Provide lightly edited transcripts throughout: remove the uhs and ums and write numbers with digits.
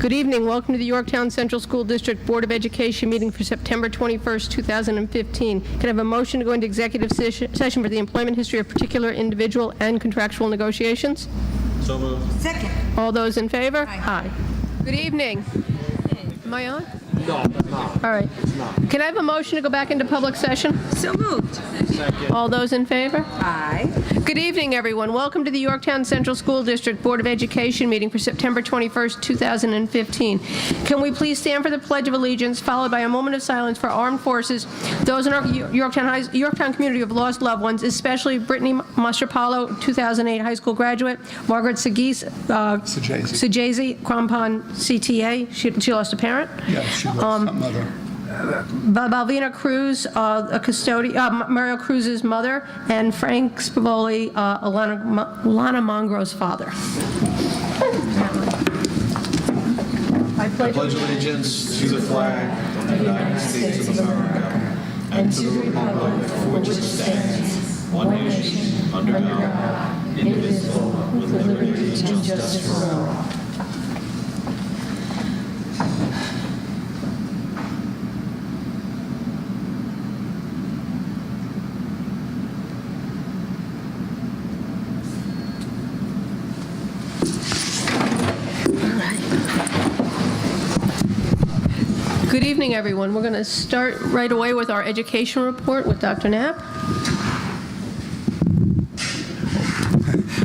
Good evening. Welcome to the Yorktown Central School District Board of Education meeting for September 21st, 2015. Can I have a motion to go into executive session for the employment history of particular individual and contractual negotiations? So moved. Second. All those in favor? Aye. Good evening. Am I on? No, it's not. All right. Can I have a motion to go back into public session? So moved. Second. All those in favor? Aye. Good evening, everyone. Welcome to the Yorktown Central School District Board of Education meeting for September 21st, 2015. Can we please stand for the Pledge of Allegiance, followed by a moment of silence for armed forces, those in our Yorktown community who have lost loved ones, especially Brittany Mastropalo, 2008 high school graduate, Margaret Sagis, Sajazi, Crampon CTA, she lost a parent. Yeah, she lost a mother. Balvina Cruz, a custodian, Mario Cruz's mother, and Frank Spivoli, Lana Mongro's father. I I pledge allegiance to the flag of the United States of America and to the republic for which it stands, one nation, under God, indivisible, with liberty and justice for all. Good evening, everyone. We're going to start right away with our education report with Dr. Knapp.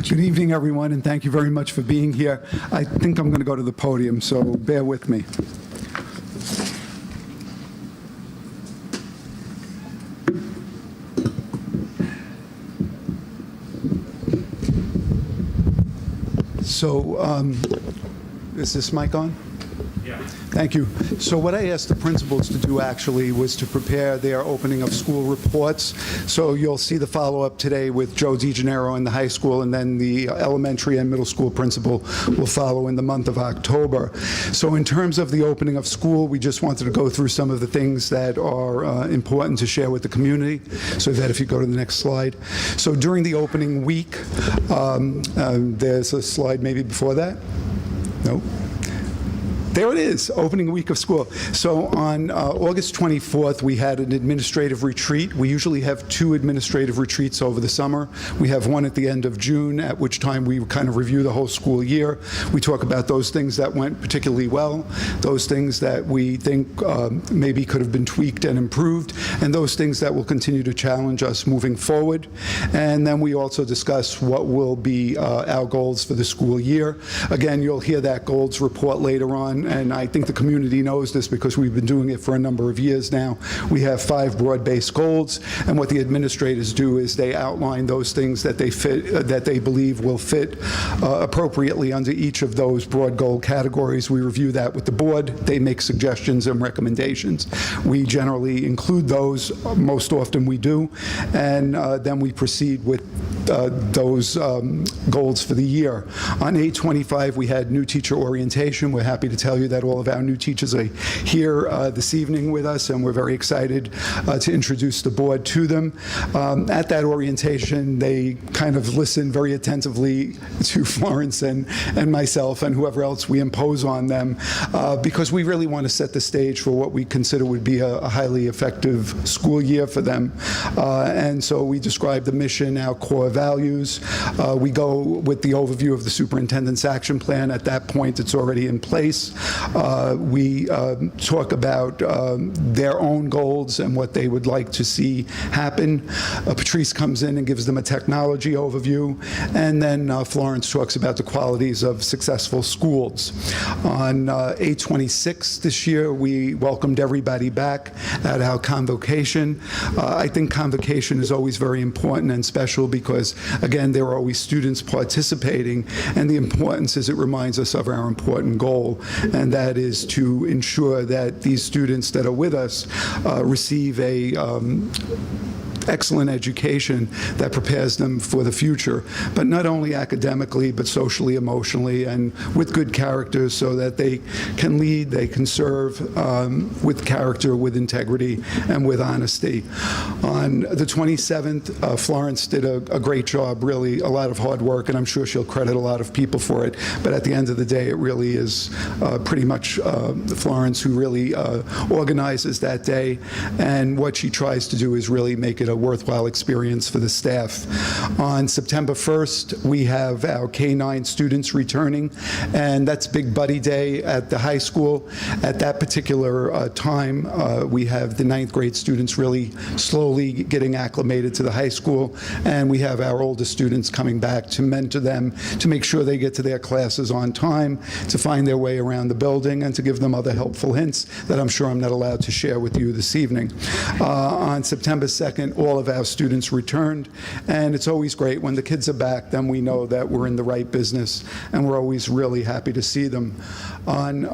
Good evening, everyone, and thank you very much for being here. I think I'm going to go to the podium, so bear with me. So, is this mic on? Thank you. So what I asked the principals to do actually was to prepare their opening of school reports. So you'll see the follow-up today with Joe DeGennaro in the high school, and then the elementary and middle school principal will follow in the month of October. So in terms of the opening of school, we just wanted to go through some of the things that are important to share with the community, so that if you go to the next slide. So during the opening week, there's a slide maybe before that? No? There it is, opening week of school. So on August 24th, we had an administrative retreat. We usually have 2 administrative retreats over the summer. We have one at the end of June, at which time we kind of review the whole school year. We talk about those things that went particularly well, those things that we think maybe could have been tweaked and improved, and those things that will continue to challenge us moving forward. And then we also discuss what will be our goals for the school year. Again, you'll hear that goals report later on. And I think the community knows this because we've been doing it for a number of years now. We have 5 broad-based goals, and what the administrators do is they outline those things that they believe will fit appropriately under each of those broad goal categories. We review that with the board. They make suggestions and recommendations. We generally include those. Most often we do, and then we proceed with those goals for the year. On 8/25, we had new teacher orientation. We're happy to tell you that all of our new teachers are here this evening with us, and we're very excited to introduce the board to them. At that orientation, they kind of listen very attentively to Florence and myself and whoever else we impose on them, because we really want to set the stage for what we consider would be a highly effective school year for them. And so we describe the mission, our core values. We go with the overview of the superintendent's action plan. At that point, it's already in place. We talk about their own goals and what they would like to see happen. Patrice comes in and gives them a technology overview, and then Florence talks about the qualities of successful schools. On 8/26 this year, we welcomed everybody back at our convocation. I think convocation is always very important and special because, again, there are always students participating, and the importance is it reminds us of our important goal, and that is to ensure that these students that are with us receive a excellent education that prepares them for the future, but not only academically, but socially, emotionally, and with good characters so that they can lead, they can serve with character, with integrity, and with honesty. On the 27th, Florence did a great job, really, a lot of hard work, and I'm sure she'll credit a lot of people for it, but at the end of the day, it really is pretty much Florence who really organizes that day, and what she tries to do is really make it a worthwhile experience for the staff. On September 1st, we have our K-9 students returning, and that's Big Buddy Day at the high school. At that particular time, we have the 9th grade students really slowly getting acclimated to the high school, and we have our oldest students coming back to mentor them, to make sure they get to their classes on time, to find their way around the building, and to give them other helpful hints that I'm sure I'm not allowed to share with you this evening. On September 2nd, all of our students returned, and it's always great when the kids are back, then we know that we're in the right business, and we're always really happy to see them. On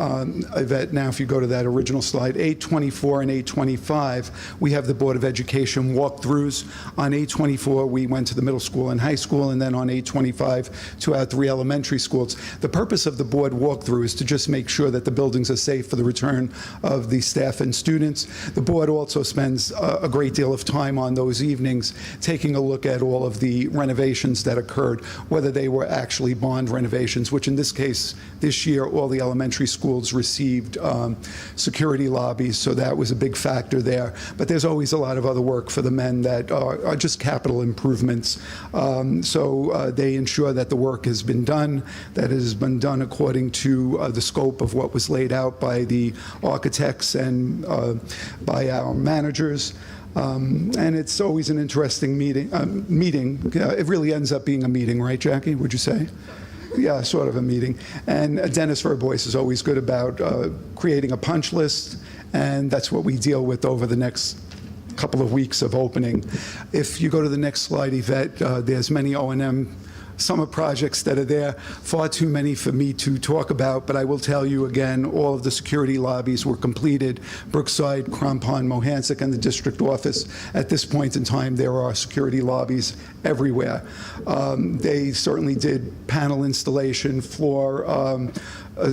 Yvette, now if you go to that original slide, 824 and 825, we have the Board of Education walkthroughs. On 824, we went to the middle school and high school, and then on 825 to our 3 elementary schools. The purpose of the board walkthrough is to just make sure that the buildings are safe for the return of the staff and students. The board also spends a great deal of time on those evenings taking a look at all of the renovations that occurred, whether they were actually bond renovations, which in this case, this year, all the elementary schools received security lobbies, so that was a big factor there. But there's always a lot of other work for the men that are just capital improvements. So they ensure that the work has been done, that it has been done according to the scope of what was laid out by the architects and by our managers. And it's always an interesting meeting. It really ends up being a meeting, right, Jackie, would you say? Yeah, sort of a meeting. And Dennis Verbois is always good about creating a punch list, and that's what we deal with over the next couple of weeks of opening. If you go to the next slide, Yvette, there's many O&M summer projects that are there, far too many for me to talk about, but I will tell you again, all of the security lobbies were completed. Brookside, Crampon, Mohansick, and the district office. At this point in time, there are security lobbies everywhere. They certainly did panel installation,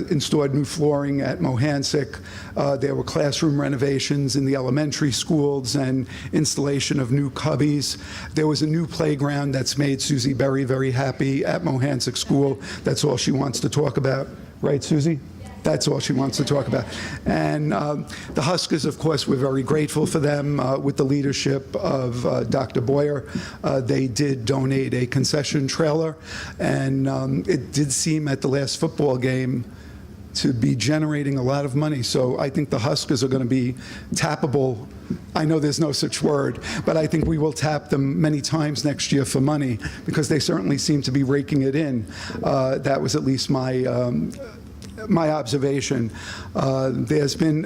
installed new flooring at Mohansick. There were classroom renovations in the elementary schools and installation of new cubbies. There was a new playground that's made Susie Berry very happy at Mohansick School. That's all she wants to talk about. Right, Susie? That's all she wants to talk about. And the Huskers, of course, we're very grateful for them. With the leadership of Dr. Boyer, they did donate a concession trailer, and it did seem at the last football game to be generating a lot of money. So I think the Huskers are going to be tappable. I know there's no such word, but I think we will tap them many times next year for money, because they certainly seem to be raking it in. That was at least my observation. There's been,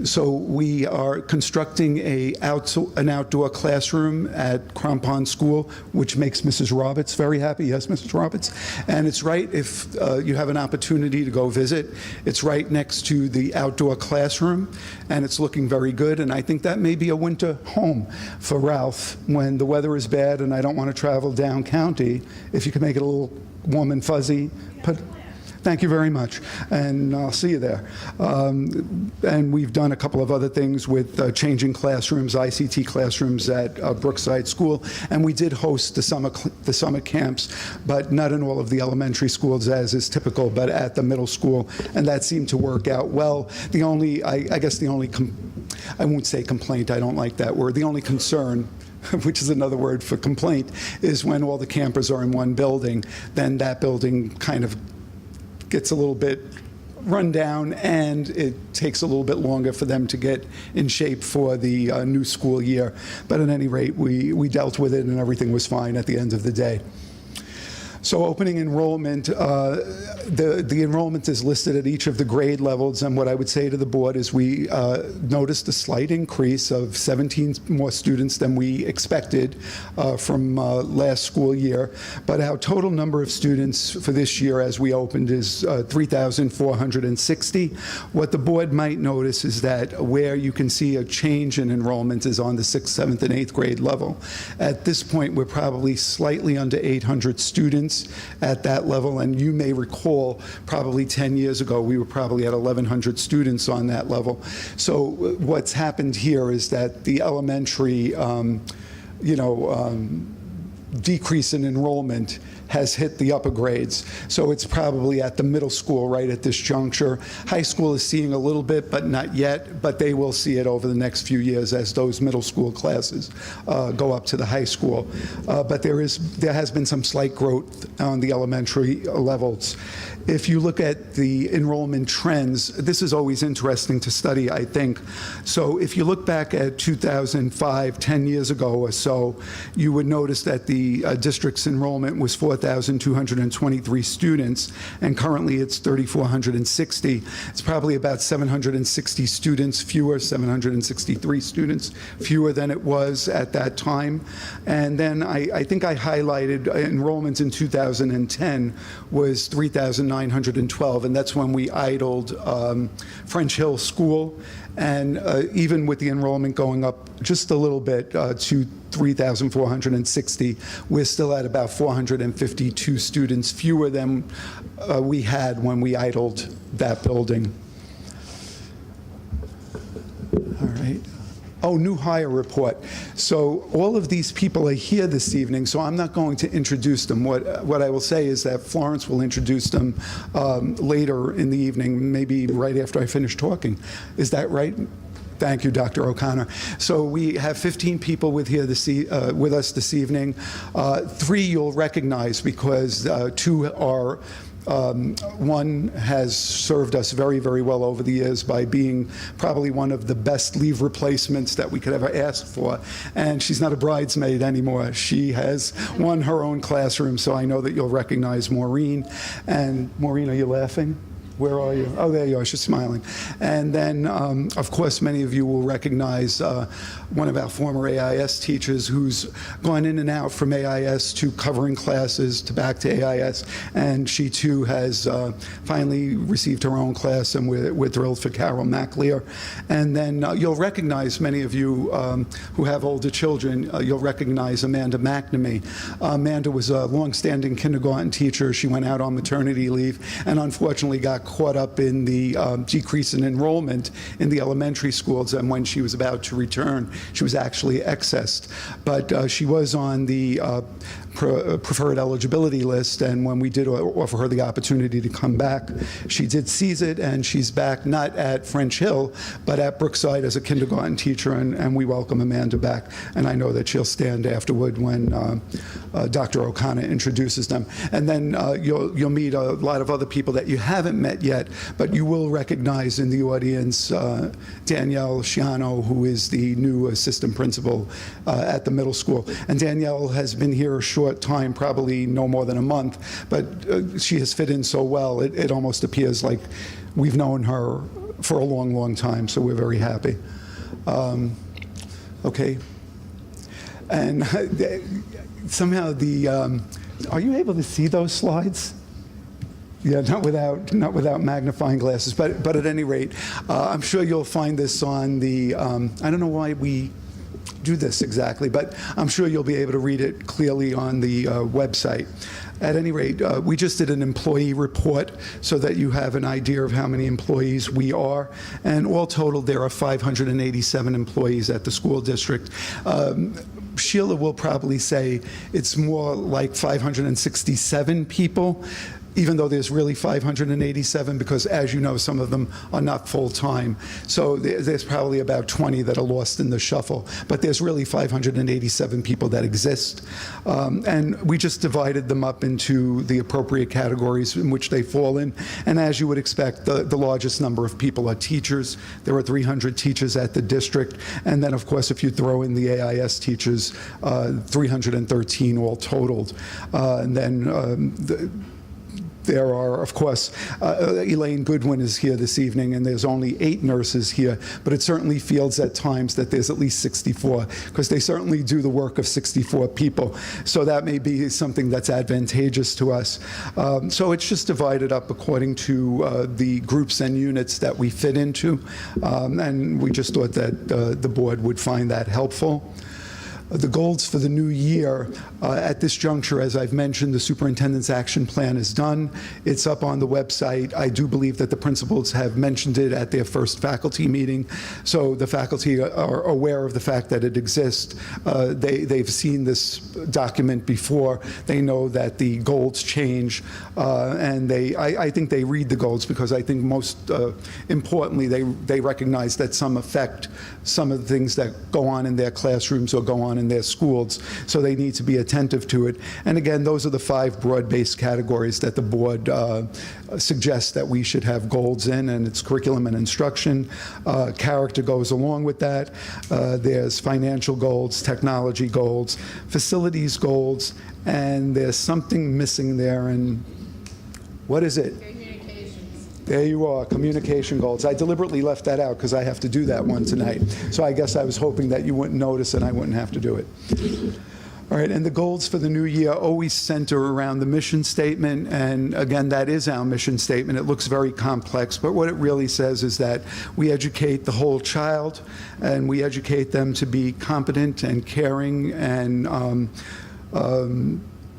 so we are constructing an outdoor classroom at Crampon School, which makes Mrs. Roberts very happy. Yes, Mrs. Roberts? And it's right, if you have an opportunity to go visit, it's right next to the outdoor classroom, and it's looking very good, and I think that may be a winter home for Ralph when the weather is bad and I don't want to travel down county. If you could make it a little warm and fuzzy, thank you very much, and I'll see you there. And we've done a couple of other things with changing classrooms, ICT classrooms at Brookside School, and we did host the summer camps, but not in all of the elementary schools as is typical, but at the middle school, and that seemed to work out well. The only, I guess the only, I won't say complaint, I don't like that word, the only concern, which is another word for complaint, is when all the campers are in one building, then that building kind of gets a little bit run down, and it takes a little bit longer for them to get in shape for the new school year. But at any rate, we dealt with it, and everything was fine at the end of the day. So opening enrollment, the enrollment is listed at each of the grade levels, and what I would say to the board is we noticed a slight increase of 17 more students than we expected from last school year, but our total number of students for this year as we opened is 3,460. What the board might notice is that where you can see a change in enrollment is on the 6th, 7th, and 8th grade level. At this point, we're probably slightly under 800 students at that level, and you may recall probably 10 years ago we were probably at 1,100 students on that level. So what's happened here is that the elementary decrease in enrollment has hit the upper grades. So it's probably at the middle school right at this juncture. High school is seeing a little bit, but not yet, but they will see it over the next few years as those middle school classes go up to the high school. But there has been some slight growth on the elementary levels. If you look at the enrollment trends, this is always interesting to study, I think. So if you look back at 2005, 10 years ago or so, you would notice that the district's enrollment was 4,223 students, and currently it's 3,460. It's probably about 760 students fewer, 763 students fewer than it was at that time. And then I think I highlighted enrollment in 2010 was 3,912, and that's when we idled French Hill School. And even with the enrollment going up just a little bit to 3,460, we're still at about 452 students fewer than we had when we idled that building. All right. Oh, new hire report. So all of these people are here this evening, so I'm not going to introduce them. What I will say is that Florence will introduce them later in the evening, maybe right after I finish talking. Is that right? Thank you, Dr. O'Connor. So we have 15 people with us this evening. 3 you'll recognize because 2 are one has served us very, very well over the years by being probably one of the best leave replacements that we could ever ask for. And she's not a bridesmaid anymore. She has won her own classroom, so I know that you'll recognize Maureen. And Maureen, are you laughing? Where are you? Oh, there you are. She's smiling. And then, of course, many of you will recognize one of our former AIS teachers who's gone in and out from AIS to covering classes to back to AIS. And she, too, has finally received her own class, and we're thrilled for Carol McLear. And then you'll recognize, many of you who have older children, you'll recognize Amanda McNamee. Amanda was a longstanding kindergarten teacher. She went out on maternity leave and unfortunately got caught up in the decrease in enrollment in the elementary schools, and when she was about to return, she was actually excessed. But she was on the preferred eligibility list, and when we did offer her the opportunity to come back, she did seize it, and she's back not at French Hill, but at Brookside as a kindergarten teacher, and we welcome Amanda back, and I know that she'll stand afterward when Dr. O'Connor introduces them. And then you'll meet a lot of other people that you haven't met yet, but you will recognize in the audience Danielle Sciano, who is the new assistant principal at the middle school. And Danielle has been here a short time, probably no more than a month, but she has fit in so well, it almost appears like we've known her for a long, long time, so we're very happy. Okay. And somehow are you able to see those slides? Yeah, not without magnifying glasses, but at any rate, I'm sure you'll find this on the, I don't know why we do this exactly, but I'm sure you'll be able to read it clearly on the website. At any rate, we just did an employee report so that you have an idea of how many employees we are, and all totaled there are 587 employees at the school district. Sheila will probably say it's more like 567 people. even though there's really 587, because as you know, some of them are not full-time. So there's probably about 20 that are lost in the shuffle. But there's really 587 people that exist. And we just divided them up into the appropriate categories in which they fall in. And as you would expect, the largest number of people are teachers. There are 300 teachers at the district. And then, of course, if you throw in the AIS teachers, 313 all totaled. And then there are, of course, Elaine Goodwin is here this evening, and there's only 8 nurses here, but it certainly feels at times that there's at least 64, because they certainly do the work of 64 people. So that may be something that's advantageous to us. So it's just divided up according to the groups and units that we fit into, and we just thought that the board would find that helpful. The goals for the new year, at this juncture, as I've mentioned, the superintendent's action plan is done. It's up on the website. I do believe that the principals have mentioned it at their first faculty meeting, so the faculty are aware of the fact that it exists. They've seen this document before. They know that the goals change, and I think they read the goals, because I think most importantly, they recognize that some affect some of the things that go on in their classrooms or go on in their schools, so they need to be attentive to it. And again, those are the 5 broad-based categories that the board suggests that we should have goals in, and it's curriculum and instruction. Character goes along with that. There's financial goals, technology goals, facilities goals, and there's something missing there, and what is it? There you are, communication goals. I deliberately left that out because I have to do that one tonight. So I guess I was hoping that you wouldn't notice and I wouldn't have to do it. All right, and the goals for the new year always center around the mission statement, and again, that is our mission statement. It looks very complex, but what it really says is that we educate the whole child, and we educate them to be competent and caring and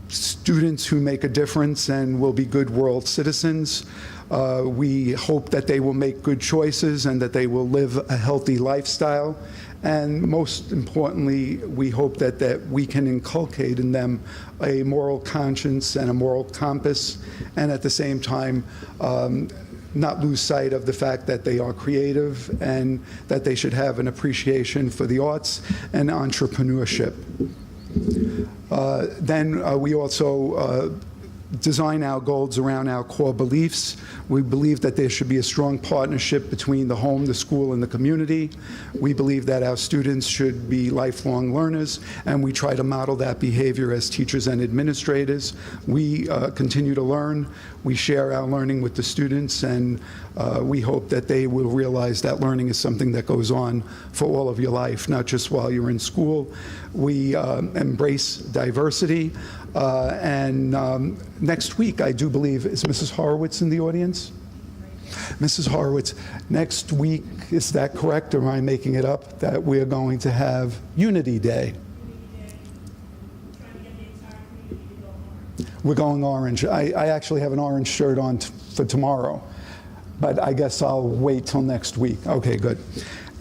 students who make a difference and will be good world citizens. We hope that they will make good choices and that they will live a healthy lifestyle. And most importantly, we hope that we can inculcate in them a moral conscience and a moral compass, and at the same time, not lose sight of the fact that they are creative and that they should have an appreciation for the arts and entrepreneurship. Then we also design our goals around our core beliefs. We believe that there should be a strong partnership between the home, the school, and the community. We believe that our students should be lifelong learners, and we try to model that behavior as teachers and administrators. We continue to learn. We share our learning with the students, and we hope that they will realize that learning is something that goes on for all of your life, not just while you're in school. We embrace diversity. And next week, I do believe, is Mrs. Horowitz in the audience? Mrs. Horowitz, next week, is that correct, or am I making it up, that we're going to have Unity Day? We're going orange. I actually have an orange shirt on for tomorrow, but I guess I'll wait till next week. Okay, good.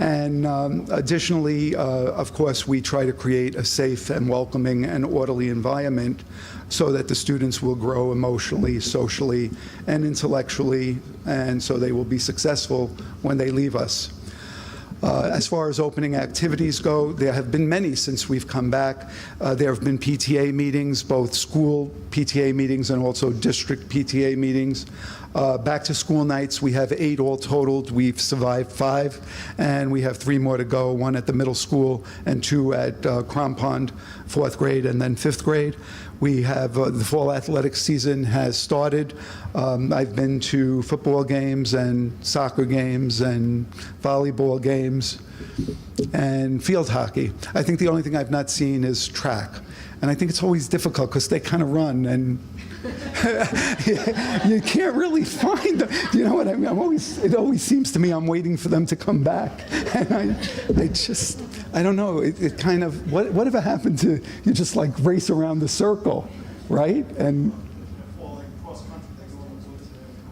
And additionally, of course, we try to create a safe and welcoming and orderly environment so that the students will grow emotionally, socially, and intellectually, and so they will be successful when they leave us. As far as opening activities go, there have been many since we've come back. There have been PTA meetings, both school PTA meetings and also district PTA meetings. Back to school nights, we have 8 all totaled. We've survived 5, and we have 3 more to go, 1 at the middle school and 2 at Crompond, 4th grade and then 5th grade. We have the fall athletic season has started. I've been to football games and soccer games and volleyball games and field hockey. I think the only thing I've not seen is track. And I think it's always difficult because they kind of run and you can't really find them. You know what I mean? It always seems to me I'm waiting for them to come back. And I don't know. It kind of, whatever happened to, you just like race around the circle, right? And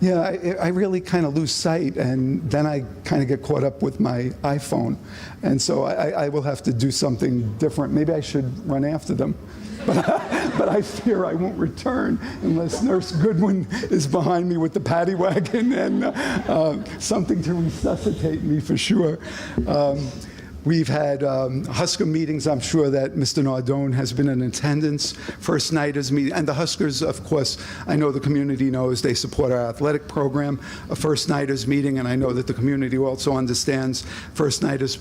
Yeah, I really kind of lose sight, and then I kind of get caught up with my iPhone. And so I will have to do something different. Maybe I should run after them. But I fear I won't return unless Nurse Goodwin is behind me with the paddy wagon and something to resuscitate me for sure. We've had Husker meetings. I'm sure that Mr. Nardone has been in attendance. First Nighters meeting. And the Huskers, of course, I know the community knows they support our athletic program. A First Nighters meeting, and I know that the community also understands First Nighters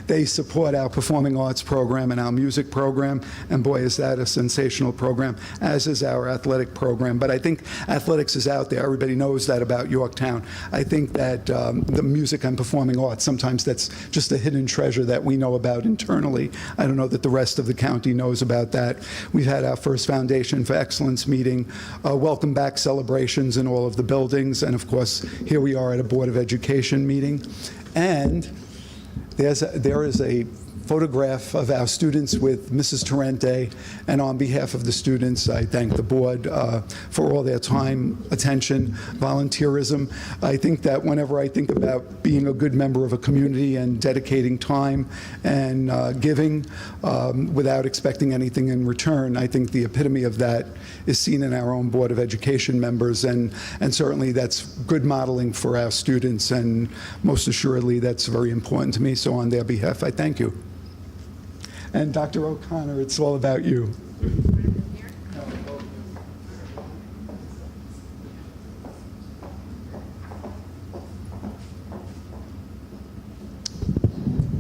They support our performing arts program and our music program. And boy, is that a sensational program, as is our athletic program. But I think athletics is out there. Everybody knows that about Yorktown. I think that the music and performing arts, sometimes that's just a hidden treasure that we know about internally. I don't know that the rest of the county knows about that. We've had our first Foundation for Excellence meeting, welcome back celebrations in all of the buildings, and of course, here we are at a Board of Education meeting. And there is a photograph of our students with Mrs. Torrente, and on behalf of the students, I thank the board for all their time, attention, volunteerism. I think that whenever I think about being a good member of a community and dedicating time and giving without expecting anything in return, I think the epitome of that is seen in our own Board of Education members, and certainly that's good modeling for our students, and most assuredly that's very important to me. So on their behalf, I thank you. And Dr. O'Connor, it's all about you.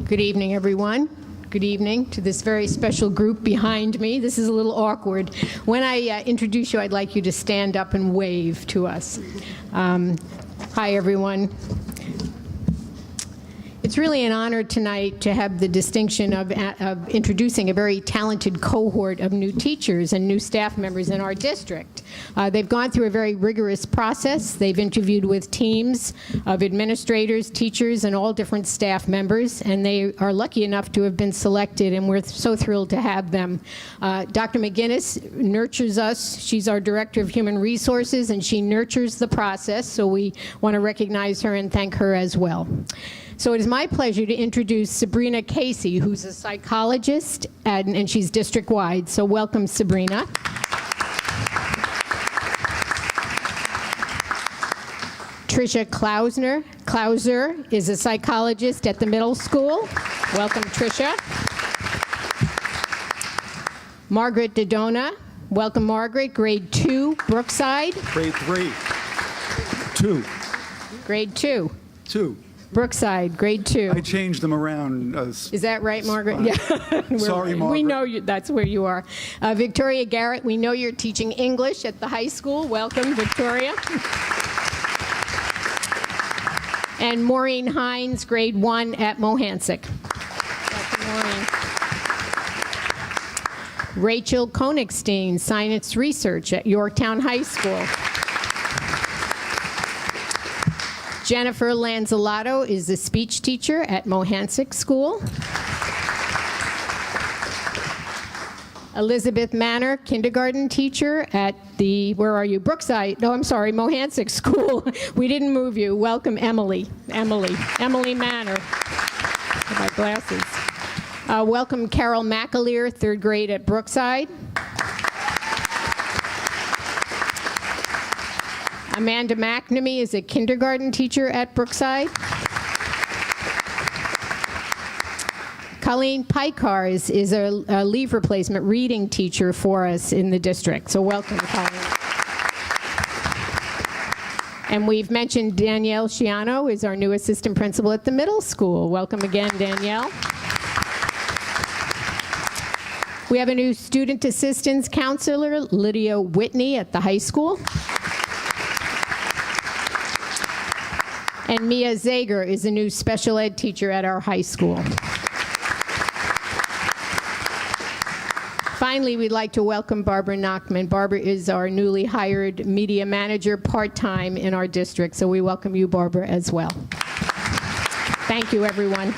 Good evening, everyone. Good evening to this very special group behind me. This is a little awkward. When I introduce you, I'd like you to stand up and wave to us. Hi, everyone. It's really an honor tonight to have the distinction of introducing a very talented cohort of new teachers and new staff members in our district. They've gone through a very rigorous process. They've interviewed with teams of administrators, teachers, and all different staff members, and they are lucky enough to have been selected, and we're so thrilled to have them. Dr. McGinnis nurtures us. She's our Director of Human Resources, and she nurtures the process, so we want to recognize her and thank her as well. So it is my pleasure to introduce Sabrina Casey, who's a psychologist, and she's district-wide. So welcome, Sabrina. Tricia Klauser is a psychologist at the middle school. Welcome, Tricia. Margaret Dodona. Welcome, Margaret. Grade 2, Brookside. Grade 3. 2. Grade 2. 2. Brookside, grade 2. I changed them around. Is that right, Margaret? Yeah. Sorry, Margaret. We know that's where you are. Victoria Garrett, we know you're teaching English at the high school. Welcome, Victoria. And Maureen Hines, grade 1 at Mohansick. Welcome, Maureen. Rachel Konigstein, science research at Yorktown High School. Jennifer Lanzalato is a speech teacher at Mohansick School. Elizabeth Manor, kindergarten teacher at the, where are you, Brookside, no, I'm sorry, Mohansick School. We didn't move you. Welcome, Emily Manor. My glasses. Welcome, Carol McAleer, 3rd grade at Brookside. Amanda McNamee is a kindergarten teacher at Brookside. Colleen Pikars is a leave replacement reading teacher for us in the district. So welcome, Colleen. And we've mentioned Danielle Sciano is our new assistant principal at the middle school. Welcome again, Danielle. We have a new student assistance counselor, Lydia Whitney, at the high school. And Mia Zager is a new special ed teacher at our high school. Finally, we'd like to welcome Barbara Nachman. Barbara is our newly hired media manager part-time in our district, so we welcome you, Barbara, as well. Thank you, everyone.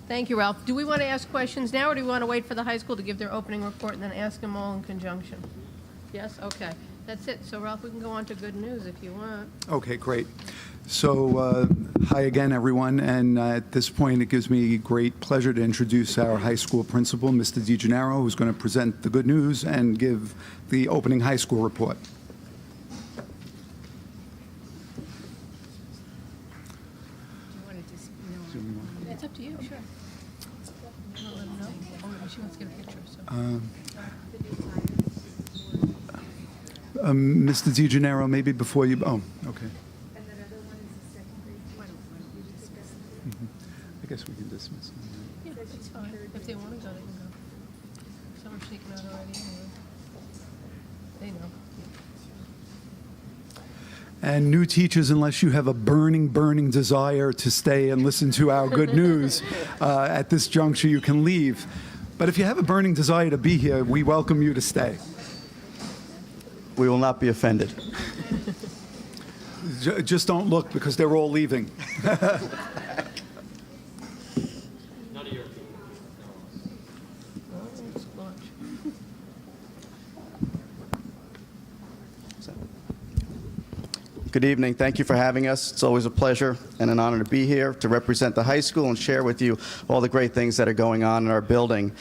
Thank you, Ralph. Do we want to ask questions now, or do we want to wait for the high school to give their opening report and then ask them all in conjunction? Yes? Okay. That's it. So, Ralph, we can go on to good news if you want. Okay, great. So, hi again, everyone. And at this point, it gives me great pleasure to introduce our high school principal, Mr. DeGennaro, who's going to present the good news and give the opening high school report. It's up to you. Sure. You want to let them know? Oh, she wants to get a picture. So. Mr. DeGennaro, maybe before you, oh, okay. And that other one is the second grade. Why don't you discuss it? I guess we can dismiss them. Yeah, it's fine. If they want to go, they can go. Some are sneaking out already anyway. They know. And new teachers, unless you have a burning, burning desire to stay and listen to our good news, at this juncture you can leave. But if you have a burning desire to be here, we welcome you to stay. We will not be offended. Just don't look because they're all leaving. Good evening. Thank you for having us. It's always a pleasure and an honor to be here to represent the high school and share with you all the great things that are going on in our building.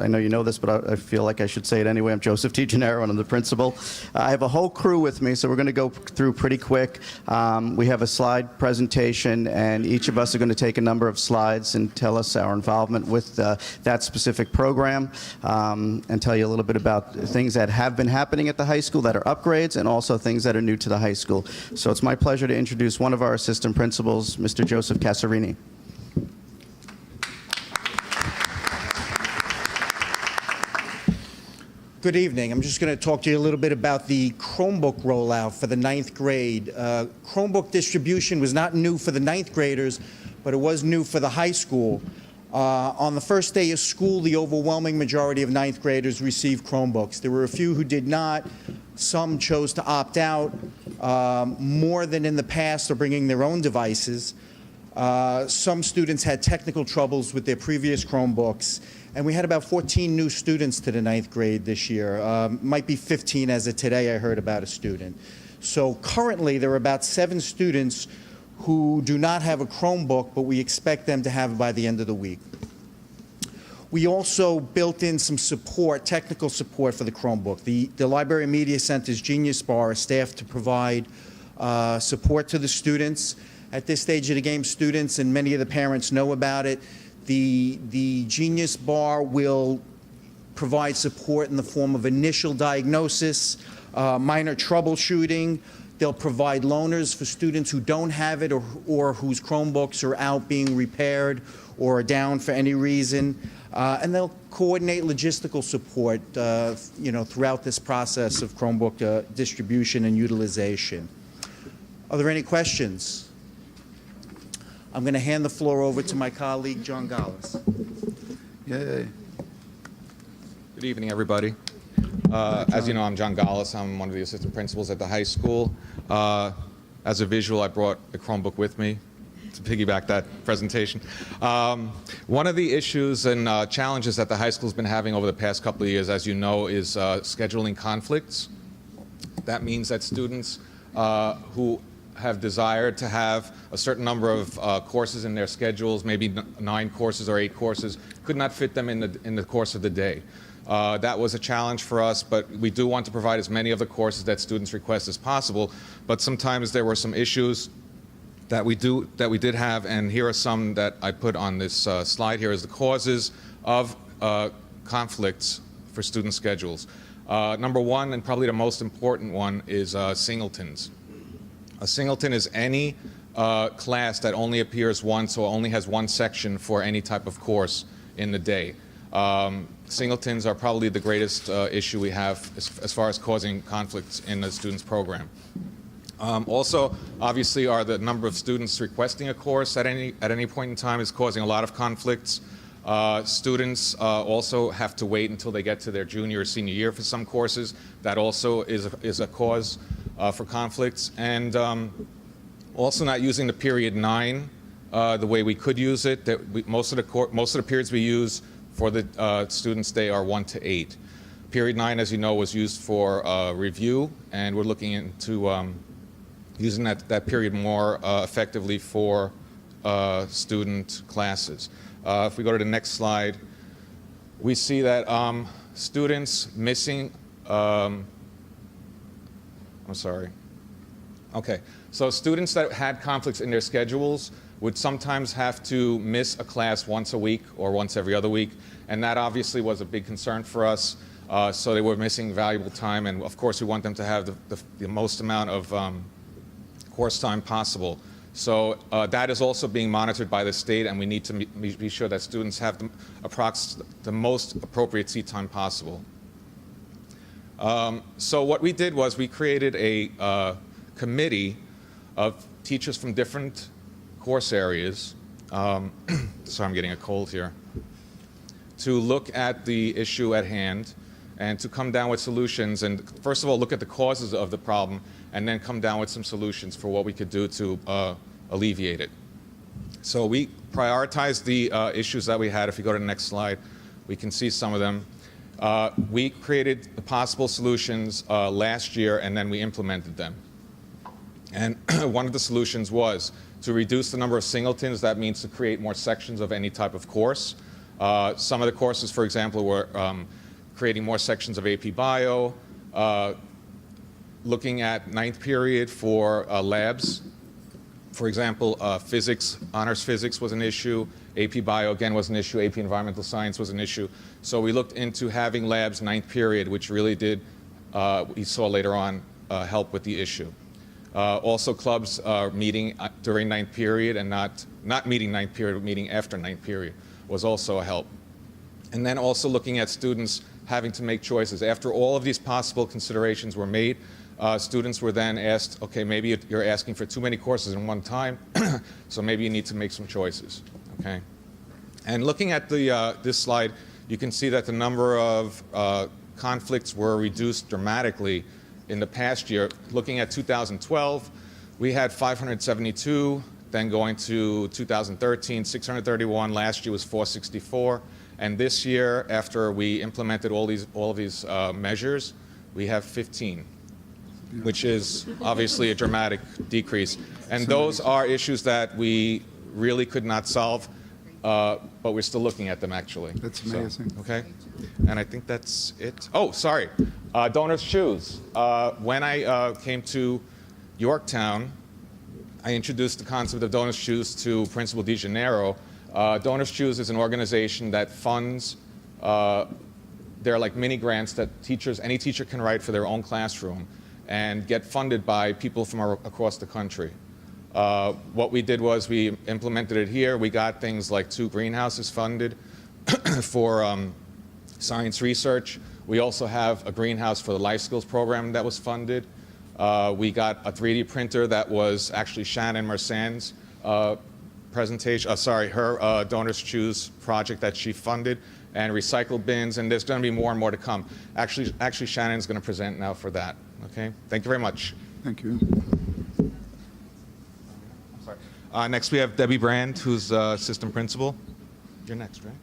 I know you know this, but I feel like I should say it anyway. I'm Joseph DeGennaro, and I'm the principal. I have a whole crew with me, so we're going to go through pretty quick. We have a slide presentation, and each of us are going to take a number of slides and tell us our involvement with that specific program, and tell you a little bit about things that have been happening at the high school that are upgrades, and also things that are new to the high school. So it's my pleasure to introduce one of our assistant principals, Mr. Joseph Casarini. Good evening. I'm just going to talk to you a little bit about the Chromebook rollout for the 9th grade. Chromebook distribution was not new for the 9th graders, but it was new for the high school. On the first day of school, the overwhelming majority of 9th graders received Chromebooks. There were a few who did not. Some chose to opt out. More than in the past are bringing their own devices. Some students had technical troubles with their previous Chromebooks. And we had about 14 new students to the 9th grade this year. Might be 15 as of today, I heard about a student. So currently, there are about 7 students who do not have a Chromebook, but we expect them to have it by the end of the week. We also built in some support, technical support for the Chromebook. The Library Media Center's Genius Bar is staffed to provide support to the students. At this stage of the game, students and many of the parents know about it. The Genius Bar will provide support in the form of initial diagnosis, minor troubleshooting. They'll provide loaners for students who don't have it or whose Chromebooks are out being repaired or are down for any reason. And they'll coordinate logistical support throughout this process of Chromebook distribution and utilization. Are there any questions? I'm going to hand the floor over to my colleague, John Gallis. Yay. Good evening, everybody. As you know, I'm John Gallis. I'm one of the assistant principals at the high school. As a visual, I brought a Chromebook with me to piggyback that presentation. One of the issues and challenges that the high school has been having over the past couple of years, as you know, is scheduling conflicts. That means that students who have desired to have a certain number of courses in their schedules, maybe 9 courses or 8 courses, could not fit them in the course of the day. That was a challenge for us, but we do want to provide as many of the courses that students request as possible. But sometimes there were some issues that we did have, and here are some that I put on this slide here as the causes of conflicts for student schedules. Number one, and probably the most important one, is singletons. A singleton is any class that only appears once or only has one section for any type of course in the day. Singletons are probably the greatest issue we have as far as causing conflicts in the student's program. Also, obviously, are the number of students requesting a course at any point in time is causing a lot of conflicts. Students also have to wait until they get to their junior or senior year for some courses. That also is a cause for conflicts. And also not using the period 9 the way we could use it. Most of the periods we use for the students' day are 1 to 8. Period 9, as you know, was used for review, and we're looking into using that period more effectively for student classes. If we go to the next slide, we see that students missing, I'm sorry. Okay, so students that had conflicts in their schedules would sometimes have to miss a class once a week or once every other week, and that obviously was a big concern for us. So they were missing valuable time, and of course we want them to have the most amount of course time possible. So that is also being monitored by the state, and we need to be sure that students have the most appropriate seat time possible. So what we did was we created a committee of teachers from different course areas. Sorry, I'm getting a cold here. To look at the issue at hand and to come down with solutions, and first of all look at the causes of the problem and then come down with some solutions for what we could do to alleviate it. So we prioritized the issues that we had. If you go to the next slide, we can see some of them. We created the possible solutions last year, and then we implemented them. And one of the solutions was to reduce the number of singletons. That means to create more sections of any type of course. Some of the courses, for example, were creating more sections of AP Bio, looking at 9th period for labs. For example, physics, honors physics was an issue. AP Bio, again, was an issue. AP Environmental Science was an issue. So we looked into having labs 9th period, which really did, we saw later on, help with the issue. Also, clubs meeting during 9th period and not meeting 9th period, but meeting after 9th period was also a help. And then also looking at students having to make choices. After all of these possible considerations were made, students were then asked, okay, maybe you're asking for too many courses in one time, so maybe you need to make some choices, okay? And looking at this slide, you can see that the number of conflicts were reduced dramatically in the past year. Looking at 2012, we had 572, then going to 2013, 631, last year was 464, and this year, after we implemented all of these measures, we have 15. Which is obviously a dramatic decrease. And those are issues that we really could not solve, but we're still looking at them, actually. That's amazing. So, okay, and I think that's it. Oh, sorry, donors choose. When I came to Yorktown, I introduced the concept of Donors Choose to Principal DeGennaro. Donors Choose is an organization that funds, they're like mini grants that any teacher can write for their own classroom and get funded by people from across the country. What we did was we implemented it here. We got things like 2 greenhouses funded for science research. We also have a greenhouse for the life skills program that was funded. We got a 3D printer that was actually Shannon Mersan's presentation, her Donors Choose project that she funded, and recycle bins, and there's going to be more and more to come. Actually Shannon's going to present now for that. Okay, thank you very much. Thank you. Next we have Debbie Brand, who's assistant principal. You're next, right?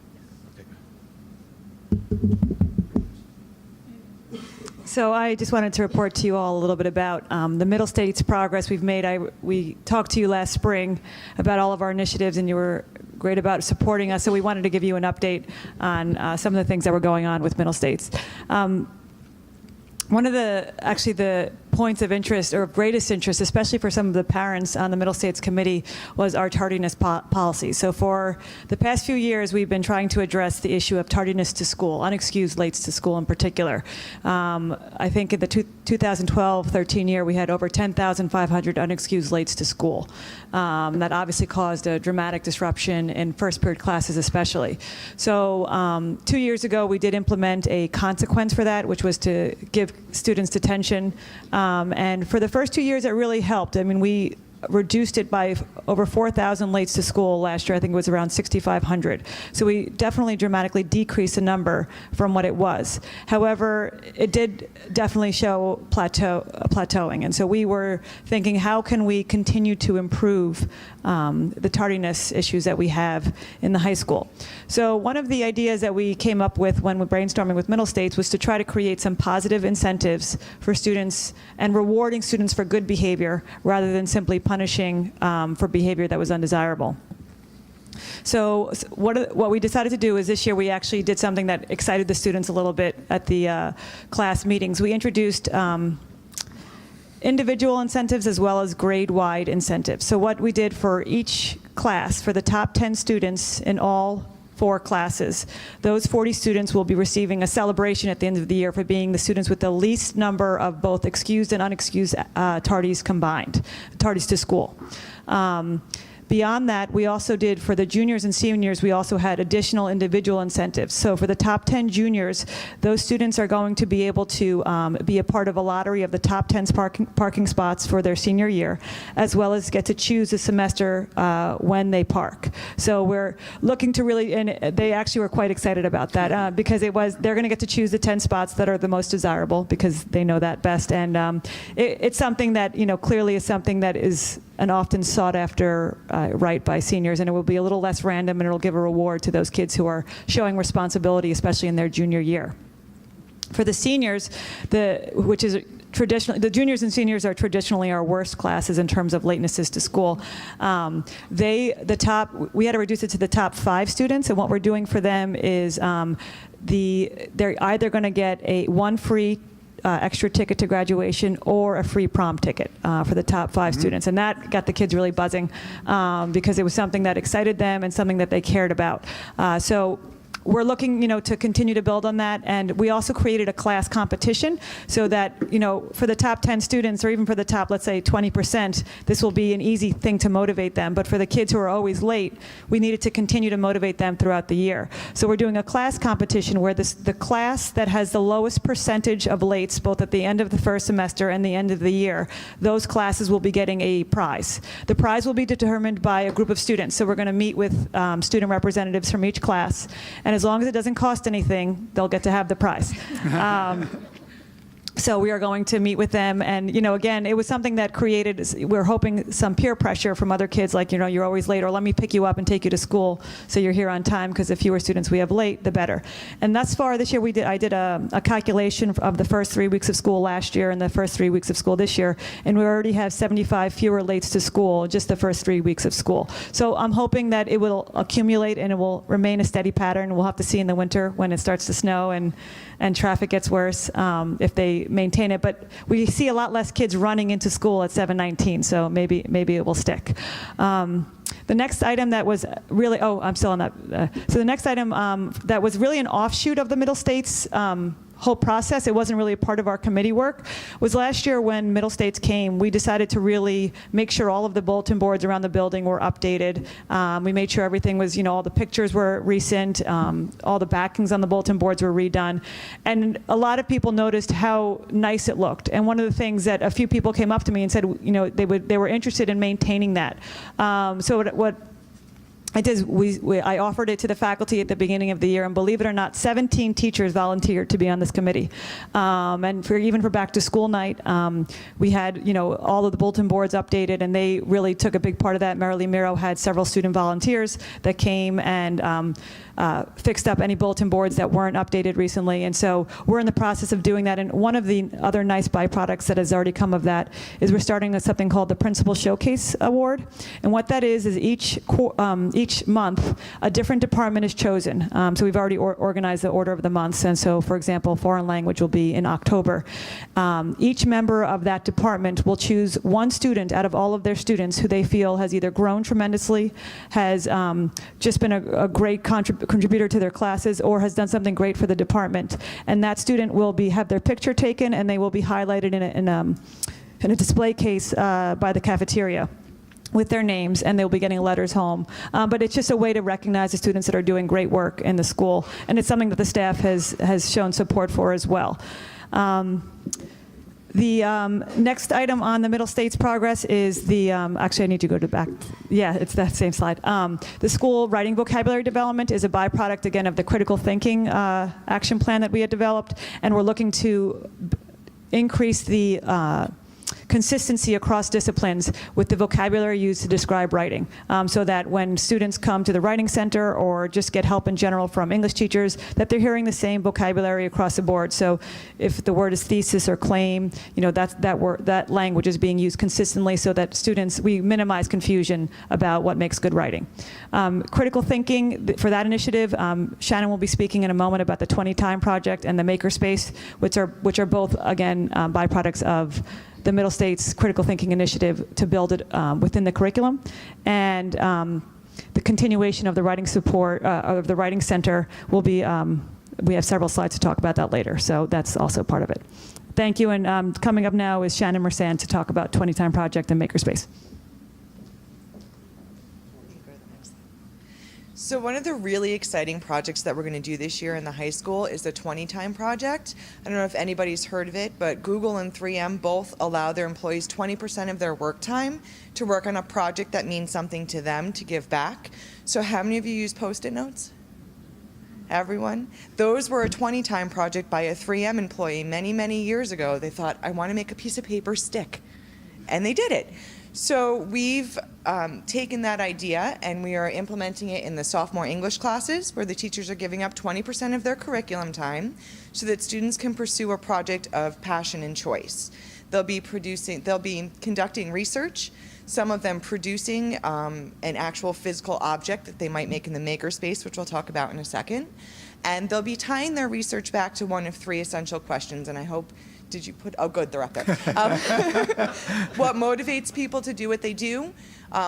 Okay. So I just wanted to report to you all a little bit about the Middle States progress we've made. We talked to you last spring about all of our initiatives, and you were great about supporting us, so we wanted to give you an update on some of the things that were going on with Middle States. One of the points of interest, or of greatest interest, especially for some of the parents on the Middle States Committee, was our tardiness policy. So for the past few years, we've been trying to address the issue of tardiness to school, unexcused lates to school in particular. I think in the 2012-13 year, we had over 10,500 unexcused lates to school. That obviously caused a dramatic disruption in first period classes especially. So 2 years ago, we did implement a consequence for that, which was to give students detention. And for the first 2 years, it really helped. I mean, we reduced it by over 4,000 lates to school last year. I think it was around 6,500. So we definitely dramatically decreased the number from what it was. However, it did definitely show plateauing. And so we were thinking, how can we continue to improve the tardiness issues that we have in the high school? So one of the ideas that we came up with when we're brainstorming with Middle States was to try to create some positive incentives for students and rewarding students for good behavior rather than simply punishing for behavior that was undesirable. So what we decided to do is this year we actually did something that excited the students a little bit at the class meetings. We introduced individual incentives as well as grade-wide incentives. So what we did for each class, for the top 10 students in all 4 classes, those 40 students will be receiving a celebration at the end of the year for being the students with the least number of both excused and unexcused tardies combined, tardies to school. Beyond that, we also did, for the juniors and seniors, we also had additional individual incentives. So for the top 10 juniors, those students are going to be able to be a part of a lottery of the top 10 parking spots for their senior year, as well as get to choose a semester when they park. So we're looking to really, and they actually were quite excited about that because they're going to get to choose the 10 spots that are the most desirable because they know that best. And it's something that, clearly is something that is an often sought after right by seniors, and it will be a little less random, and it'll give a reward to those kids who are showing responsibility, especially in their junior year. For the seniors, which is traditionally, the juniors and seniors are traditionally our worst classes in terms of latenesses to school. We had to reduce it to the top 5 students, and what we're doing for them is they're either going to get one free extra ticket to graduation or a free prom ticket for the top 5 students. And that got the kids really buzzing because it was something that excited them and something that they cared about. So we're looking, to continue to build on that. And we also created a class competition so that, for the top 10 students or even for the top, let's say 20%, this will be an easy thing to motivate them. But for the kids who are always late, we needed to continue to motivate them throughout the year. So we're doing a class competition where the class that has the lowest percentage of lates, both at the end of the first semester and the end of the year, those classes will be getting a prize. The prize will be determined by a group of students. So we're going to meet with student representatives from each class. And as long as it doesn't cost anything, they'll get to have the prize. So we are going to meet with them, and again, it was something that created. We're hoping some peer pressure from other kids, like you're always late, or let me pick you up and take you to school, so you're here on time. Because the fewer students we have late, the better. And thus far this year, I did a calculation of the first 3 weeks of school last year and the first 3 weeks of school this year, and we already have 75 fewer lates to school just the first 3 weeks of school. So I'm hoping that it will accumulate and it will remain a steady pattern. We'll have to see in the winter when it starts to snow and traffic gets worse if they maintain it. But we see a lot less kids running into school at 7:19, so maybe it will stick. The next item that was really, I'm still on that. So the next item that was really an offshoot of the Middle States whole process, it wasn't really a part of our committee work, was last year when Middle States came, we decided to really make sure all of the bulletin boards around the building were updated. We made sure everything was, all the pictures were recent, all the backings on the bulletin boards were redone. And a lot of people noticed how nice it looked. And one of the things that a few people came up to me and said, they were interested in maintaining that. So what I did, I offered it to the faculty at the beginning of the year, and believe it or not, 17 teachers volunteered to be on this committee. And even for back to school night, we had all of the bulletin boards updated, and they really took a big part of that. Marilee Miro had several student volunteers that came and fixed up any bulletin boards that weren't updated recently. And so we're in the process of doing that. And one of the other nice byproducts that has already come of that is we're starting with something called the Principal Showcase Award. And what that is each month a different department is chosen. So we've already organized the order of the months. And so, for example, foreign language will be in October. Each member of that department will choose one student out of all of their students who they feel has either grown tremendously, has just been a great contributor to their classes, or has done something great for the department. And that student will have their picture taken, and they will be highlighted in a display case by the cafeteria with their names, and they'll be getting letters home. But it's just a way to recognize the students that are doing great work in the school, and it's something that the staff has shown support for as well. The next item on the Middle States progress is the, actually I need to go to back, yeah, it's that same slide. The school writing vocabulary development is a byproduct, again, of the critical thinking action plan that we had developed, and we're looking to increase the consistency across disciplines with the vocabulary used to describe writing, so that when students come to the writing center or just get help in general from English teachers, that they're hearing the same vocabulary across the board. So if the word is thesis or claim, you know, that language is being used consistently so that students, we minimize confusion about what makes good writing. Critical thinking, for that initiative, Shannon will be speaking in a moment about the 20 Time Project and the Makerspace, which are both, again, byproducts of the Middle States Critical Thinking Initiative to build it within the curriculum. And the continuation of the writing support, of the Writing Center will be, we have several slides to talk about that later, so that's also part of it. Thank you, and coming up now is Shannon Mersan to talk about 20 Time Project and Makerspace. So one of the really exciting projects that we're going to do this year in the high school is the 20 Time Project. I don't know if anybody's heard of it, but Google and 3M both allow their employees 20% of their work time to work on a project that means something to them to give back. So how many of you use Post-it notes? Everyone? Those were a 20 Time project by a 3M employee many, many years ago. They thought, I want to make a piece of paper stick. And they did it. So we've taken that idea and we are implementing it in the sophomore English classes, where the teachers are giving up 20% of their curriculum time so that students can pursue a project of passion and choice. They'll be conducting research, some of them producing an actual physical object that they might make in the makerspace, which we'll talk about in a second. And they'll be tying their research back to one of 3 essential questions, and I hope, did you put, oh good, they're up there. What motivates people to do what they do?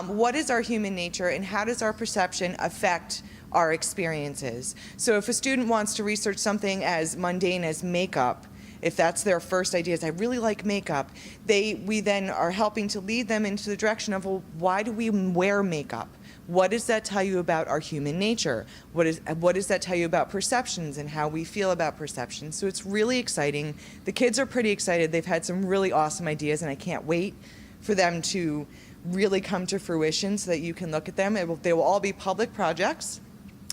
What is our human nature, and how does our perception affect our experiences? So if a student wants to research something as mundane as makeup, if that's their first idea, is I really like makeup, we then are helping to lead them into the direction of, well, why do we wear makeup? What does that tell you about our human nature? What does that tell you about perceptions and how we feel about perceptions? So it's really exciting. The kids are pretty excited. They've had some really awesome ideas, and I can't wait for them to really come to fruition so that you can look at them. They will all be public projects.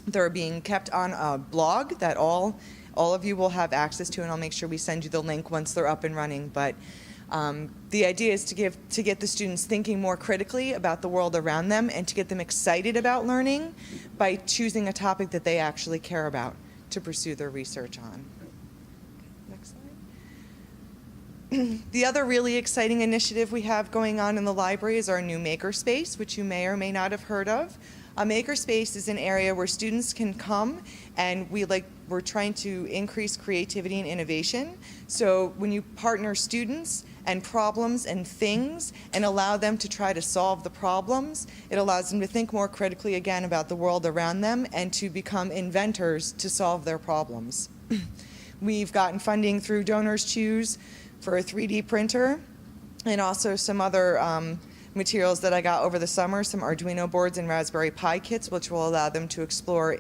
They're being kept on a blog that all of you will have access to, and I'll make sure we send you the link once they're up and running. But the idea is to get the students thinking more critically about the world around them and to get them excited about learning by choosing a topic that they actually care about to pursue their research on. Next slide. The other really exciting initiative we have going on in the library is our new Makerspace, which you may or may not have heard of. A Makerspace is an area where students can come, and we're trying to increase creativity and innovation. So when you partner students and problems and things and allow them to try to solve the problems, it allows them to think more critically again about the world around them and to become inventors to solve their problems. We've gotten funding through Donors Choose for a 3D printer, and also some other materials that I got over the summer, some Arduino boards and Raspberry Pi kits, which will allow them to explore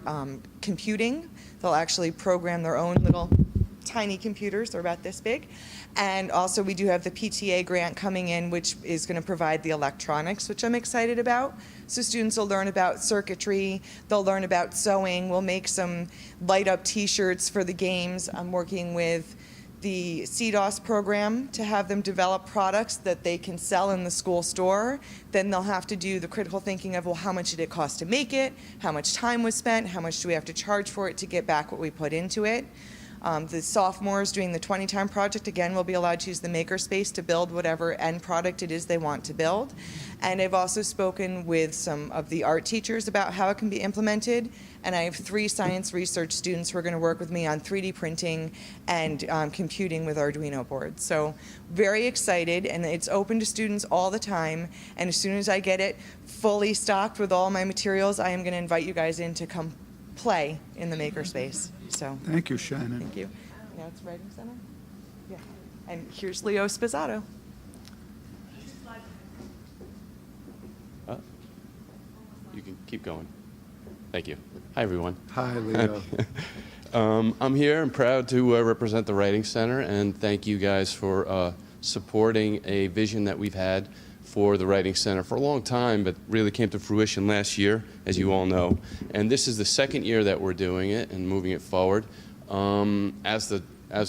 computing. They'll actually program their own little tiny computers. They're about this big. And also we do have the PTA grant coming in, which is going to provide the electronics, which I'm excited about. So students will learn about circuitry, they'll learn about sewing, we'll make some light up t-shirts for the games. I'm working with the CDOS program to have them develop products that they can sell in the school store. Then they'll have to do the critical thinking of, well, how much did it cost to make it? How much time was spent? How much do we have to charge for it to get back what we put into it? The sophomores doing the 20 Time Project, again, will be allowed to use the Makerspace to build whatever end product it is they want to build. And I've also spoken with some of the art teachers about how it can be implemented. And I have 3 science research students who are going to work with me on 3D printing and computing with Arduino boards. So very excited, and it's open to students all the time. And as soon as I get it fully stocked with all my materials, I am going to invite you guys in to come play in the Makerspace. So Thank you, Shannon. thank you. Now it's Writing Center? Yeah. And here's Leo Spizzato. You can keep going. Thank you. Hi, everyone. Hi, Leo. I'm here and proud to represent the Writing Center, and thank you guys for supporting a vision that we've had for the Writing Center for a long time, but really came to fruition last year, as you all know. And this is the second year that we're doing it and moving it forward. As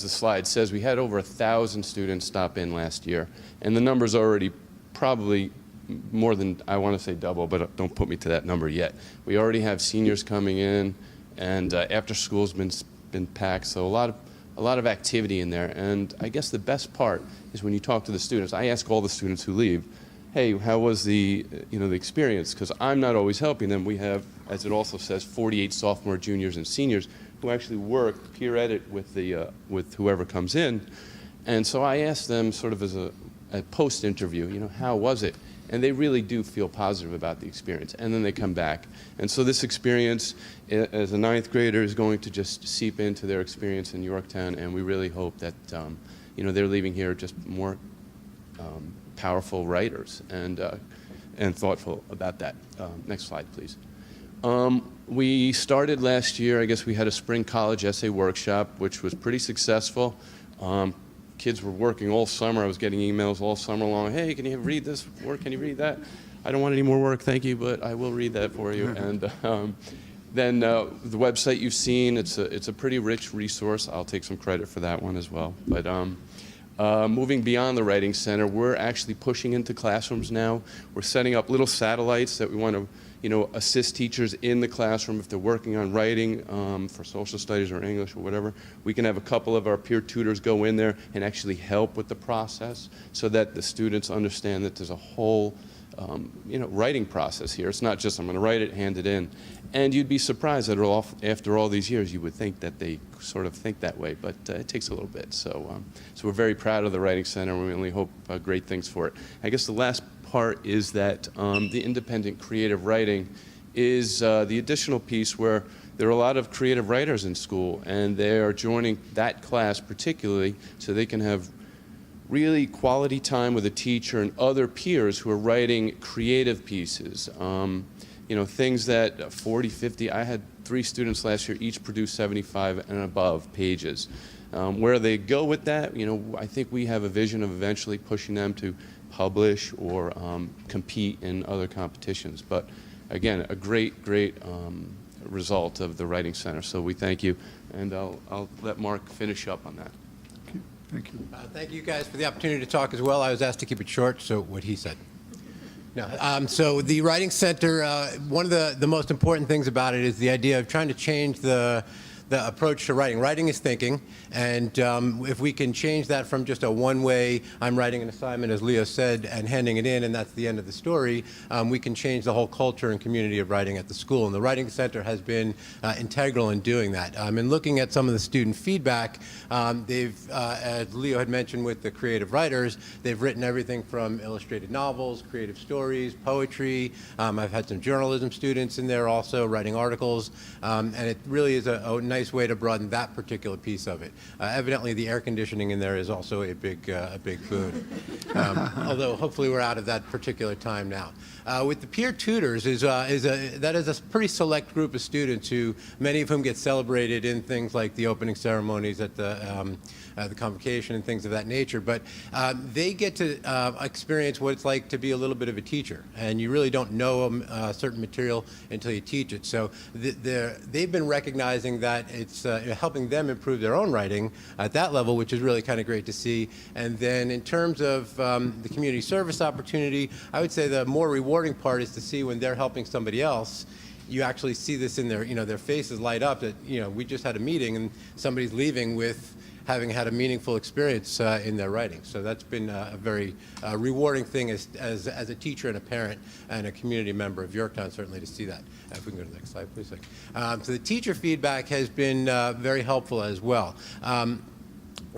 the slide says, we had over 1,000 students stop in last year, and the number's already probably more than, I want to say double, but don't put me to that number yet. We already have seniors coming in, and after school's been packed, so a lot of activity in there. And I guess the best part is when you talk to the students. I ask all the students who leave, hey, how was the experience? Because I'm not always helping them. We have, as it also says, 48 sophomore, juniors, and seniors who actually work peer edit with whoever comes in. And so I ask them sort of as a post interview, how was it? And they really do feel positive about the experience, and then they come back. And so this experience as a 9th grader is going to just seep into their experience in Yorktown, and we really hope that they're leaving here just more powerful writers and thoughtful about that. Next slide, please. We started last year, I guess we had a spring college essay workshop, which was pretty successful. Kids were working all summer. I was getting emails all summer long. Hey, can you read this work? Can you read that? I don't want any more work, thank you, but I will read that for you. And then the website you've seen, it's a pretty rich resource. I'll take some credit for that one as well. But moving beyond the Writing Center, we're actually pushing into classrooms now. We're setting up little satellites that we want to assist teachers in the classroom if they're working on writing for social studies or English or whatever. We can have a couple of our peer tutors go in there and actually help with the process so that the students understand that there's a whole writing process here. It's not just I'm going to write it, hand it in. And you'd be surprised that after all these years you would think that they sort of think that way, but it takes a little bit. So we're very proud of the Writing Center, and we only hope great things for it. I guess the last part is that the independent creative writing is the additional piece where there are a lot of creative writers in school, and they are joining that class particularly so they can have really quality time with a teacher and other peers who are writing creative pieces. Things that 40, 50, I had 3 students last year, each produced 75 and above pages. Where they go with that, I think we have a vision of eventually pushing them to publish or compete in other competitions. But again, a great result of the Writing Center. So we thank you, and I'll let Mark finish up on that. Okay, thank you. Thank you guys for the opportunity to talk as well. I was asked to keep it short, so what he said. No. So the Writing Center, one of the most important things about it is the idea of trying to change the approach to writing. Writing is thinking, and if we can change that from just a one-way, I'm writing an assignment, as Leo said, and handing it in, and that's the end of the story, we can change the whole culture and community of writing at the school. And the Writing Center has been integral in doing that. And looking at some of the student feedback, they've, as Leo had mentioned with the creative writers, they've written everything from illustrated novels, creative stories, poetry. I've had some journalism students in there also writing articles, and it really is a nice way to broaden that particular piece of it. Evidently, the air conditioning in there is also a big boon. Although hopefully we're out of that particular time now. With the peer tutors, that is a pretty select group of students who, many of whom get celebrated in things like the opening ceremonies at the convocation and things of that nature. But they get to experience what it's like to be a little bit of a teacher, and you really don't know certain material until you teach it. So they've been recognizing that it's helping them improve their own writing at that level, which is really kind of great to see. And then in terms of the community service opportunity, I would say the more rewarding part is to see when they're helping somebody else. You actually see this in their, their faces light up that, we just had a meeting and somebody's leaving with having had a meaningful experience in their writing. So that's been a very rewarding thing as a teacher and a parent and a community member of Yorktown, certainly, to see that. If we can go to the next slide, please. So the teacher feedback has been very helpful as well.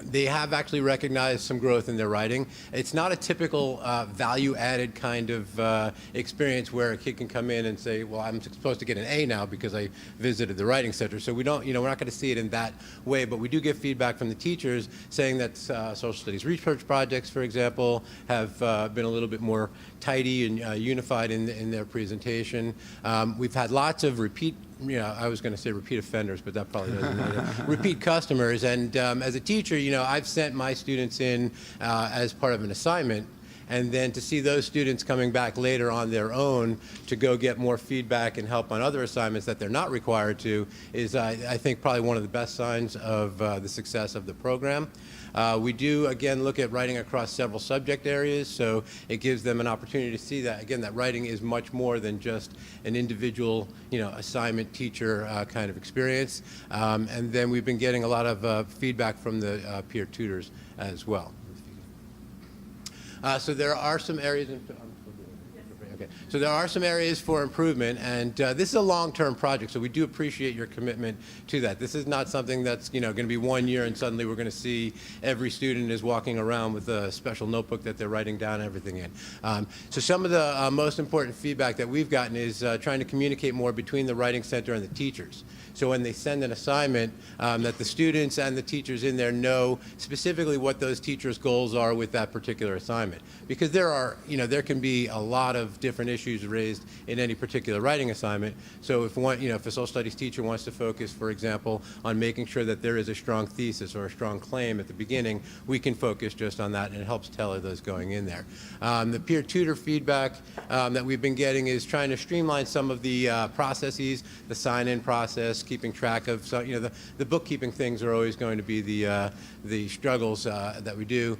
They have actually recognized some growth in their writing. It's not a typical value-added kind of experience where a kid can come in and say, well, I'm supposed to get an A now because I visited the Writing Center. So we don't, we're not going to see it in that way, but we do get feedback from the teachers saying that social studies research projects, for example, have been a little bit more tidy and unified in their presentation. We've had lots of repeat I was going to say repeat offenders, but that probably doesn't mean it. Repeat customers. And as a teacher, I've sent my students in as part of an assignment, and then to see those students coming back later on their own to go get more feedback and help on other assignments that they're not required to is, I think, probably one of the best signs of the success of the program. We do, again, look at writing across several subject areas, so it gives them an opportunity to see that, again, that writing is much more than just an individual, assignment teacher kind of experience. And then we've been getting a lot of feedback from the peer tutors as well. So there are some areas. Okay. So there are some areas for improvement, and this is a long-term project, so we do appreciate your commitment to that. This is not something that's going to be 1 year and suddenly we're going to see every student is walking around with a special notebook that they're writing down everything in. So some of the most important feedback that we've gotten is trying to communicate more between the Writing Center and the teachers. So when they send an assignment, that the students and the teachers in there know specifically what those teachers' goals are with that particular assignment. Because there can be a lot of different issues raised in any particular writing assignment. So if if a social studies teacher wants to focus, for example, on making sure that there is a strong thesis or a strong claim at the beginning, we can focus just on that, and it helps tailor those going in there. The peer tutor feedback that we've been getting is trying to streamline some of the processes, the sign-in process, keeping track of, the bookkeeping things are always going to be the struggles that we do.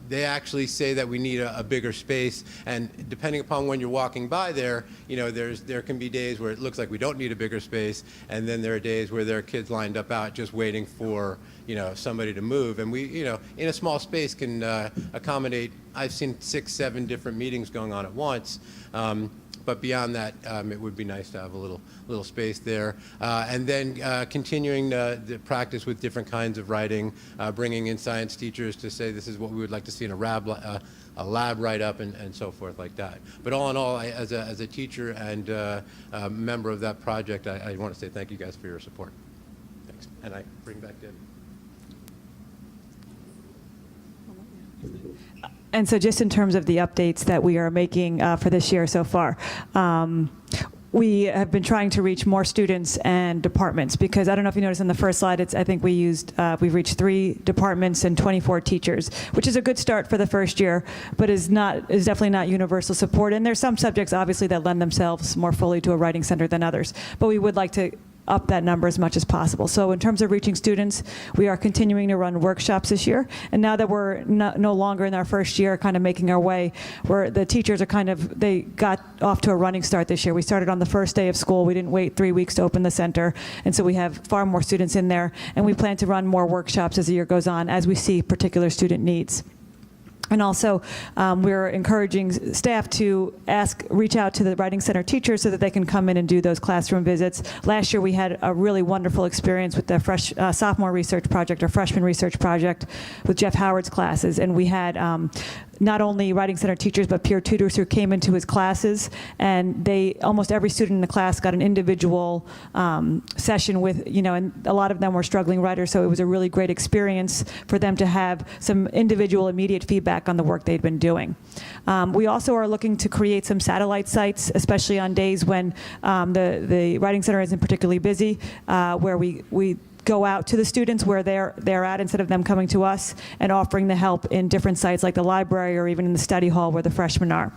They actually say that we need a bigger space, and depending upon when you're walking by there, there can be days where it looks like we don't need a bigger space, and then there are days where there are kids lined up out just waiting for somebody to move, and we in a small space can accommodate. I've seen 6, 7 different meetings going on at once. But beyond that, it would be nice to have a little space there. And then continuing the practice with different kinds of writing, bringing in science teachers to say this is what we would like to see in a lab write-up and so forth like that. But all in all, as a teacher and a member of that project, I want to say thank you guys for your support. Thanks. And I bring back Deb. And so just in terms of the updates that we are making for this year so far, we have been trying to reach more students and departments, because I don't know if you noticed in the first slide, I think we've reached 3 departments and 24 teachers, which is a good start for the first year, but is definitely not universal support. And there's some subjects obviously that lend themselves more fully to a writing center than others, but we would like to up that number as much as possible. So in terms of reaching students, we are continuing to run workshops this year. And now that we're no longer in our first year, kind of making our way, where the teachers are they got off to a running start this year. We started on the first day of school. We didn't wait 3 weeks to open the center. And so we have far more students in there. And we plan to run more workshops as the year goes on, as we see particular student needs. And also, we're encouraging staff to reach out to the Writing Center teachers so that they can come in and do those classroom visits. Last year, we had a really wonderful experience with the sophomore research project or freshman research project with Jeff Howard's classes. And we had not only Writing Center teachers, but peer tutors who came into his classes. And almost every student in the class got an individual session with, and a lot of them were struggling writers. So it was a really great experience for them to have some individual immediate feedback on the work they'd been doing. We also are looking to create some satellite sites, especially on days when the Writing Center isn't particularly busy, where we go out to the students where they're at instead of them coming to us, and offering the help in different sites like the library or even in the study hall where the freshmen are.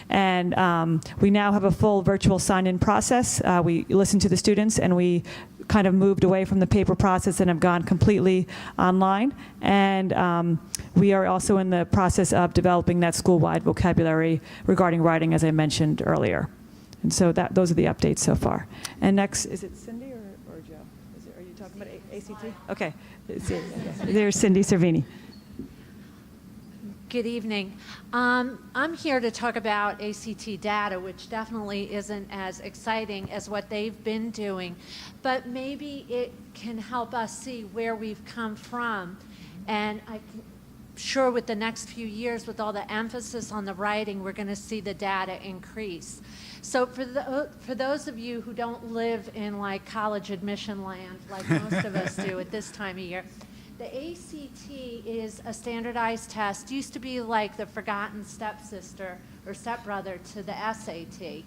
And we now have a full virtual sign-in process. We listen to the students, and we kind of moved away from the paper process and have gone completely online. And we are also in the process of developing that school-wide vocabulary regarding writing, as I mentioned earlier. And so those are the updates so far. And next, is it Cindy or Joe? Are you talking about ACT? Okay. There's Cindy Cervini. Good evening. I'm here to talk about ACT data, which definitely isn't as exciting as what they've been doing, but maybe it can help us see where we've come from. And I'm sure with the next few years, with all the emphasis on the writing, we're going to see the data increase. So for those of you who don't live in like college admission land, like most of us do at this time of year, the ACT is a standardized test. Used to be like the forgotten stepsister or stepbrother to the SAT.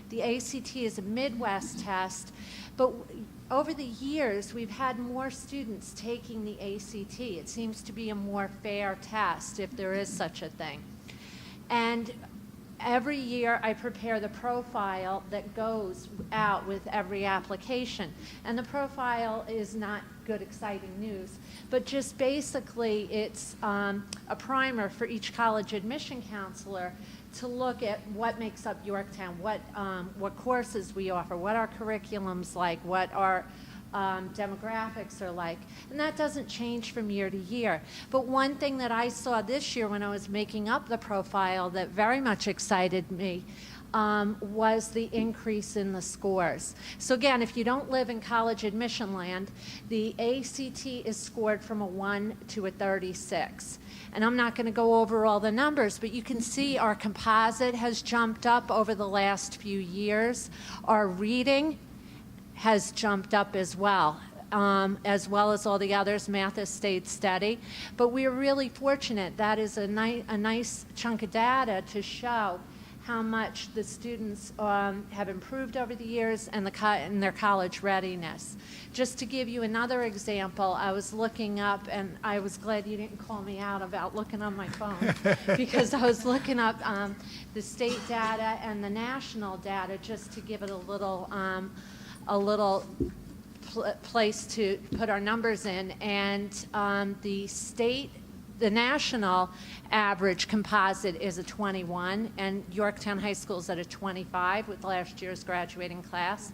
The ACT is a Midwest test, but over the years, we've had more students taking the ACT. It seems to be a more fair test, if there is such a thing. And every year, I prepare the profile that goes out with every application. And the profile is not good, exciting news, but just basically it's a primer for each college admission counselor to look at what makes up Yorktown, what courses we offer, what our curriculum's like, what our demographics are like. And that doesn't change from year to year. But one thing that I saw this year when I was making up the profile that very much excited me was the increase in the scores. So again, if you don't live in college admission land, the ACT is scored from a 1 to a 36. And I'm not going to go over all the numbers, but you can see our composite has jumped up over the last few years. Our reading has jumped up as well as all the others. Math has stayed steady. But we're really fortunate. That is a nice chunk of data to show how much the students have improved over the years and their college readiness. Just to give you another example, I was looking up, and I was glad you didn't call me out about looking on my phone, because I was looking up the state data and the national data just to give it a little place to put our numbers in. And the national average composite is a 21, and Yorktown High School is at a 25 with last year's graduating class.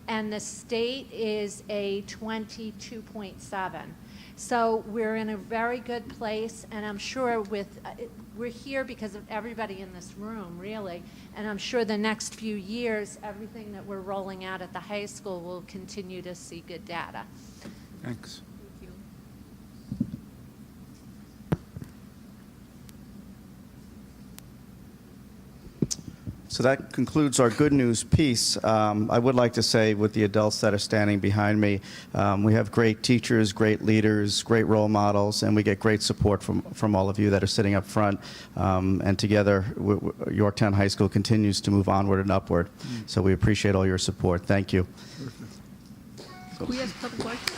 And the state is a 22.7. So we're in a very good place, and I'm sure we're here because of everybody in this room, really. And I'm sure the next few years, everything that we're rolling out at the high school will continue to see good data. Thanks. So that concludes our good news piece. I would like to say, with the adults that are standing behind me, we have great teachers, great leaders, great role models, and we get great support from all of you that are sitting up front. And together, Yorktown High School continues to move onward and upward. So we appreciate all your support. Thank you. Can we ask a couple questions?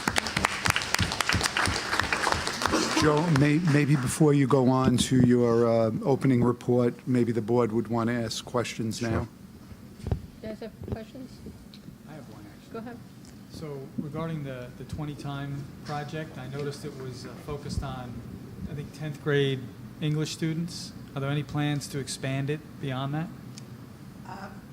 Joe, maybe before you go on to your opening report, maybe the board would want to ask questions now. You guys have questions? I have one, actually. Go ahead. So regarding the 20-time project, I noticed it was focused on, I think, 10th grade English students. Are there any plans to expand it beyond that?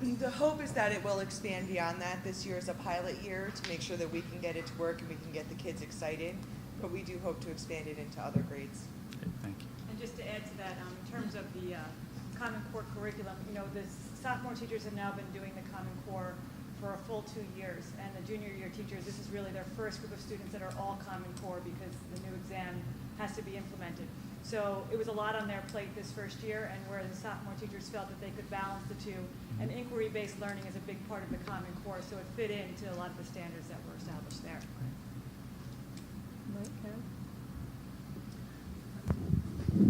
The hope is that it will expand beyond that. This year is a pilot year to make sure that we can get it to work and we can get the kids excited. But we do hope to expand it into other grades. Okay, thank you. And just to add to that, in terms of the Common Core curriculum, the sophomore teachers have now been doing the Common Core for a full 2 years, and the junior year teachers, this is really their first group of students that are all Common Core because the new exam has to be implemented. So it was a lot on their plate this first year, and where the sophomore teachers felt that they could balance the two, and inquiry-based learning is a big part of the Common Core, so it fit into a lot of the standards that were established there.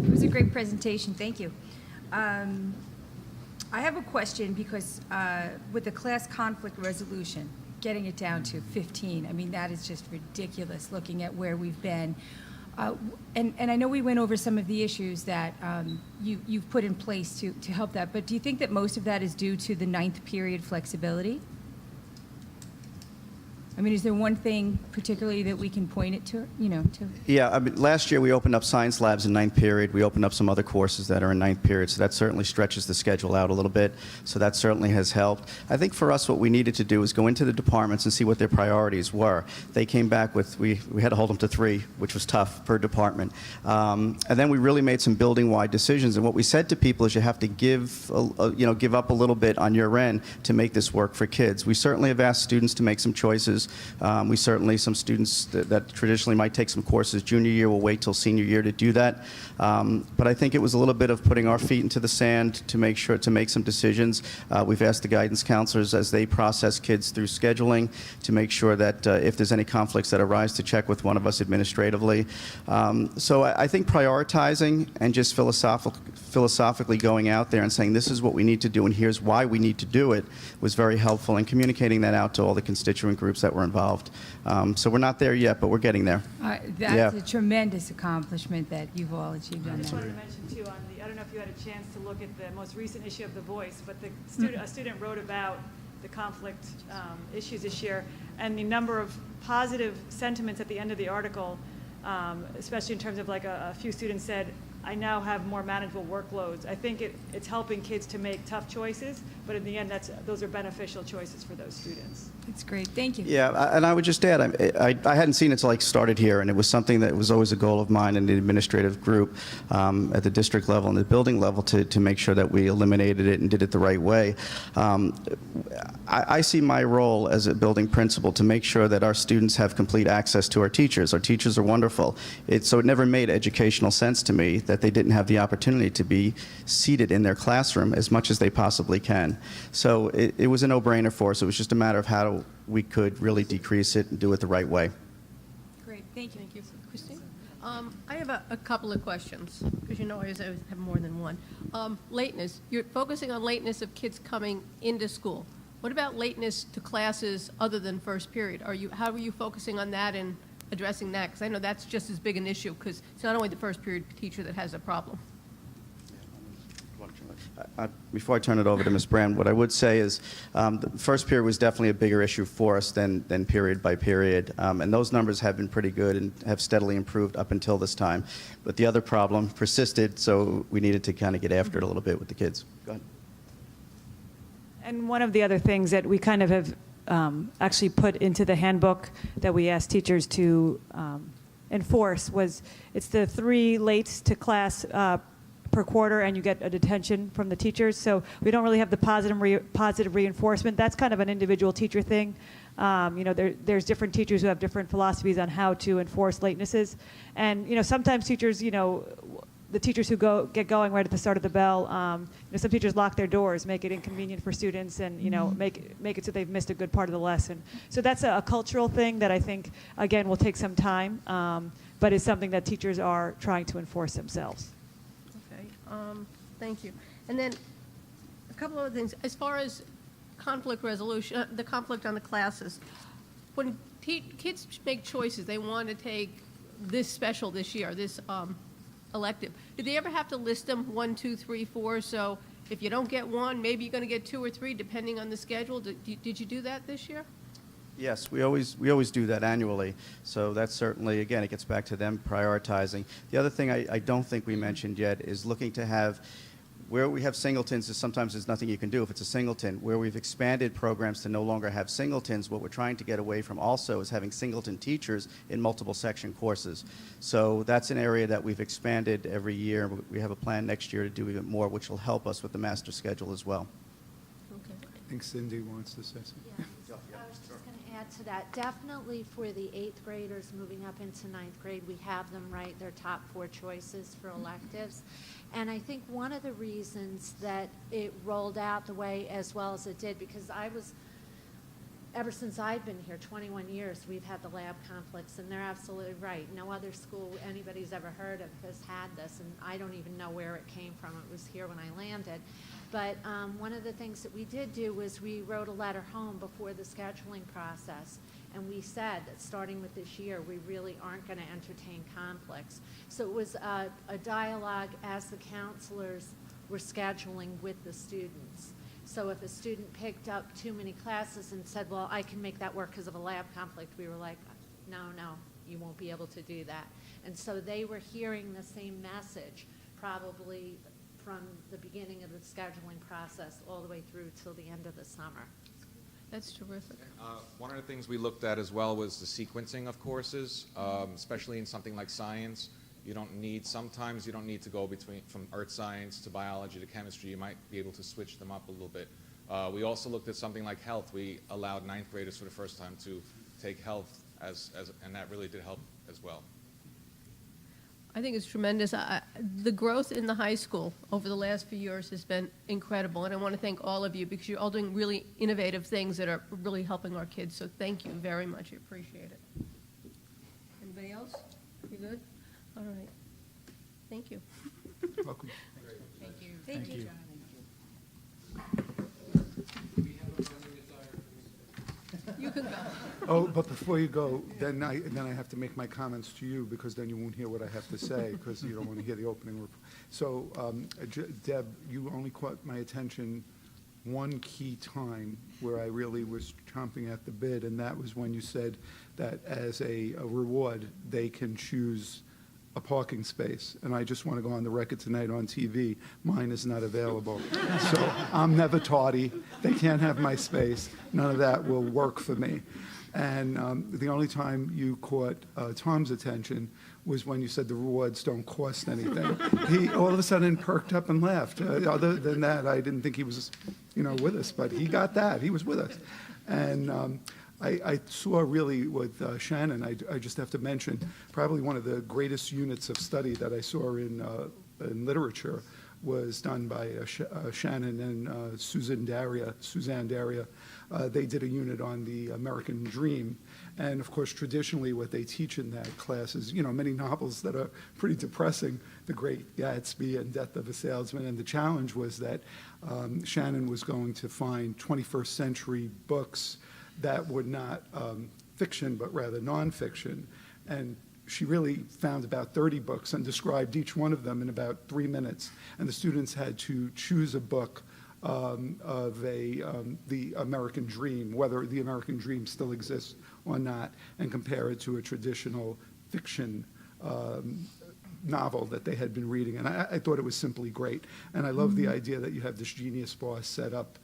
It was a great presentation, thank you. I have a question because with the class conflict resolution, getting it down to 15, I mean, that is just ridiculous looking at where we've been. And I know we went over some of the issues that you've put in place to help that, but do you think that most of that is due to the 9th period flexibility? I mean, is there one thing particularly that we can point it to, to? Yeah, I mean, last year we opened up science labs in 9th period. We opened up some other courses that are in 9th period, so that certainly stretches the schedule out a little bit. So that certainly has helped. I think for us what we needed to do is go into the departments and see what their priorities were. They came back with, we had to hold them to 3, which was tough per department. And then we really made some building-wide decisions. And what we said to people is you have to give up a little bit on your end to make this work for kids. We certainly have asked students to make some choices. courses. We certainly, some students that traditionally might take some courses junior year will wait till senior year to do that. But I think it was a little bit of putting our feet into the sand to make sure to make some decisions. We've asked the guidance counselors as they process kids through scheduling to make sure that if there's any conflicts that arise, to check with one of us administratively. So I think prioritizing and just philosophically going out there and saying this is what we need to do and here's why we need to do it was very helpful, and communicating that out to all the constituent groups that were involved. So we're not there yet, but we're getting there. That's a tremendous accomplishment that you've all achieved on I just that. wanted to mention too, I don't know if you had a chance to look at the most recent issue of The Voice, but a student wrote about the conflict issues this year, and the number of positive sentiments at the end of the article, especially in terms of like a few students said, I now have more manageable workloads. I think it's helping kids to make tough choices, but in the end, those are beneficial choices for those students. It's great. Thank you. Yeah, and I would just add, I hadn't seen it until I started here, and it was something that was always a goal of mine in the administrative group at the district level and the building level to make sure that we eliminated it and did it the right way. I see my role as a building principal to make sure that our students have complete access to our teachers. Our teachers are wonderful. So it never made educational sense to me that they didn't have the opportunity to be seated in their classroom as much as they possibly can. So it was a no-brainer for us. It was just a matter of how we could really decrease it and do it the right way. Great. Thank you. Thank you. Christine? I have a couple of questions, because you know I always have more than one. Lateness. You're focusing on lateness of kids coming into school. What about lateness to classes other than first period? How are you focusing on that and addressing that? Because I know that's just as big an issue, because it's not only the first period teacher that has a problem. Before I turn it over to Ms. Brand, what I would say is the first period was definitely a bigger issue for us than period by period. And those numbers have been pretty good and have steadily improved up until this time. But the other problem persisted, so we needed to kind of get after it a little bit with the kids. Go ahead. And one of the other things that we kind of have actually put into the handbook that we asked teachers to enforce was it's the 3 lates to class per quarter, and you get a detention from the teachers. So we don't really have the positive reinforcement. That's kind of an individual teacher thing. There's different teachers who have different philosophies on how to enforce latenesses. And sometimes teachers, the teachers who get going right at the start of the bell, some teachers lock their doors, make it inconvenient for students, and make it so they've missed a good part of the lesson. So that's a cultural thing that I think, again, will take some time, but is something that teachers are trying to enforce themselves. Okay. Thank you. And then a couple other things. As far as conflict resolution, the conflict on the classes, when kids make choices, they want to take this special this year, this elective. Do they ever have to list them 1, 2, 3, 4? So if you don't get one, maybe you're going to get 2 or 3, depending on the schedule. Did you do that this year? Yes, we always do that annually. So that's certainly, again, it gets back to them prioritizing. The other thing I don't think we mentioned yet is looking to have, where we have singletons, sometimes there's nothing you can do if it's a singleton. Where we've expanded programs to no longer have singletons, what we're trying to get away from also is having singleton teachers in multiple section courses. So that's an area that we've expanded every year. We have a plan next year to do even more, which will help us with the master schedule as well. Okay. I think Cindy wants to say something. Yeah. I was just going to add to that. Definitely for the 8th graders moving up into 9th grade, we have them write their top 4 choices for electives. And I think one of the reasons that it rolled out the way as well as it did, because ever since I've been here, 21 years, we've had the lab conflicts, and they're absolutely right. No other school anybody's ever heard of has had this, and I don't even know where it came from. It was here when I landed. But one of the things that we did do was we wrote a letter home before the scheduling process, and we said that starting with this year, we really aren't going to entertain conflicts. So it was a dialogue as the counselors were scheduling with the students. So if a student picked up too many classes and said, well, I can make that work because of a lab conflict, we were like, no, you won't be able to do that. And so they were hearing the same message probably from the beginning of the scheduling process all the way through till the end of the summer. That's terrific. One of the things we looked at as well was the sequencing of courses, especially in something like science. Sometimes you don't need to go from earth science to biology to chemistry. You might be able to switch them up a little bit. We also looked at something like health. We allowed 9th graders for the first time to take health and that really did help as well. I think it's tremendous. The growth in the high school over the last few years has been incredible, and I want to thank all of you because you're all doing really innovative things that are really helping our kids, so thank you very much. I appreciate it. Anybody else? You good? All right. Thank you. Welcome. Thank you. Thank you. You can go. Oh, but before you go, then I have to make my comments to you, because then you won't hear what I have to say, because you don't want to hear the opening report. So, Deb, you only caught my attention one key time where I really was chomping at the bit, and that was when you said that as a reward, they can choose a parking space. And I just want to go on the record tonight on TV, mine is not available. So I'm never tardy. They can't have my space. None of that will work for me. And the only time you caught Tom's attention was when you said the rewards don't cost anything. He all of a sudden perked up and laughed. Other than that, I didn't think he was, with us, but he got that. He was with us. And I saw really with Shannon, I just have to mention, probably one of the greatest units of study that I saw in literature was done by Shannon and Suzanne Daria. They did a unit on the American Dream. And of course, traditionally, what they teach in that class is, many novels that are pretty depressing, The Great Gatsby and Death of a Salesman. And the challenge was that Shannon was going to find 21st century books that were not fiction, but rather nonfiction. And she really found about 30 books and described each one of them in about 3 minutes. And the students had to choose a book of the American Dream, whether the American Dream still exists or not, and compare it to a traditional fiction novel that they had been reading. And I thought it was simply great. And I love the idea that you have this Genius Bar set up.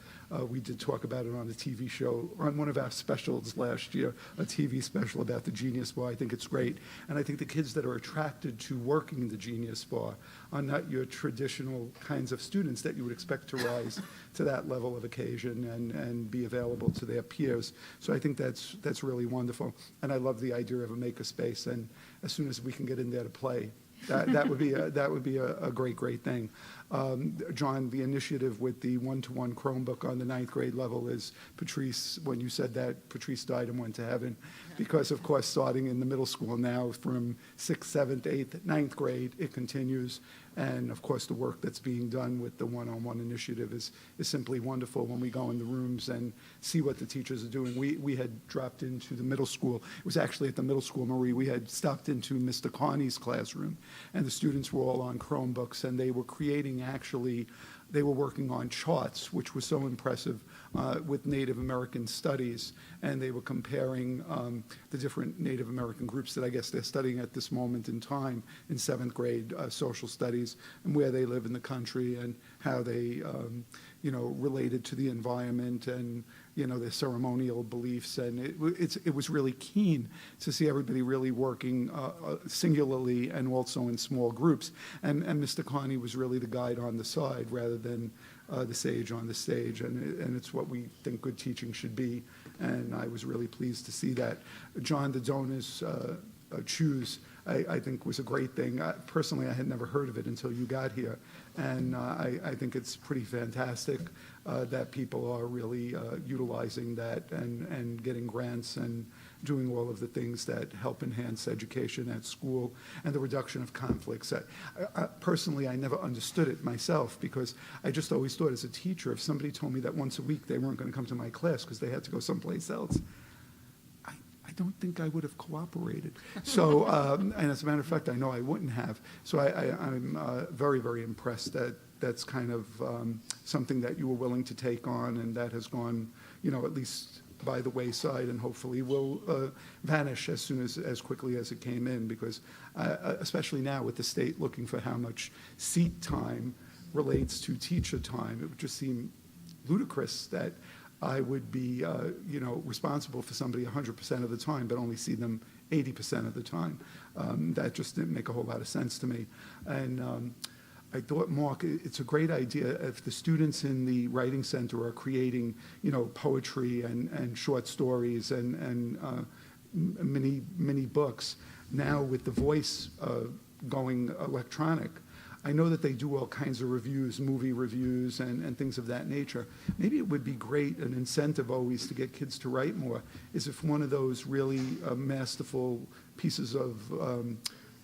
We did talk about it on a TV show, on one of our specials last year, a TV special about the Genius Bar. I think it's great. And I think the kids that are attracted to working in the Genius Bar are not your traditional kinds of students that you would expect to rise to that level of occasion and be available to their peers. So I think that's really wonderful. And I love the idea of a makerspace. And as soon as we can get in there to play, that would be a great thing. John, the initiative with the one-to-one Chromebook on the 9th grade level is Patrice. When you said that, Patrice died and went to heaven, because of course, starting in the middle school now, from 6th, 7th, 8th, 9th grade, it continues. And of course, the work that's being done with the one-on-one initiative is simply wonderful when we go in the rooms and see what the teachers are doing. We had dropped into the middle school. It was actually at the middle school, Marie. We had stopped into Mr. Carney's classroom, and the students were all on Chromebooks, and they were creating they were working on charts, which was so impressive, with Native American studies, and they were comparing the different Native American groups that I guess they're studying at this moment in time in 7th grade social studies, and where they live in the country and how they related to the environment and their ceremonial beliefs. And it was really keen to see everybody really working singularly and also in small groups. And Mr. Carney was really the guide on the side rather than the sage on the stage. And it's what we think good teaching should be. And I was really pleased to see that. John, the donors choose, I think was a great thing. Personally, I had never heard of it until you got here. And I think it's pretty fantastic that people are really utilizing that and getting grants and doing all of the things that help enhance education at school and the reduction of conflicts. Personally, I never understood it myself, because I just always thought as a teacher, if somebody told me that once a week they weren't going to come to my class because they had to go someplace else, I don't think I would have cooperated. So, and as a matter of fact, I know I wouldn't have. So I'm very, very impressed that that's kind of something that you were willing to take on, and that has gone, at least by the wayside, and hopefully will vanish as quickly as it came in, because especially now with the state looking for how much seat time relates to teacher time, it would just seem ludicrous that I would be, responsible for somebody 100% of the time, but only see them 80% of the time. That just didn't make a whole lot of sense to me. And I thought, Mark, it's a great idea if the students in the writing center are creating, poetry and short stories and mini books. Now with the voice going electronic, I know that they do all kinds of reviews, movie reviews and things of that nature. Maybe it would be great, an incentive always to get kids to write more, is if one of those really masterful pieces of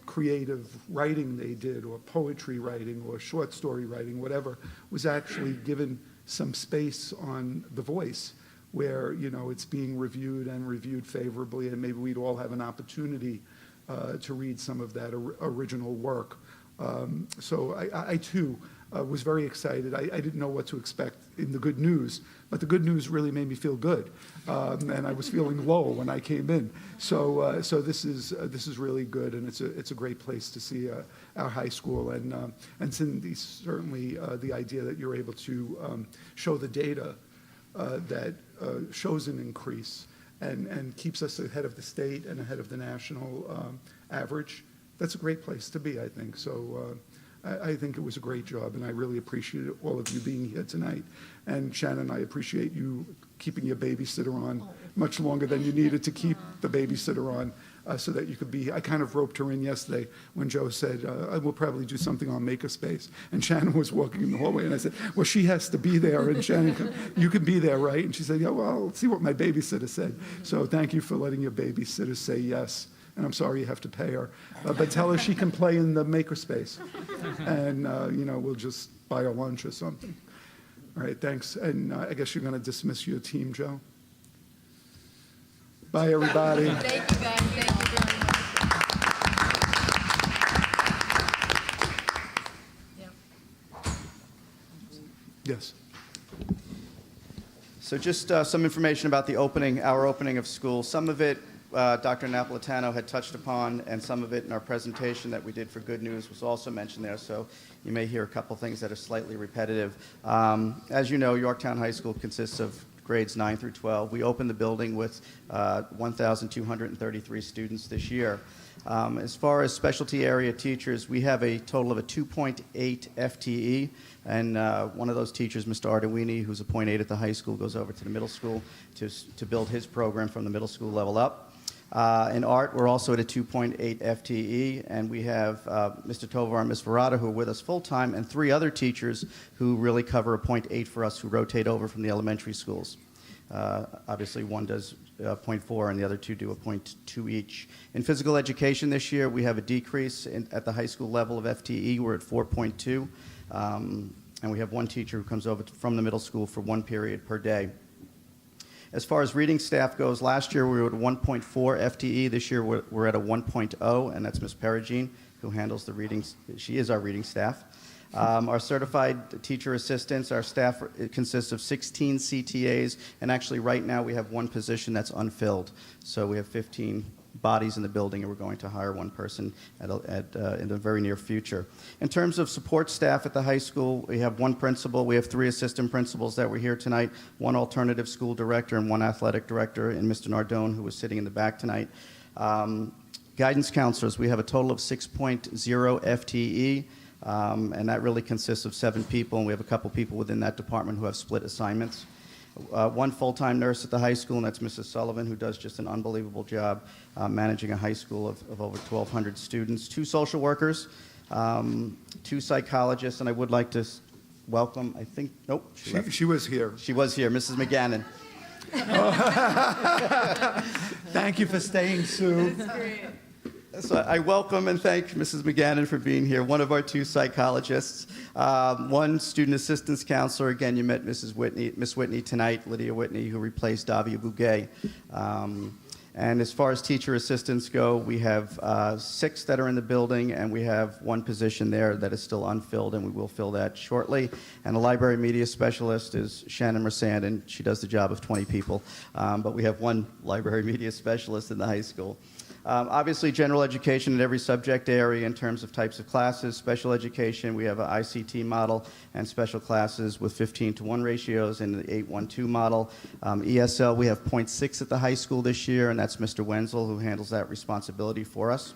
creative writing they did, or poetry writing, or short story writing, whatever, was actually given some space on The Voice, where it's being reviewed and reviewed favorably, and maybe we'd all have an opportunity to read some of that original work. So I too was very excited. I didn't know what to expect in the good news, but the good news really made me feel good, and I was feeling low when I came in. So this is really good, and it's a great place to see our high school, and Cindy, certainly the idea that you're able to show the data that shows an increase and keeps us ahead of the state and ahead of the national average. That's a great place to be, I think. So I think it was a great job, and I really appreciate all of you being here tonight. And Shannon, I appreciate you keeping your babysitter on much longer than you needed to keep the babysitter on, so that you could be. I kind of roped her in yesterday when Joe said, I will probably do something on Makerspace. And Shannon was walking in the hallway, and I said, well, she has to be there. And Shannon, you can be there, right? And she said, yeah, well, let's see what my babysitter said. So thank you for letting your babysitter say yes. And I'm sorry you have to pay her. But tell her she can play in the Makerspace. And, we'll just buy her lunch or something. All right, thanks. And I guess you're going to dismiss your team, Joe? Bye, everybody. Thank you, guys. Thank you very much. Yes. So just some information about our opening of school. Some of it Dr. Napolitano had touched upon, and some of it in our presentation that we did for Good News was also mentioned there, so you may hear a couple things that are slightly repetitive. As you know, Yorktown High School consists of grades 9 through 12. We opened the building with 1,233 students this year. As far as specialty area teachers, we have a total of a 2.8 FTE, and one of those teachers, Mr. Arduini, who's a .8 at the high school, goes over to the middle school to build his program from the middle school level up. In art, we're also at a 2.8 FTE, and we have Mr. Tovar and Ms. Verada, who are with us full-time, and 3 other teachers who really cover a 0.8 for us, who rotate over from the elementary schools. Obviously, one does 0.4, and the other 2 do a 0.2 each. In physical education this year, we have a decrease at the high school level of FTE. We're at 4.2, and we have 1 teacher who comes over from the middle school for 1 period per day. As far as reading staff goes, last year we were at 1.4 FTE. This year we're at a 1.0, and that's Ms. Perigine, who handles the readings. She is our reading staff. Our certified teacher assistants, our staff consists of 16 CTAs, and actually right now we have 1 position that's unfilled. So we have 15 bodies in the building, and we're going to hire 1 person in the very near future. In terms of support staff at the high school, we have 1 principal, we have 3 assistant principals that were here tonight, 1 alternative school director, and 1 athletic director, and Mr. Nardone, who was sitting in the back tonight. Guidance counselors, we have a total of 6.0 FTE, and that really consists of 7 people, and we have a couple people within that department who have split assignments. 1 full-time nurse at the high school, and that's Mrs. Sullivan, who does just an unbelievable job managing a high school of over 1,200 students. 2 social workers, 2 psychologists, and I would like to welcome, I think, nope. She was here. She was here, Mrs. McGannon. Thank you for staying, Sue. That's great. So I welcome and thank Mrs. McGannon for being here, one of our 2 psychologists, 1 student assistance counselor. Again, you met Miss Whitney tonight, Lydia Whitney, who replaced Davia Bouguet. And as far as teacher assistants go, we have 6 that are in the building, and we have 1 position there that is still unfilled, and we will fill that shortly. And the library media specialist is Shannon Mersand, and she does the job of 20 people. But we have 1 library media specialist in the high school. Obviously, general education in every subject area in terms of types of classes. Special education, we have an ICT model and special classes with 15-to-1 ratios in the 8-1-2 model. ESL, we have 0.6 at the high school this year, and that's Mr. Wenzel who handles that responsibility for us.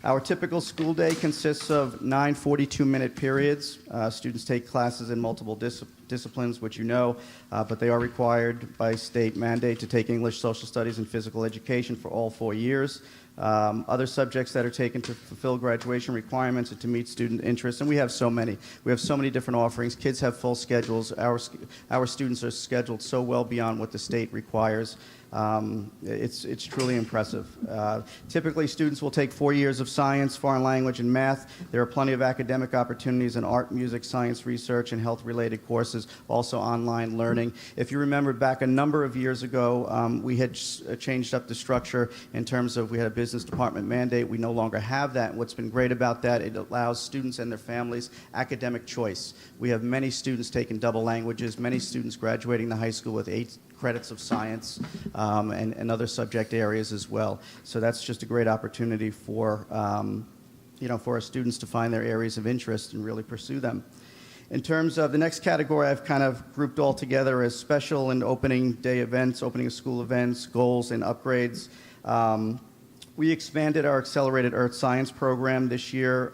Our typical school day consists of 9 42-minute periods. Students take classes in multiple disciplines, which you know, but they are required by state mandate to take English, social studies, and physical education for all 4 years. Other subjects that are taken to fulfill graduation requirements and to meet student interests, and we have so many. We have so many different offerings. Kids have full schedules. Our students are scheduled so well beyond what the state requires. It's truly impressive. Typically, students will take 4 years of science, foreign language, and math. There are plenty of academic opportunities in art, music, science, research, and health-related courses, also online learning. If you remember back a number of years ago, we had changed up the structure in terms of we had a business department mandate. We no longer have that. What's been great about that, it allows students and their families academic choice. We have many students taking double languages, many students graduating the high school with 8 credits of science and other subject areas as well. So that's just a great opportunity for, for our students to find their areas of interest and really pursue them. In terms of the next category, I've kind of grouped all together as special and opening day events, opening of school events, goals, and upgrades. We expanded our accelerated earth science program this year,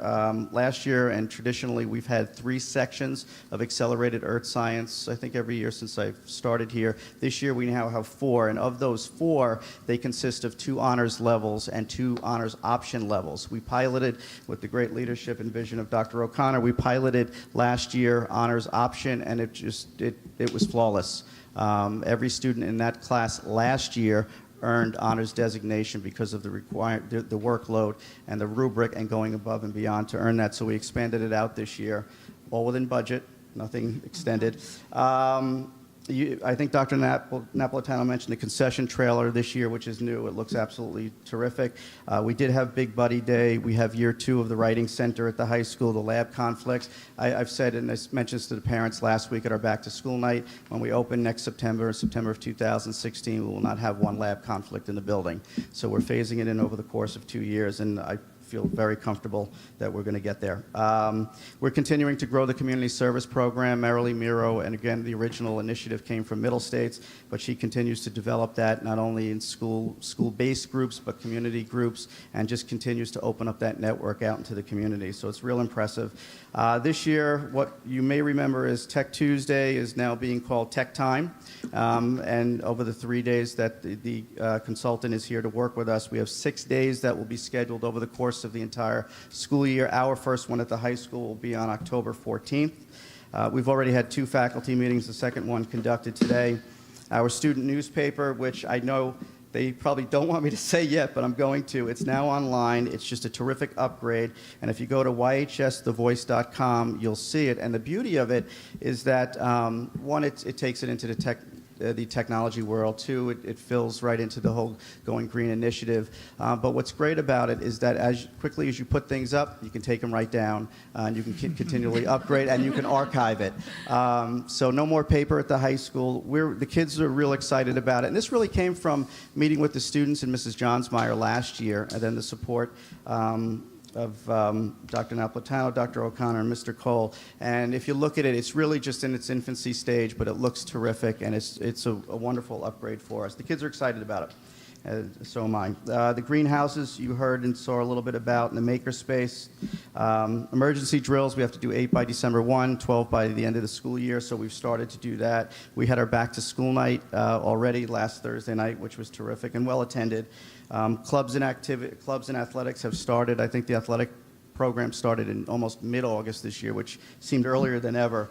last year, and traditionally we've had 3 sections of accelerated earth science, I think every year since I've started here. This year we now have 4, and of those 4, they consist of 2 honors levels and 2 honors option levels. We piloted, with the great leadership and vision of Dr. O'Connor, we piloted last year honors option, and it was flawless. Every student in that class last year earned honors designation because of the workload and the rubric and going above and beyond to earn that. So we expanded it out this year, all within budget, nothing extended. I think Dr. Napolitano mentioned the concession trailer this year, which is new. It looks absolutely terrific. We did have Big Buddy Day. We have year 2 of the Writing Center at the high school, the lab conflicts. I've said, and I mentioned this to the parents last week at our back to school night, when we open next September of 2016, we will not have 1 lab conflict in the building. So we're phasing it in over the course of 2 years, and I feel very comfortable that we're going to get there. We're continuing to grow the community service program. Marilee Miro, and again, the initiative came from Middle States, but she continues to develop that not only in school-based groups, but community groups, and just continues to open up that network out into the community. So it's real impressive. This year, what you may remember is Tech Tuesday is now being called Tech Time, and over the 3 days that the consultant is here to work with us, we have 6 days that will be scheduled over the course of the entire school year. Our first one at the high school will be on October 14th. We've already had 2 faculty meetings, the second one conducted today. Our student newspaper, which I know they probably don't want me to say yet, but I'm going to. It's now online. It's just a terrific upgrade. And if you go to yhsthevoice.com, you'll see it. And the beauty of it is that, one, it takes it into the technology world. 2, it fills right into the whole Going Green initiative. But what's great about it is that as quickly as you put things up, you can take them right down, and you can continually upgrade, and you can archive it. So no more paper at the high school. The kids are real excited about it. And this really came from meeting with the students and Mrs. Johnsmeyer last year, and then the support of Dr. Napolitano, Dr. O'Connor, and Mr. Cole. And if you look at it, it's really just in its infancy stage, but it looks terrific, and it's a wonderful upgrade for us. The kids are excited about it. So am I. The greenhouses you heard and saw a little bit about in the makerspace. Emergency drills, we have to do 8 by December 1, 12 by the end of the school year, so we've started to do that. We had our back to school night already last Thursday night, which was terrific and well attended. Clubs and athletics have started. I think the athletic program started in almost mid-August this year, which seemed earlier than ever.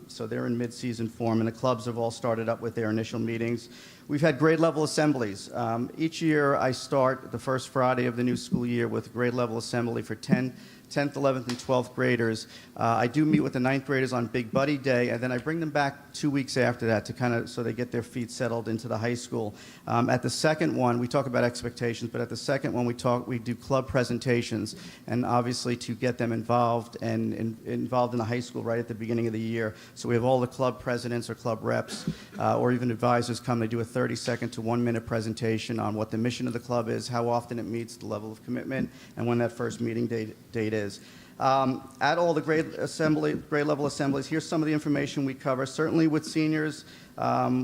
So they're in mid-season form, and the clubs have all started up with their initial meetings. We've had grade-level assemblies. Each year I start the first Friday of the new school year with grade-level assembly for 10th, 11th, and 12th graders. I do meet with the 9th graders on Big Buddy Day, and then I bring them back 2 weeks after that to so they get their feet settled into the high school. At the second one, we talk about expectations, but at the second one we do club presentations, and obviously to get them involved and involved in the high school right at the beginning of the year. So we have all the club presidents or club reps or even advisors come. They do a 30-second to 1-minute presentation on what the mission of the club is, how often it meets, the level of commitment, and when that first meeting date is. At all the grade level assemblies, here's some of the information we cover. Certainly with seniors,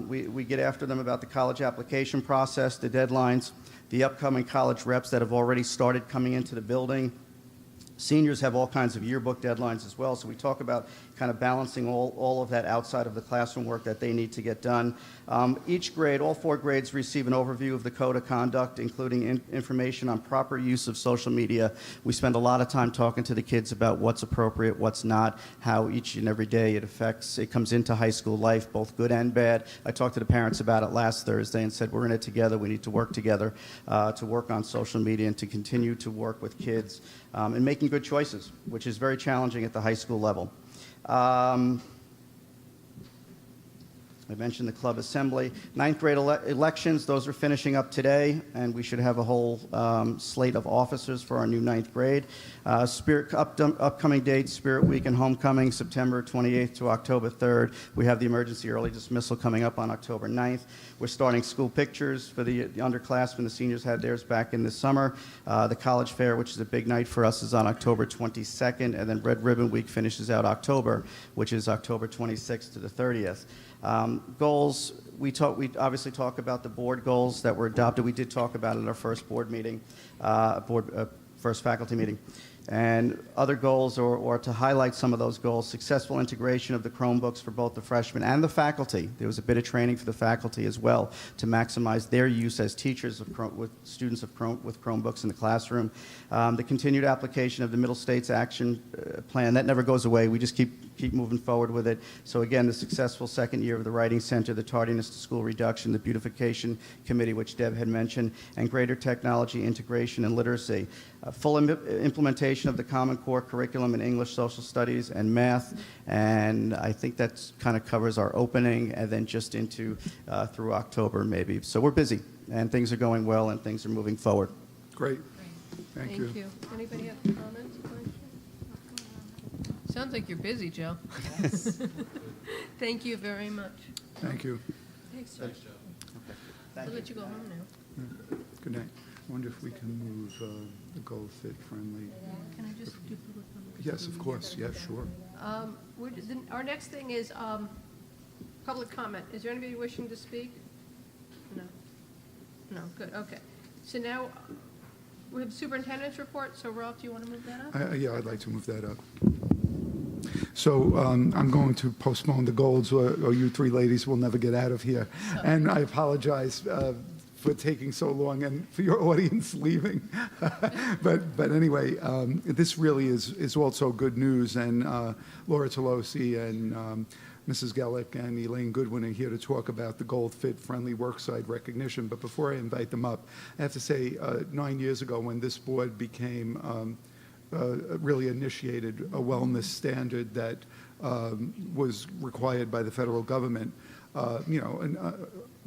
we get after them about the college application process, the deadlines, the upcoming college reps that have already started coming into the building. Seniors have all kinds of yearbook deadlines as well, so we talk about kind of balancing all of that outside of the classroom work that they need to get done. Each grade, all 4 grades, receive an overview of the code of conduct, including information on proper use of social media. We spend a lot of time talking to the kids about what's appropriate, what's not, how each and every day it comes into high school life, both good and bad. I talked to the parents about it last Thursday and said, we're in it together, we need to work together to work on social media and to continue to work with kids and making good choices, which is very challenging at the high school level. I mentioned the club assembly. 9th grade elections, those are finishing up today, and we should have a whole slate of officers for our new 9th grade. Upcoming dates, Spirit Week and Homecoming, September 28th to October 3rd. We have the emergency early dismissal coming up on October 9th. We're starting school pictures for the underclassmen. The seniors had theirs back in the summer. The college fair, which is a big night for us, is on October 22nd, and then Red Ribbon Week finishes out October, which is October 26th to the 30th. Goals, we obviously talk about the board goals that were adopted. We did talk about it at our first board meeting, first faculty meeting. And other goals, or to highlight some of those goals, successful integration of the Chromebooks for both the freshmen and the faculty. There was a bit of training for the faculty as well to maximize their use as teachers with students with Chromebooks in the classroom. The continued application of the Middle States Action Plan, that never goes away. We just keep moving forward with it. So again, the successful second year of the Writing Center, the tardiness to school reduction, the beautification committee, which Deb had mentioned, and greater technology integration and literacy. Full implementation of the Common Core curriculum in English, Social Studies, and Math, and I think that kind of covers our opening, and then just into through October maybe. So we're busy, and things are going well, and things are moving forward. Great. Thank you. Anybody have comments, questions? Sounds like you're busy, Joe. Yes. Thank you very much. Thank you. Thanks, Joe. Thank I'll you. let you go home now. Good night. I wonder if we can move the goal fit friendly. Can I just do public comment? Yes, of course. Yes, sure. Our next thing is public comment. Is there anybody wishing to speak? No. No, good, okay. So now, we have superintendent's report, so Ralph, do you want to move that up? Yeah, I'd like to move that up. So I'm going to postpone the goals, or you 3 ladies will never get out of here. And I apologize for taking so long and for your audience leaving. but anyway, this really is also good news. And Laura Tolosi and Mrs. Gellick and Elaine Goodwin are here to talk about the Gold Fit Friendly Worksite recognition. But before I invite them up, I have to say 9 years ago when this board became really initiated a wellness standard that was required by the federal government.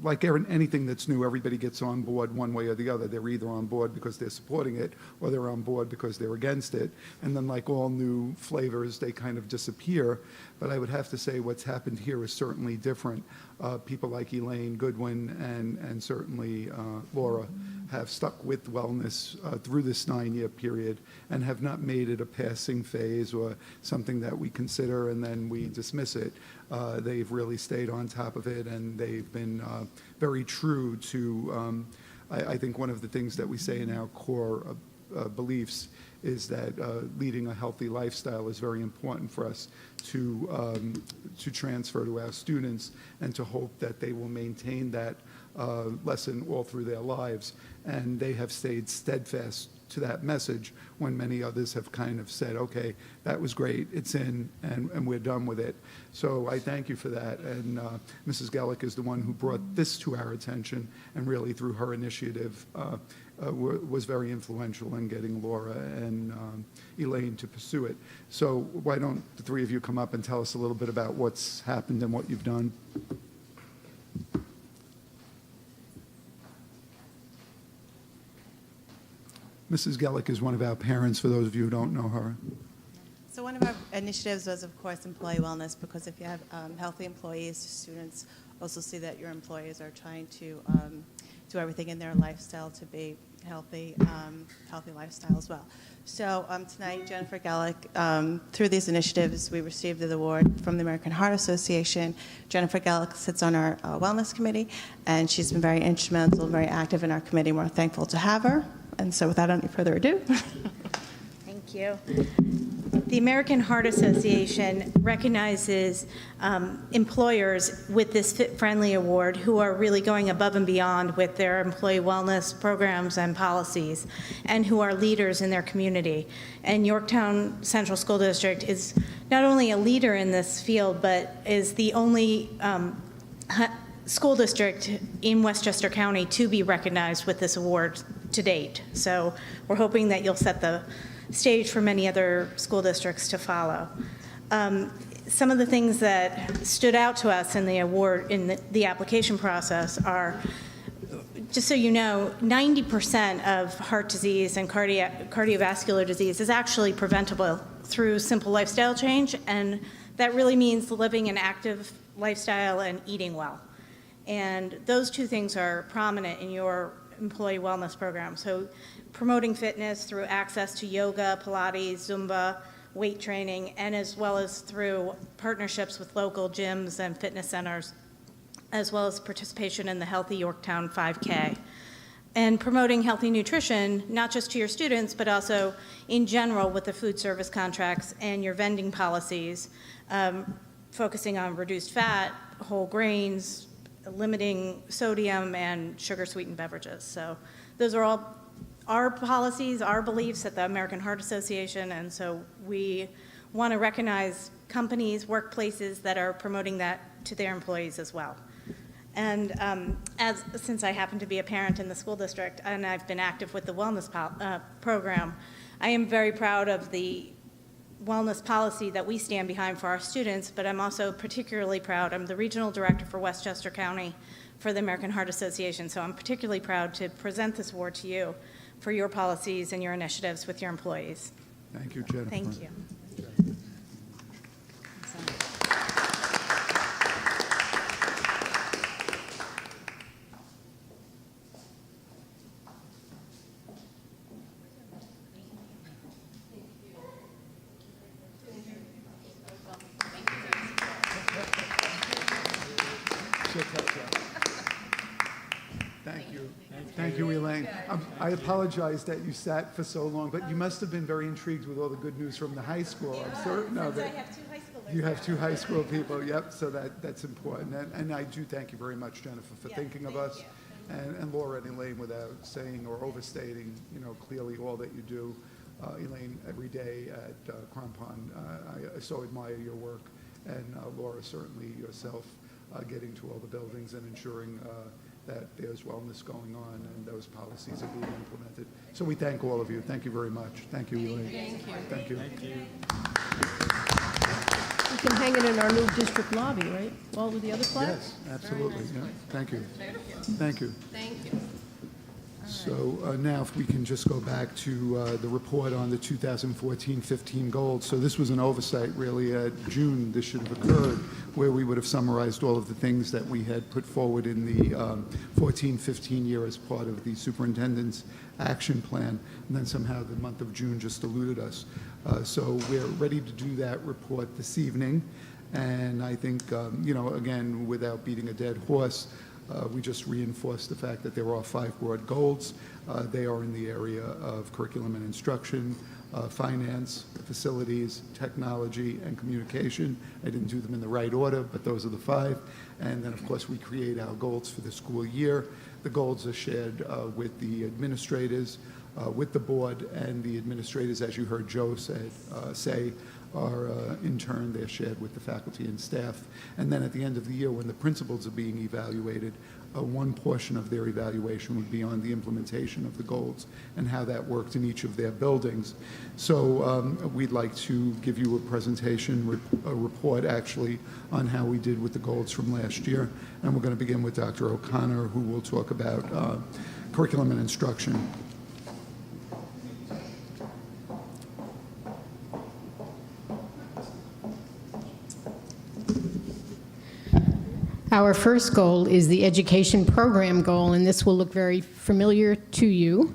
Like anything that's new, everybody gets on board one way or the other. They're either on board because they're supporting it, or they're on board because they're against it. And then, like all new flavors, they kind of disappear. But I would have to say what's happened here is certainly different. People like Elaine Goodwin and certainly Laura have stuck with wellness through this 9-year period and have not made it a passing phase or something that we consider and then we dismiss it. They've really stayed on top of it, and they've been very true to, I think one of the things that we say in our core beliefs is that leading a healthy lifestyle is very important for us to transfer to our students and to hope that they will maintain that lesson all through their lives. And they have stayed steadfast to that message when many others have kind of said, okay, that was great, it's in, and we're done with it. So I thank you for that. And Mrs. Gellick is the one who brought this to our attention, and really through her initiative was very influential in getting Laura and Elaine to pursue it. So why don't the 3 of you come up and tell us a little bit about what's happened and what you've done? Mrs. Gellick is one of our parents, for those of you who don't know her. So one of our initiatives was, of course, employee wellness, because if you have healthy employees, students also see that your employees are trying to do everything in their lifestyle to be healthy lifestyle as well. So tonight, Jennifer Gallick, through these initiatives, we received the award from the American Heart Association. Jennifer Gallick sits on our wellness committee, and she's been very instrumental, very active in our committee. We're thankful to have her. And so without any further ado. Thank you. The American Heart Association recognizes employers with this Fit Friendly Award who are really going above and beyond with their employee wellness programs and policies, and who are leaders in their community. And Yorktown Central School District is not only a leader in this field, but is the only school district in Westchester County to be recognized with this award to date. So we're hoping that you'll set the stage for many other school districts to follow. Some of the things that stood out to us in the award, in the application process are, just so you know, 90% of heart disease and cardiovascular disease is actually preventable through simple lifestyle change, and that really means living an active lifestyle and eating well. And those two things are prominent in your employee wellness program. So promoting fitness through access to yoga, Pilates, Zumba, weight training, and as well as through partnerships with local gyms and fitness centers, as well as participation in the Healthy Yorktown 5K. And promoting healthy nutrition, not just to your students, but also in general with the food service contracts and your vending policies, focusing on reduced fat, whole grains, limiting sodium and sugar-sweetened beverages. So those are all our policies, our beliefs at the American Heart Association, and so we want to recognize companies, workplaces that are promoting that to their employees as well. And since I happen to be a parent in the school district and I've been active with the wellness program, I am very proud of the wellness policy that we stand behind for our students, but I'm also particularly proud. I'm the regional director for Westchester County for the American Heart Association, so I'm particularly proud to present this award to you for your policies and your initiatives with your employees. Thank you, Jennifer. Thank you. Thank you. Thank you, Elaine. I apologize that you sat for so long, but you must have been very intrigued with all the good news from the high school. I'm certain of it. I have 2 high schoolers. You have 2 high school people, yep, so that's important. And I do thank you very much, Jennifer, for thinking of us. And Laura and Elaine, without saying or overstating, clearly all that you do. Elaine, every day at Crampon, I so admire your work. And Laura, certainly yourself, getting to all the buildings and ensuring that there's wellness going on and those policies are being implemented. So we thank all of you. Thank you very much. Thank you, Elaine. Thank you. Thank you. Thank you. We can hang it in our new district lobby, right? All with the other flags? Yes, absolutely. Yeah. Thank you. Thank you. Thank you. So now if we can just go back to the report on the 2014-15 goals. So this was an oversight really. June this should have occurred, where we would have summarized all of the things that we had put forward in the 14-15 year as part of the superintendent's action plan. And then somehow the month of June just eluded us. So we're ready to do that report this evening. And I think, again, without beating a dead horse, we just reinforced the fact that there are 5 broad goals. They are in the area of curriculum and instruction, finance, facilities, technology, and communication. I didn't do them in the right order, but those are the 5. And then, of course, we create our goals for the school year. The goals are shared with the administrators, with the board, and the administrators, as you heard Joe say, are in turn, they're shared with the faculty and staff. And then at the end of the year, when the principals are being evaluated, one portion of their evaluation would be on the implementation of the goals and how that worked in each of their buildings. So we'd like to give you a presentation, a report actually, on how we did with the goals from last year. And we're going to begin with Dr. O'Connor, who will talk about curriculum and instruction. Our first goal is the education program goal, and this will look very familiar to you.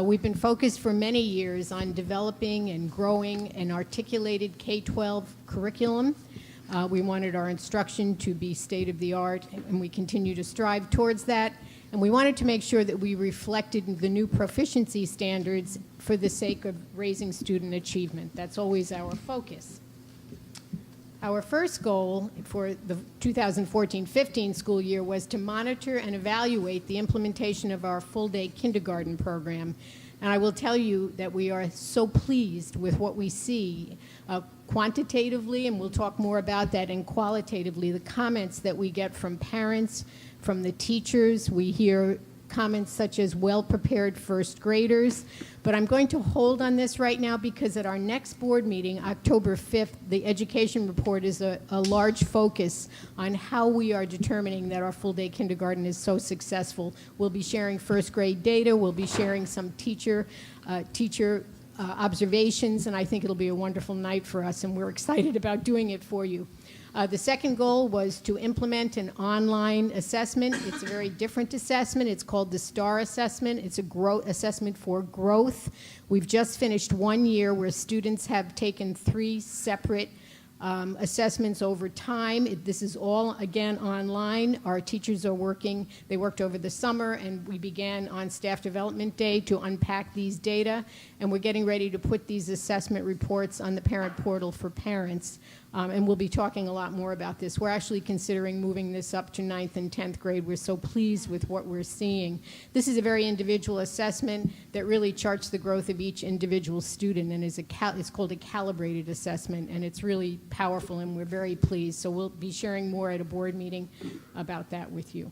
We've been focused for many years on developing and growing an articulated K-12 curriculum. We wanted our instruction to be state-of-the-art, and we continue to strive towards that. And we wanted to make sure that we reflected the new proficiency standards for the sake of raising student achievement. That's always our focus. Our first goal for the 2014-15 school year was to monitor and evaluate the implementation of our full-day kindergarten program. And I will tell you that we are so pleased with what we see quantitatively, and we'll talk more about that, and qualitatively, the comments that we get from parents, from the teachers. We hear comments such as well-prepared first graders. But I'm going to hold on this right now because at our next board meeting, October 5th, the education report is a large focus on how we are determining that our full-day kindergarten is so successful. We'll be sharing first grade data. We'll be sharing some teacher observations, and I think it'll be a wonderful night for us, and we're excited about doing it for you. The second goal was to implement an online assessment. It's a very different assessment. It's called the STAR assessment. It's a assessment for growth. We've just finished 1 year where students have taken 3 separate assessments over time. This is all, again, online. Our teachers are working. They worked over the summer, and we began on Staff Development Day to unpack these data. And we're getting ready to put these assessment reports on the parent portal for parents. And we'll be talking a lot more about this. We're actually considering moving this up to 9th and 10th grade. We're so pleased with what we're seeing. This is a very individual assessment that really charts the growth of each individual student, and it's called a calibrated assessment, and it's really powerful, and we're very pleased. So we'll be sharing more at a board meeting about that with you.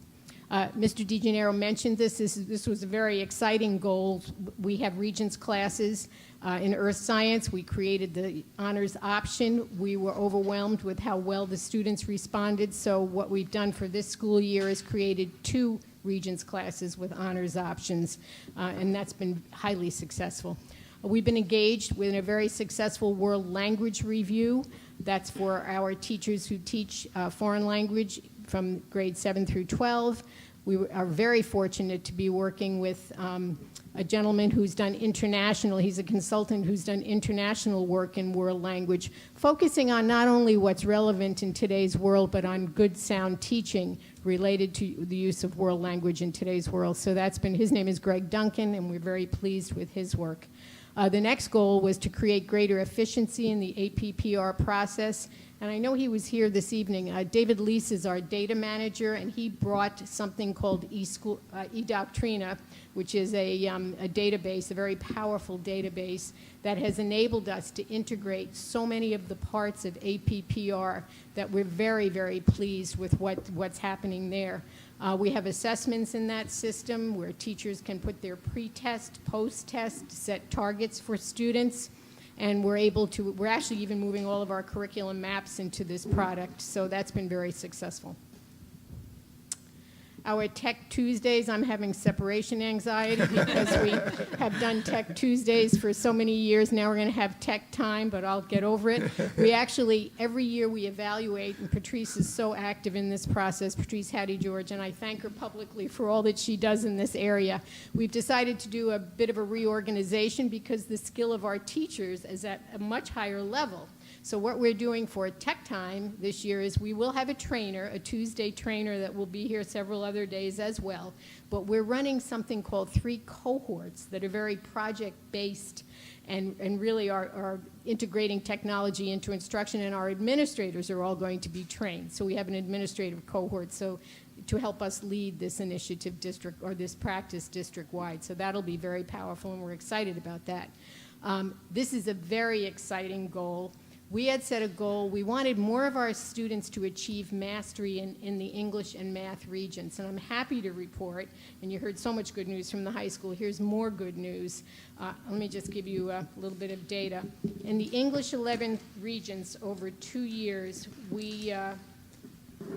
Mr. DeGennaro mentioned this. This was a very exciting goal. We have Regents classes in Earth Science. We created the honors option. We were overwhelmed with how well the students responded. So what we've done for this school year is created 2 Regents classes with honors options, and that's been highly successful. We've been engaged with a very successful world language review. That's for our teachers who teach foreign language from grades 7 through 12. We are very fortunate to be working with a gentleman who's done international, he's a consultant who's done international work in world language, focusing on not only what's relevant in today's world, but on good, sound teaching related to the use of world language in today's world. So that's been, his name is Greg Duncan, and we're very pleased with his work. The next goal was to create greater efficiency in the APPR process. And I know he was here this evening. David Lease is our data manager, and he brought something called eDoctrina, which is a database, a very powerful database that has enabled us to integrate so many of the parts of APPR that we're very, very pleased with what's happening there. We have assessments in that system where teachers can put their pre-test, post-test, set targets for students, and we're actually even moving all of our curriculum maps into this product, so that's been very successful. Our Tech Tuesdays, I'm having separation anxiety because we have done Tech Tuesdays for so many years. Now we're going to have Tech Time, but I'll get over it. We actually, every year we evaluate, and Patrice is so active in this process, Patrice Hattie-George, and I thank her publicly for all that she does in this area. We've decided to do a bit of a reorganization because the skill of our teachers is at a much higher level. So what we're doing for Tech Time this year is we will have a trainer, a Tuesday trainer that will be here several other days as well. But we're running something called 3 cohorts that are very project-based and really are integrating technology into instruction, and our administrators are all going to be trained. So we have an administrative cohort to help us lead this initiative district or this practice district-wide. So that'll be very powerful, and we're excited about that. This is a very exciting goal. We had set a goal. We wanted more of our students to achieve mastery in the English and math regions. And I'm happy to report, and you heard so much good news from the high school. Here's more good news. Let me just give you a little bit of data. In the English 11 regions over 2 years,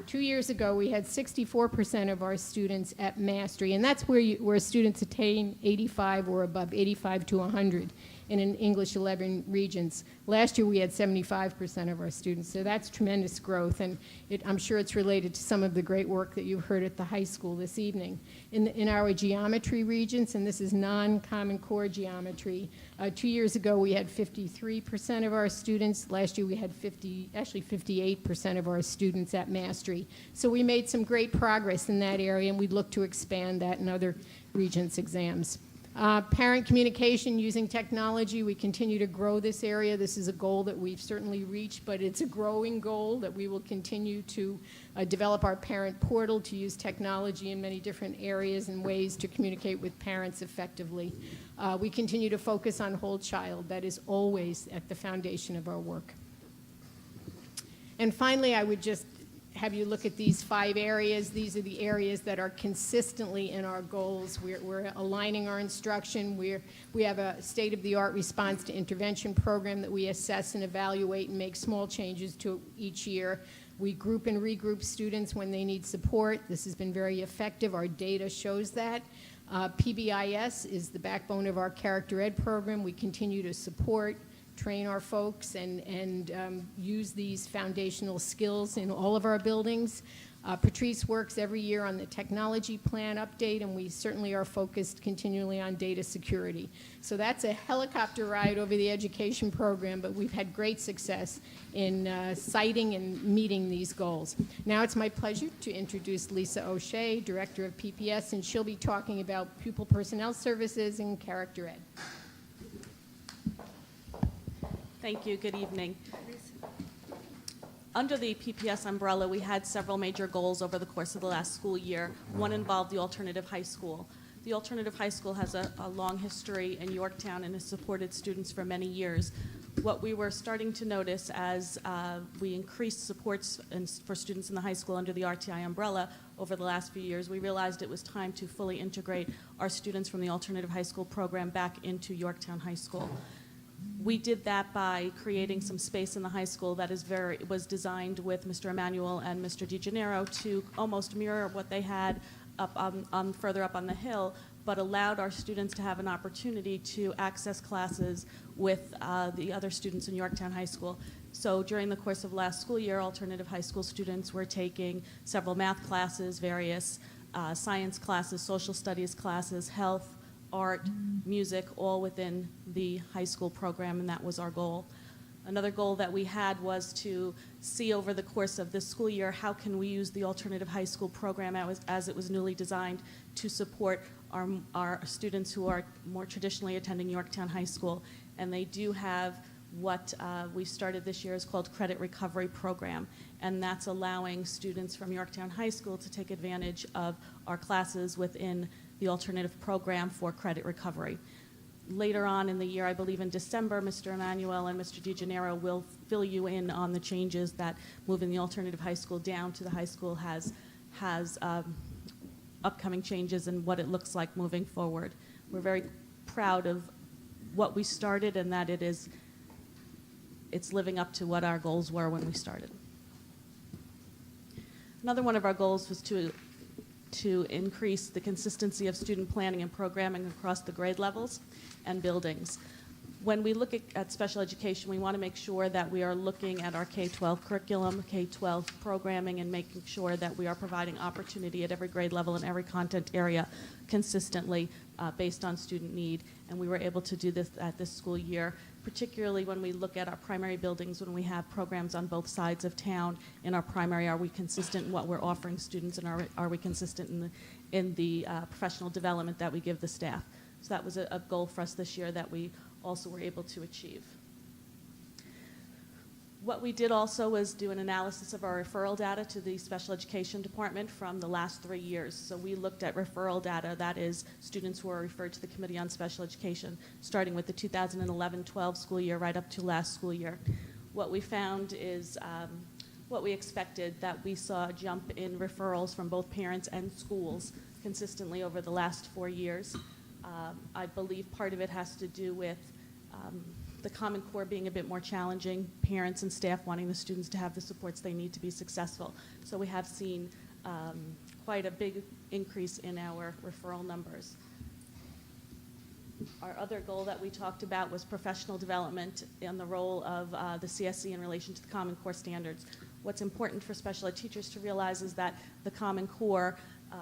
2 years ago, we had 64% of our students at mastery, and that's where students attain 85 or above, 85 to 100 and in English 11 regions. Last year we had 75% of our students, so that's tremendous growth, and I'm sure it's related to some of the great work that you've heard at the high school this evening. In our geometry regions, and this is non-Common Core geometry, 2 years ago we had 53% of our students. Last year we had 58% of our students at mastery. So we made some great progress in that area, and we'd look to expand that in other regents' exams. Parent communication using technology, we continue to grow this area. This is a goal that we've certainly reached, but it's a growing goal that we will continue to develop our parent portal to use technology in many different areas and ways to communicate with parents effectively. We continue to focus on whole child. That is always at the foundation of our work. And finally, I would just have you look at these 5 areas. These are the areas that are consistently in our goals. We're aligning our instruction. We have a state-of-the-art response to intervention program that we assess and evaluate and make small changes to each year. We group and regroup students when they need support. This has been very effective. Our data shows that. PBIS is the backbone of our character ed program. We continue to support, train our folks, and use these foundational skills in all of our buildings. Patrice works every year on the technology plan update, and we certainly are focused continually on data security. So that's a helicopter ride over the education program, but we've had great success in citing and meeting these goals. Now it's my pleasure to introduce Lisa O'Shea, Director of PPS, and she'll be talking about pupil personnel services and character ed. Thank you. Good evening. Under the PPS umbrella, we had several major goals over the course of the last school year. One involved the alternative high school. The alternative high school has a long history in Yorktown and has supported students for many years. What we were starting to notice as we increased supports for students in the high school under the RTI umbrella over the last few years, we realized it was time to fully integrate our students from the alternative high school program back into Yorktown High School. We did that by creating some space in the high school that was designed with Mr. Emanuel and Mr. DeGennaro to almost mirror what they had up further up on the hill, but allowed our students to have an opportunity to access classes with the other students in Yorktown High School. So during the course of last school year, alternative high school students were taking several math classes, various science classes, social studies classes, health, art, music, all within the high school program, and that was our goal. Another goal that we had was to see over the course of this school year, how can we use the alternative high school program as it was newly designed to support our students who are more traditionally attending Yorktown High School. And they do have what we started this year is called Credit Recovery Program, and that's allowing students from Yorktown High School to take advantage of our classes within the alternative program for credit recovery. Later on in the year, I believe in December, Mr. Emanuel and Mr. DeGennaro will fill you in on the changes that moving the alternative high school down to the high school has upcoming changes and what it looks like moving forward. We're very proud of what we started and that it's living up to what our goals were when we started. Another one of our goals was to increase the consistency of student planning and programming across the grade levels and buildings. When we look at special education, we want to make sure that we are looking at our K-12 curriculum, K-12 programming, and making sure that we are providing opportunity at every grade level and every content area consistently based on student need. And we were able to do this at this school year, particularly when we look at our primary buildings, when we have programs on both sides of town. In our primary, are we consistent in what we're offering students, and are we consistent in the professional development that we give the staff? So that was a goal for us this year that we also were able to achieve. What we did also was do an analysis of our referral data to the special education department from the last 3 years. So we looked at referral data, that is students who are referred to the Committee on Special Education, starting with the 2011-12 school year right up to last school year. What we found is what we expected, that we saw a jump in referrals from both parents and schools consistently over the last 4 years. I believe part of it has to do with the Common Core being a bit more challenging, parents and staff wanting the students to have the supports they need to be successful. So we have seen quite a big increase in our referral numbers. Our other goal that we talked about was professional development and the role of the CSE in relation to the Common Core standards. What's important for special ed teachers to realize is that the Common Core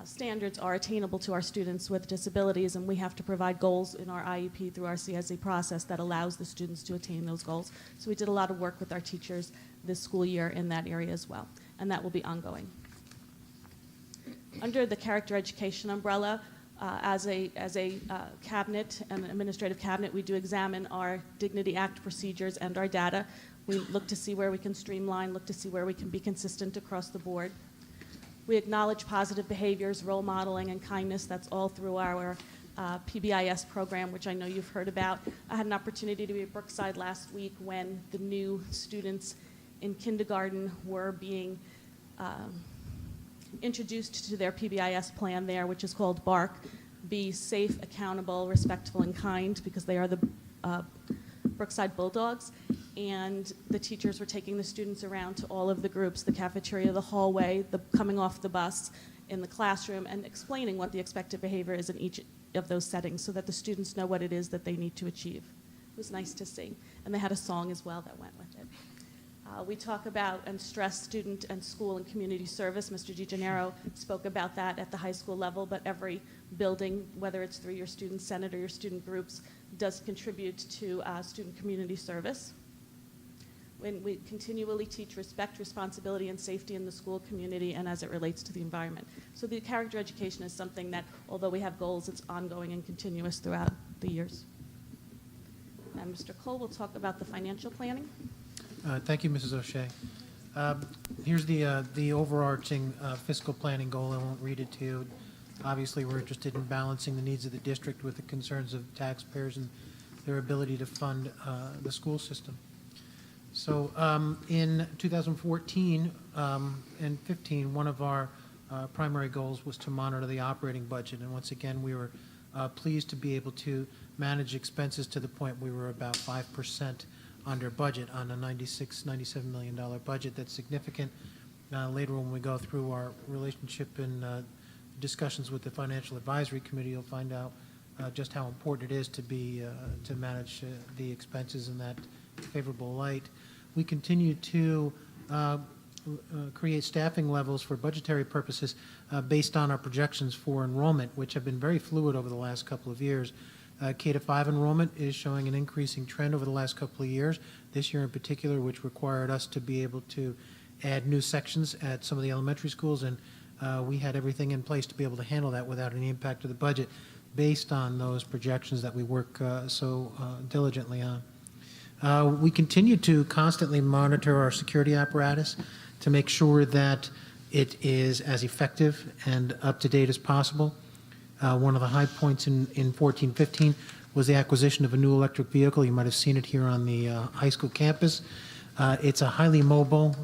standards are attainable to our students with disabilities, and we have to provide goals in our IEP through our CSE process that allows the students to attain those goals. So we did a lot of work with our teachers this school year in that area as well, and that will be ongoing. Under the character education umbrella, as a cabinet, an administrative cabinet, we do examine our Dignity Act procedures and our data. We look to see where we can streamline, look to see where we can be consistent across the board. We acknowledge positive behaviors, role modeling, and kindness. That's all through our PBIS program, which I know you've heard about. I had an opportunity to be at Brookside last week when the new students in kindergarten were being introduced to their PBIS plan there, which is called BARK, Be Safe, Accountable, Respectful, and Kind, because they are the Brookside Bulldogs. And the teachers were taking the students around to all of the groups, the cafeteria, the hallway, the coming off the bus, in the classroom, and explaining what the expected behavior is in each of those settings so that the students know what it is that they need to achieve. It was nice to see. And they had a song as well that went with it. We talk about and stress student and school and community service. Mr. DiGennaro spoke about that at the high school level, but every building, whether it's through your student senate or your student groups, does contribute to student community service. When we continually teach respect, responsibility, and safety in the school community and as it relates to the environment. So the character education is something that, although we have goals, it's ongoing and continuous throughout the years. Now, Mr. Cole will talk about the financial planning. Thank you, Mrs. O'Shea. Here's the overarching fiscal planning goal. I won't read it to you. Obviously, we're interested in balancing the needs of the district with the concerns of taxpayers and their ability to fund the school system. So in 2014 and 15, one of our primary goals was to monitor the operating budget. And once again, we were pleased to be able to manage expenses to the point we were about 5% under budget on a $97 million budget. That's significant. Later when we go through our relationship and discussions with the Financial Advisory Committee, you'll find out just how important it is to manage the expenses in that favorable light. We continue to create staffing levels for budgetary purposes based on our projections for enrollment, which have been very fluid over the last couple of years. K-5 enrollment is showing an increasing trend over the last couple of years, this year in particular, which required us to be able to add new sections at some of the elementary schools, and we had everything in place to be able to handle that without any impact to the budget based on those projections that we work so diligently on. We continue to constantly monitor our security apparatus to make sure that it is as effective and up-to-date as possible. One of the high points in 14-15 was the acquisition of a new electric vehicle. You might have seen it here on the high school campus. It's a highly mobile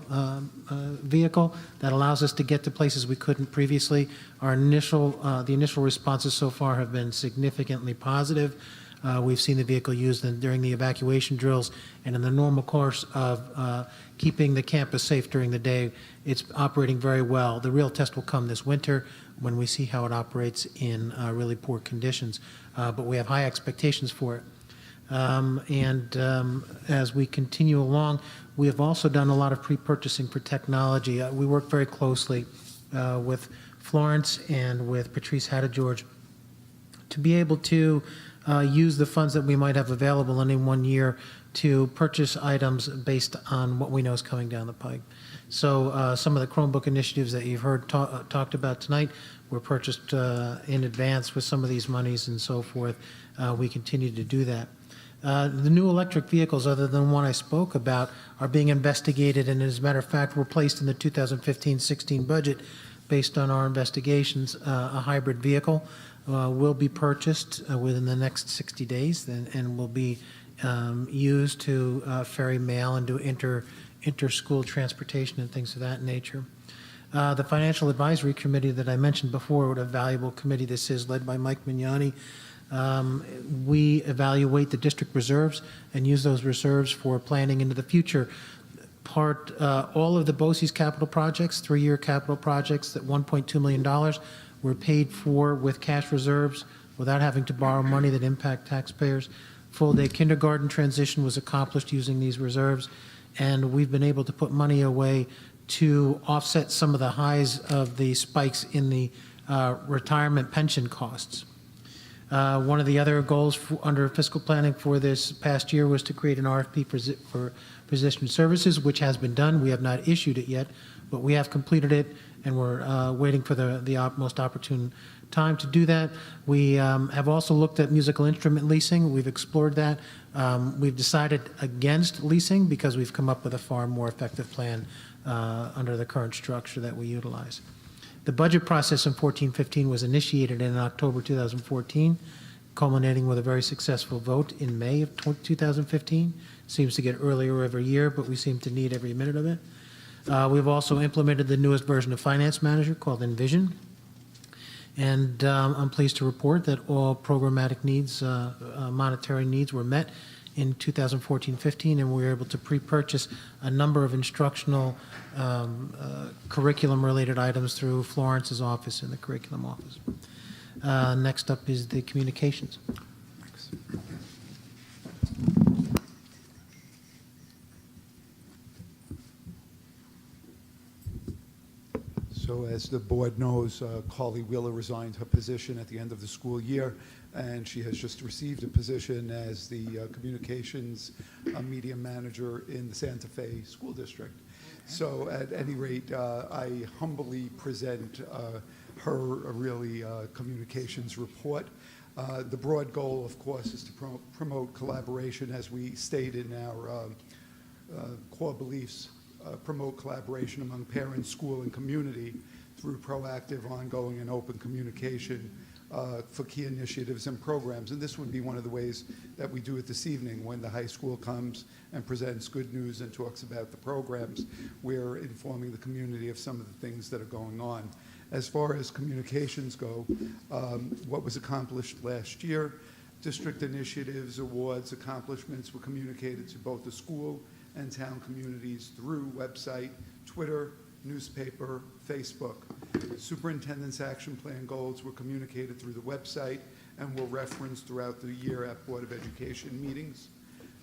vehicle that allows us to get to places we couldn't previously. The initial responses so far have been significantly positive. We've seen the vehicle used during the evacuation drills and in the normal course of keeping the campus safe during the day. It's operating very well. The real test will come this winter when we see how it operates in really poor conditions. But we have high expectations for it. As we continue along, we have also done a lot of pre-purchasing for technology. We work very closely with Florence and with Patrice Hatta-George to be able to use the funds that we might have available in any one year to purchase items based on what we know is coming down the pike. So some of the Chromebook initiatives that you've heard talked about tonight were purchased in advance with some of these monies and so forth. We continue to do that. The new electric vehicles, other than one I spoke about, are being investigated, and as a matter of fact, were placed in the 2015-16 budget based on our investigations. A hybrid vehicle will be purchased within the next 60 days and will be used to ferry mail and do inter-school transportation and things of that nature. The Financial Advisory Committee that I mentioned before, what a valuable committee this is, led by Mike Mignani. We evaluate the district reserves and use those reserves for planning into the future. All of the BOCES capital projects, 3-year capital projects, that $1.2 million were paid for with cash reserves without having to borrow money that impact taxpayers. Full-day kindergarten transition was accomplished using these reserves, and we've been able to put money away to offset some of the highs of the spikes in the retirement pension costs. One of the other goals under fiscal planning for this past year was to create an RFP for physician services, which has been done. We have not issued it yet, but we have completed it, and we're waiting for the most opportune time to do that. We have also looked at musical instrument leasing. We've explored that. We've decided against leasing because we've come up with a far more effective plan under the current structure that we utilize. The budget process in 14-15 was initiated in October 2014, culminating with a very successful vote in May of 2015. Seems to get earlier every year, but we seem to need every minute of it. We've also implemented the newest version of Finance Manager called Envision. And I'm pleased to report that all programmatic needs, monetary needs were met in 2014-15, and we were able to pre-purchase a number of instructional curriculum-related items through Florence's office in the curriculum office. Next up is the communications. Thanks. So as the board knows, Carly Wheeler resigned her position at the end of the school year, and she has just received a position as the communications media manager in the Santa Fe School District. So at any rate, I humbly present her really communications report. The broad goal, of course, is to promote collaboration, as we state in our core beliefs. Promote collaboration among parents, school, and community through proactive, ongoing, and open communication for key initiatives and programs. And this would be one of the ways that we do it this evening when the high school comes and presents good news and talks about the programs. We're informing the community of some of the things that are going on. As far as communications go, what was accomplished last year, district initiatives, awards, accomplishments were communicated to both the school and town communities through website, Twitter, newspaper, Facebook. Superintendent's action plan goals were communicated through the website and were referenced throughout the year at Board of Education meetings.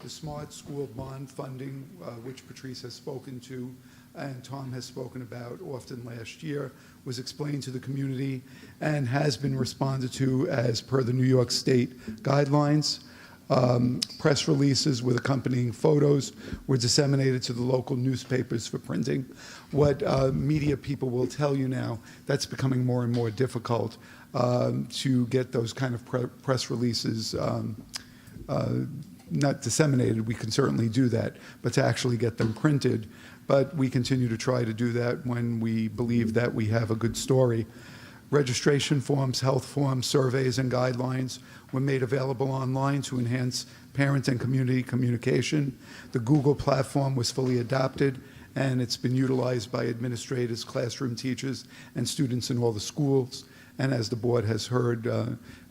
The Smart School Bond funding, which Patrice has spoken to and Tom has spoken about often last year, was explained to the community and has been responded to as per the New York State guidelines. Press releases with accompanying photos were disseminated to the local newspapers for printing. What media people will tell you now, that's becoming more and more difficult to get those kind of press releases not disseminated. We can certainly do that, but to actually get them printed. But we continue to try to do that when we believe that we have a good story. Registration forms, health forms, surveys, and guidelines were made available online to enhance parent and community communication. The Google platform was fully adopted, and it's been utilized by administrators, classroom teachers, and students in all the schools. And as the board has heard,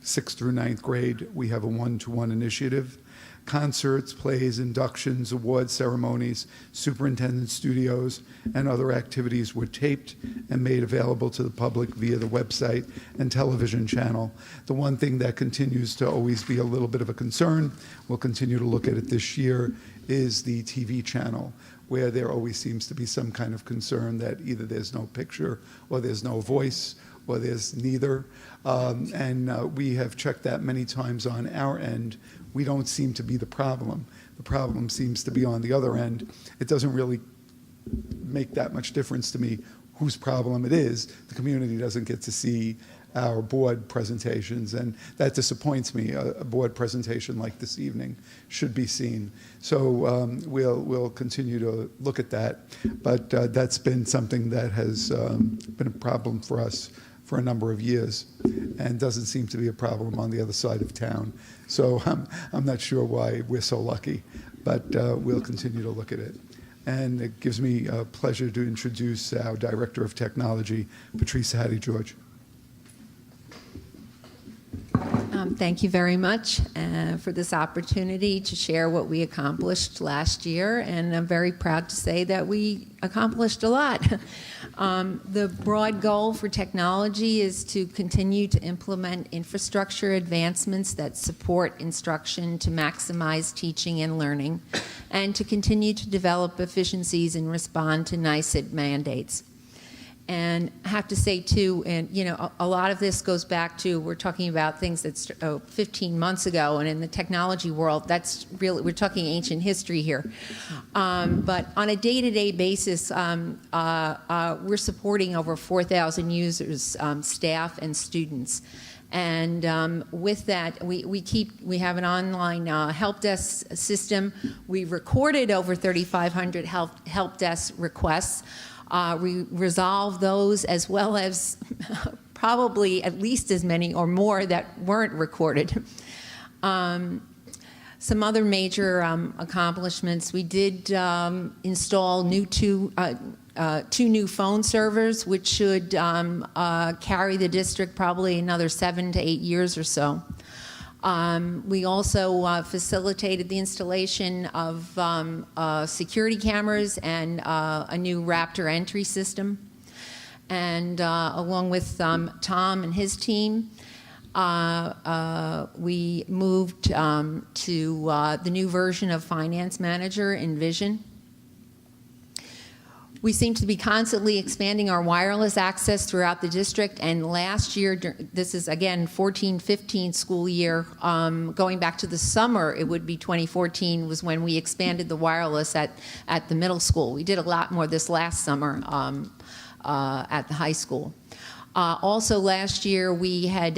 6th through 9th grade, we have a one-to-one initiative. Concerts, plays, inductions, awards ceremonies, superintendent studios, and other activities were taped and made available to the public via the website and television channel. The one thing that continues to always be a little bit of a concern, we'll continue to look at it this year, is the TV channel, where there always seems to be some kind of concern that either there's no picture or there's no voice or there's neither. We have checked that many times on our end. We don't seem to be the problem. The problem seems to be on the other end. It doesn't really make that much difference to me whose problem it is. The community doesn't get to see our board presentations, and that disappoints me. A board presentation like this evening should be seen. So we'll continue to look at that, but that's been something that has been a problem for us for a number of years and doesn't seem to be a problem on the other side of town. So I'm not sure why we're so lucky, but we'll continue to look at it. And it gives me a pleasure to introduce our Director of Technology, Patrice Hattie-George. Thank you very much for this opportunity to share what we accomplished last year, and I'm very proud to say that we accomplished a lot. The broad goal for technology is to continue to implement infrastructure advancements that support instruction to maximize teaching and learning, and to continue to develop efficiencies and respond to NICET mandates. And I have to say, too, and you know, a lot of this goes back to, we're talking about things that's 15 months ago, and in the technology world, that's really, we're talking ancient history here. But on a day-to-day basis, we're supporting over 4,000 users, staff and students. And with that, we have an online help desk system. We recorded over 3,500 help desk requests. We resolve those, as well as probably at least as many or more that weren't recorded. Some other major accomplishments: we did install two new phone servers, which should carry the district probably another 7 to 8 years or so. We also facilitated the installation of security cameras and a new Raptor entry system. And along with Tom and his team, we moved to the new version of Finance Manager in Vision. We seem to be constantly expanding our wireless access throughout the district, and last year, this is again 14-15 school year, going back to the summer, it would be 2014 was when we expanded the wireless at the middle school. We did a lot more this last summer at the high school. Also last year, we had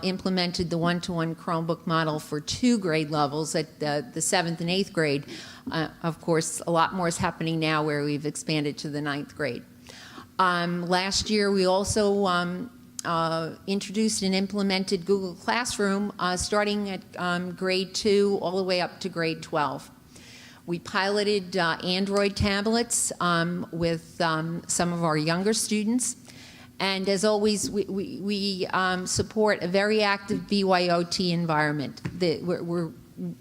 implemented the one-to-one Chromebook model for 2 grade levels at the 7th and 8th grade. Of course, a lot more is happening now where we've expanded to the 9th grade. Last year, we also introduced and implemented Google Classroom starting at grade 2 all the way up to grade 12. We piloted Android tablets with some of our younger students. And as always, we support a very active BYOT environment. We're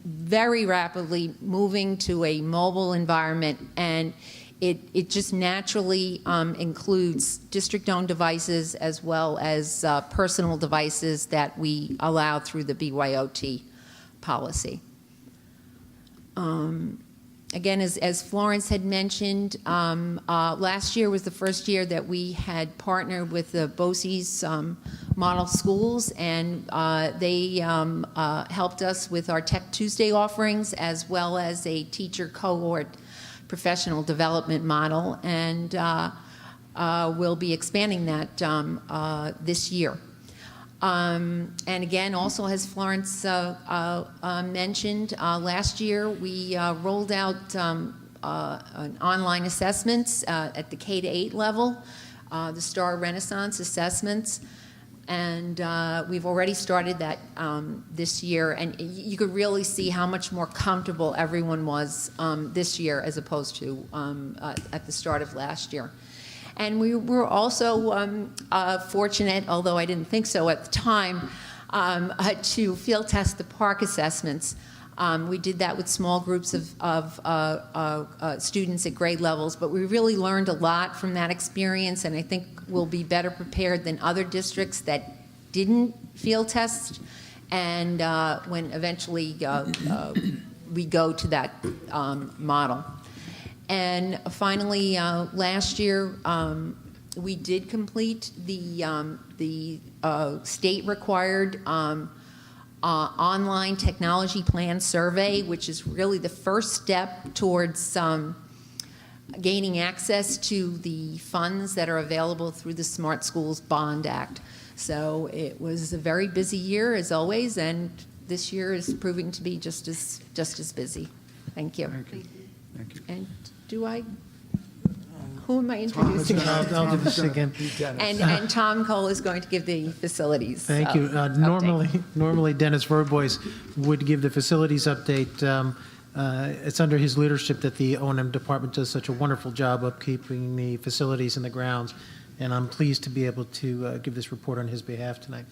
very rapidly moving to a mobile environment, and it just naturally includes district-owned devices as well as personal devices that we allow through the BYOT policy. Again, as Florence had mentioned, last year was the first year that we had partnered with the BOCES model schools, and they helped us with our Tech Tuesday offerings, as well as a teacher cohort professional development model, and we'll be expanding that this year. And again, also as Florence mentioned, last year we rolled out online assessments at the K-8 level, the Star Renaissance assessments, and we've already started that this year, and you could really see how much more comfortable everyone was this year as opposed to at the start of last year. And we were also fortunate, although I didn't think so at the time, to field test the park assessments. We did that with small groups of students at grade levels, but we really learned a lot from that experience, and I think we'll be better prepared than other districts that didn't field test, and when eventually we go to that model. And finally, last year, we did complete the state-required online technology plan survey, which is really the first step towards gaining access to the funds that are available through the Smart Schools Bond Act. So it was a very busy year, as always, and this year is proving to be just as busy. Thank you. Thank you. Thank you. And who am I introducing? I'll do this again. And Tom Cole is going to give the facilities. Thank you. Normally Dennis Verbois would give the facilities update. It's under his leadership that the O&M department does such a wonderful job of keeping the facilities and the grounds, and I'm pleased to be able to give this report on his behalf tonight.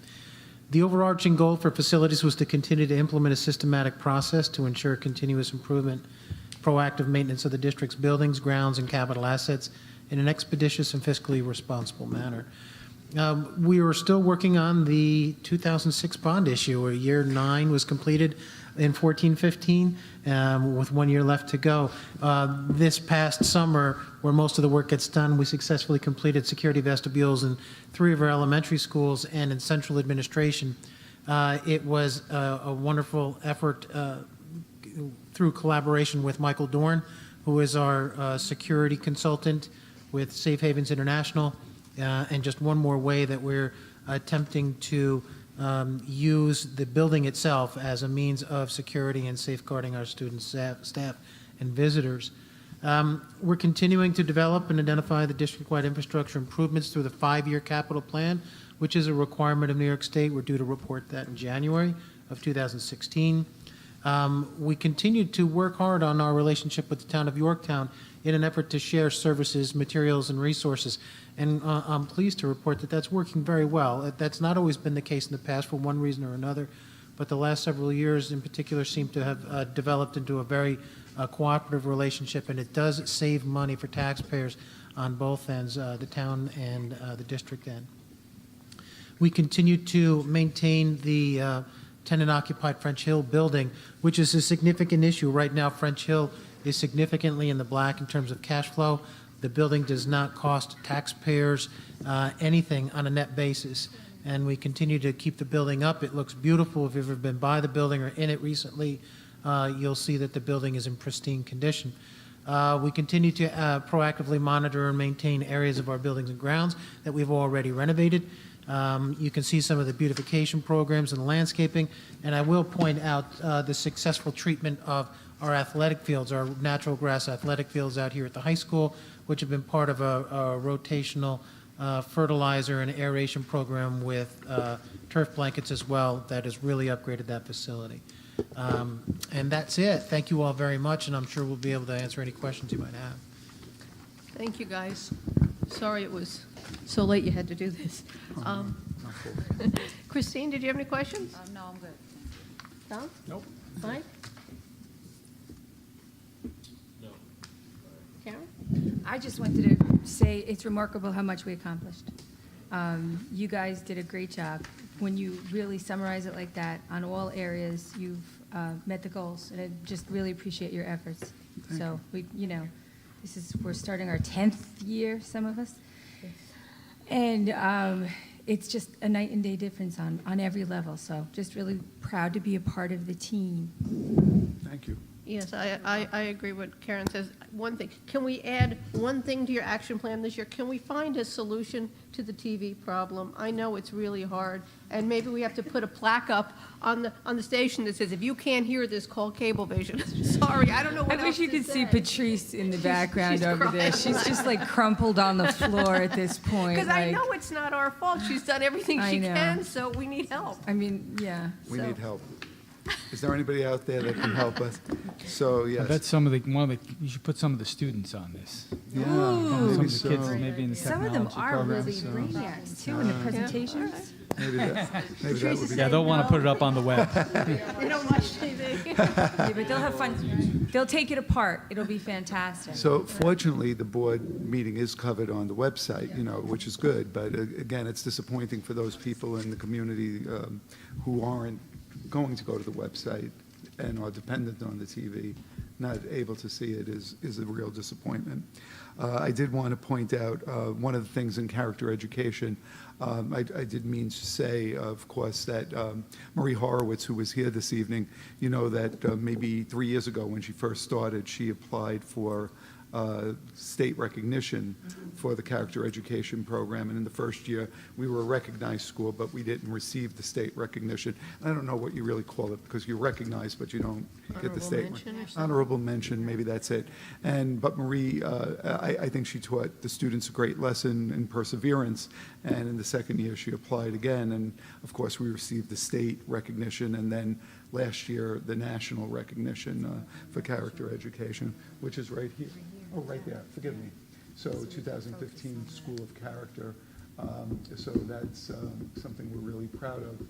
The overarching goal for facilities was to continue to implement a systematic process to ensure continuous improvement, proactive maintenance of the district's buildings, grounds, and capital assets in an expeditious and fiscally responsible manner. We were still working on the 2006 bond issue, where year 9 was completed in 14-15, with 1 year left to go. This past summer, where most of the work gets done, we successfully completed security vestibules in 3 of our elementary schools and in central administration. It was a wonderful effort through collaboration with Michael Dorn, who is our security consultant with Safe Havens International, and just one more way that we're attempting to use the building itself as a means of security and safeguarding our students, staff, and visitors. We're continuing to develop and identify the district-wide infrastructure improvements through the 5-year capital plan, which is a requirement of New York State. We're due to report that in January of 2016. We continue to work hard on our relationship with the town of Yorktown in an effort to share services, materials, and resources. And I'm pleased to report that that's working very well. That's not always been the case in the past for one reason or another, but the last several years in particular seem to have developed into a very cooperative relationship, and it does save money for taxpayers on both ends, the town and the district end. We continue to maintain the tenant-occupied French Hill building, which is a significant issue. Right now, French Hill is significantly in the black in terms of cash flow. The building does not cost taxpayers anything on a net basis, and we continue to keep the building up. It looks beautiful. If you've ever been by the building or in it recently, you'll see that the building is in pristine condition. We continue to proactively monitor and maintain areas of our buildings and grounds that we've already renovated. You can see some of the beautification programs and landscaping, and I will point out the successful treatment of our athletic fields, our natural grass athletic fields out here at the high school, which have been part of a rotational fertilizer and aeration program with turf blankets as well that has really upgraded that facility. And that's it. Thank you all very much, and I'm sure we'll be able to answer any questions you might have. Thank you, guys. Sorry it was so late you had to do this. Christine, did you have any questions? No, I'm good. Tom? Nope. Mike? No. Karen? I just wanted to say it's remarkable how much we accomplished. You guys did a great job. When you really summarize it like that, on all areas, you've met the goals, and I just really appreciate your efforts. So we're starting our 10th year, some of us, and it's just a night and day difference on every level. So just really proud to be a part of the team. Thank you. Yes, I agree with what Karen says. One thing, can we add one thing to your action plan this year? Can we find a solution to the TV problem? I know it's really hard, and maybe we have to put a plaque up on the station that says, if you can't hear this, call Cablevision. Sorry, I don't know what I else wish you to could say. see Patrice in the background she's over there. crying. She's just like crumpled on the floor at this point. Because I know it's not our fault. She's done everything I she know. can, so we need help. I mean, yeah. We need help. Is there anybody out there that can help us? So, yes. I bet you should put some of the students on this. Yeah, Some maybe of the so. kids maybe in the Some of them technology are program, really so- brainiacs too in the presentations. Maybe that would be. Yeah, they'll want to put it up on the web. We don't watch TV. Yeah, but they'll have fun. They'll take it apart. It'll be fantastic. So fortunately, the board meeting is covered on the website, which is good. But again, it's disappointing for those people in the community who aren't going to go to the website and are dependent on the TV. Not able to see it is a real disappointment. I did want to point out one of the things in character education. I did mean to say, of course, that Marie Horowitz, who was here this evening, that maybe 3 years ago when she first started, she applied for state recognition for the character education program. And in the first year, we were a recognized school, but we didn't receive the state recognition. I don't know what you really call it, because you're recognized, but you don't get the state. Honorable mention, maybe that's it. But Marie, I think she taught the students a great lesson in perseverance. And in the second year, she applied again. And of course, we received the state recognition, and then last year, the national recognition for character education, which is right here. Oh, right there, forgive me. So 2015 School of Character. So that's something we're really proud of.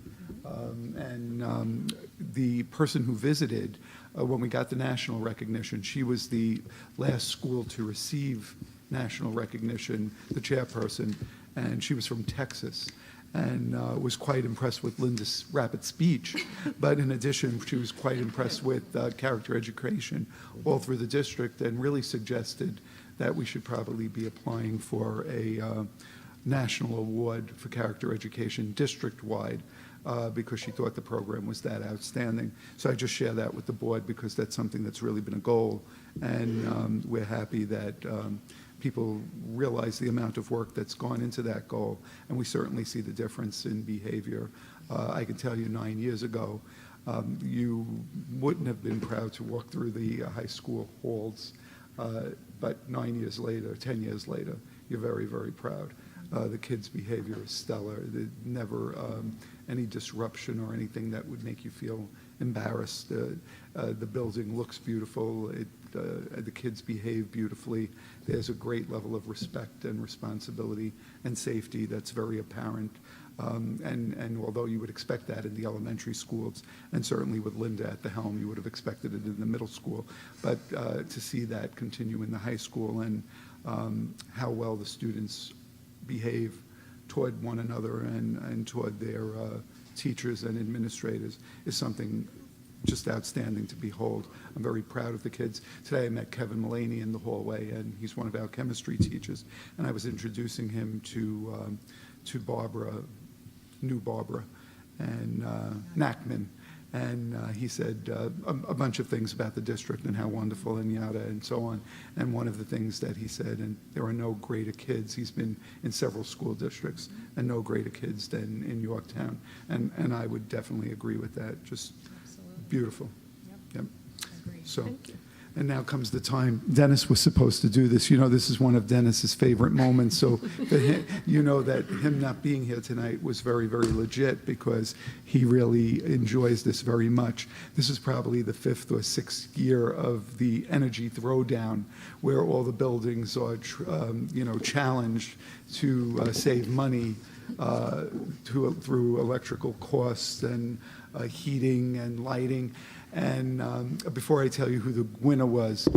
The person who visited, when we got the national recognition, she was the last school to receive national recognition, the chairperson, and she was from Texas, and was quite impressed with Linda's rapid speech. But in addition, she was quite impressed with character education all through the district, and really suggested that we should probably be applying for a national award for character education district-wide, because she thought the program was that outstanding. So I just share that with the board because that's something that's really been a goal, and we're happy that people realize the amount of work that's gone into that goal, and we certainly see the difference in behavior. I can tell you 9 years ago, you wouldn't have been proud to walk through the high school halls, but 9 years later, 10 years later, you're very, very proud. The kids' behavior is stellar. There's never any disruption or anything that would make you feel embarrassed. The building looks beautiful. The kids behave beautifully. There's a great level of respect and responsibility and safety that's very apparent. And although you would expect that in the elementary schools, and certainly with Linda at the helm, you would have expected it in the middle school, but to see that continue in the high school, and how well the students behave toward one another and toward their teachers and administrators is something just outstanding to behold. I'm very proud of the kids. Today I met Kevin Mullaney in the hallway, and he's one of our chemistry teachers, and I was introducing him to Barbara, new Barbara, and Nachman. And he said a bunch of things about the district and how wonderful and yada and so on. And one of the things that he said, and there are no greater kids, he's been in several school districts, and no greater kids than in Yorktown. And I would definitely agree with that. Just beautiful. Yep. So, and now comes the time. Dennis was supposed to do this. You know, this is one of Dennis's favorite moments. So, you know that him not being here tonight was very, very legit, because he really enjoys this very much. This is probably the 5th or 6th year of the energy throwdown, where all the buildings are, challenged to save money through electrical costs and heating and lighting. And before I tell you who the winner was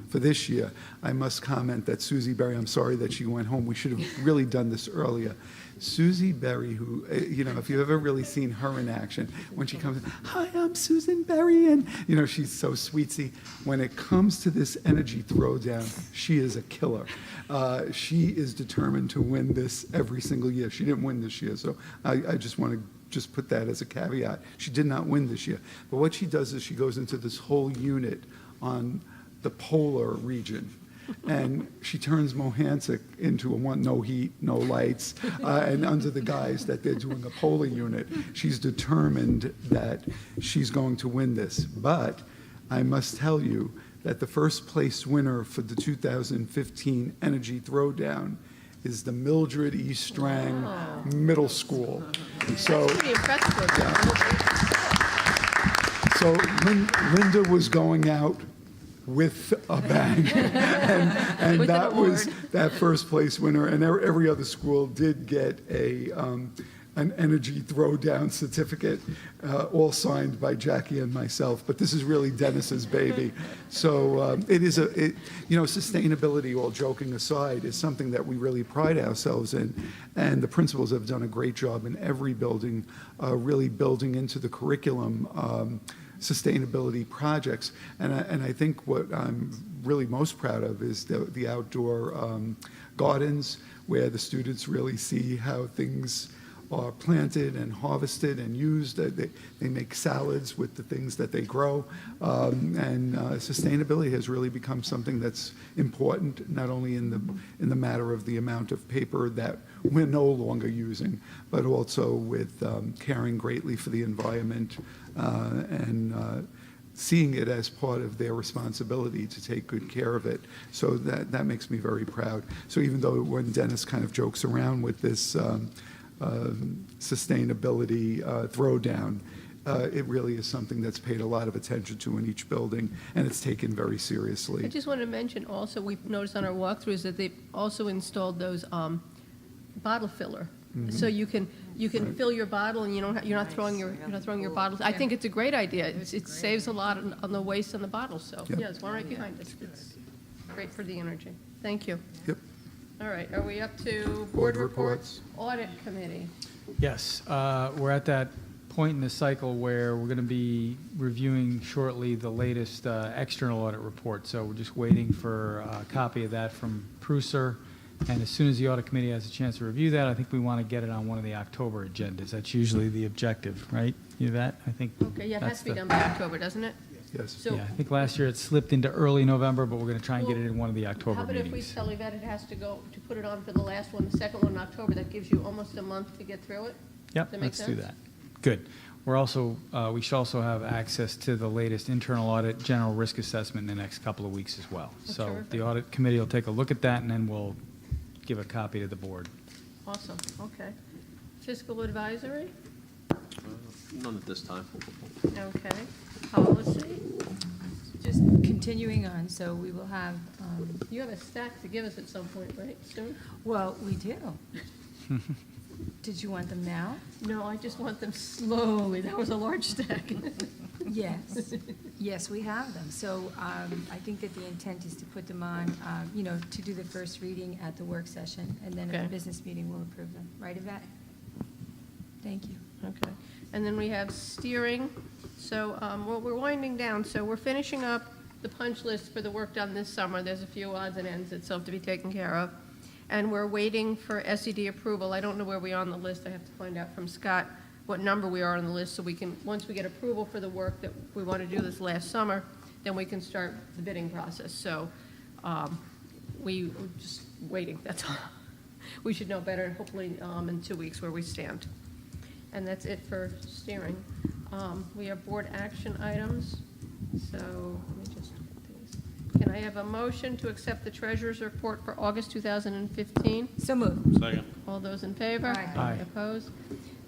for this year, I must comment that Susie Berry, I'm sorry that she went home. We should have really done this earlier. Susie Berry, who, if you've ever really seen her in action, when she comes in, hi, I'm Susan Berry, and, she's so sweetsy. When it comes to this energy throwdown, she is a killer. She is determined to win this every single year. She didn't win this year, so I just want to put that as a caveat. She did not win this year. But what she does is she goes into this whole unit on the polar region, and she turns Mohansick into a no heat, no lights, and under the guise that they're doing a polar unit. She's determined that she's going to win this. But I must tell you that the first place winner for the 2015 Energy Throwdown is the Mildred E. Strang Middle School. So, that's pretty impressive. Yeah. So Linda was going out with a bang, and With that an was award. that first place winner. And every other school did get an energy throwdown certificate, all signed by Jackie and myself. But this is really Dennis's baby. So it is sustainability, all joking aside, is something that we really pride ourselves in. And the principals have done a great job in every building, really building into the curriculum sustainability projects. And I think what I'm really most proud of is the outdoor gardens, where the students really see how things are planted and harvested and used. They make salads with the things that they grow. And sustainability has really become something that's important, not only in the matter of the amount of paper that we're no longer using, but also with caring greatly for the environment and seeing it as part of their responsibility to take good care of it. So that makes me very proud. So even though when Dennis kind of jokes around with this sustainability throwdown, it really is something that's paid a lot of attention to in each building, and it's taken very seriously. I just want to mention also, we've noticed on our walkthroughs that they've also installed those bottle filler. Mhm. So you can You can fill your bottle, and you're not throwing your bottles. I think it's a great idea. It saves a lot on the waste on the bottles. So Yep. yeah, it's one right behind us. It's great for the energy. Thank you. Yep. All right, are we up to Board board reports? reports. Audit committee. Yes, we're at that point in the cycle where we're going to be reviewing shortly the latest external audit report. So we're just waiting for a copy of that from Pruser. And as soon as the audit committee has a chance to review that, I think we want to get it on one of the October agendas. That's usually the objective, right? Yvette, I think. Okay, yeah, it has to be done by October, doesn't it? Yes. So Yeah, I think last year it slipped into early November, but we're going to try and get it in one of the how October about if we meetings. tell Yvette it has to go, to put it on for the last one, the second one in October? That gives you almost a month to get through it? Yep, Does that make let's do sense? that. Good. We're also, we should also have access to the latest internal audit general risk assessment in the next couple of weeks as well. Oh, So terrific. the audit committee will take a look at that, and then we'll give a copy to the board. Awesome, okay. Fiscal advisory? None at this time. Okay. Policy? Just continuing on, so we will have, You have a stack to give us at some point, right, soon? well, we do. Did you want them now? No, I just want them slowly. That was a large stack. Yes, yes, we have them. So I think that the intent is to put them on, to do the first reading at the work session, and then at Okay. the business meeting, we'll approve them. Right, Yvette? Thank you. Okay. And then we have steering. So we're winding down. So we're finishing up the punch list for the work done this summer. There's a few odds and ends that still have to be taken care of. And we're waiting for SED approval. I don't know where we are on the list. I have to find out from Scott what number we are on the list, so we can, once we get approval for the work that we want to do this last summer, then we can start the bidding process. So we're just waiting, that's all. We should know better, hopefully in 2 weeks, where we stand. And that's it for steering. We have board action items, so let me just get these. Can I have a motion to accept the treasurer's report for August 2015? So moved. Second. All those in favor? Aye. Aye. Opposed?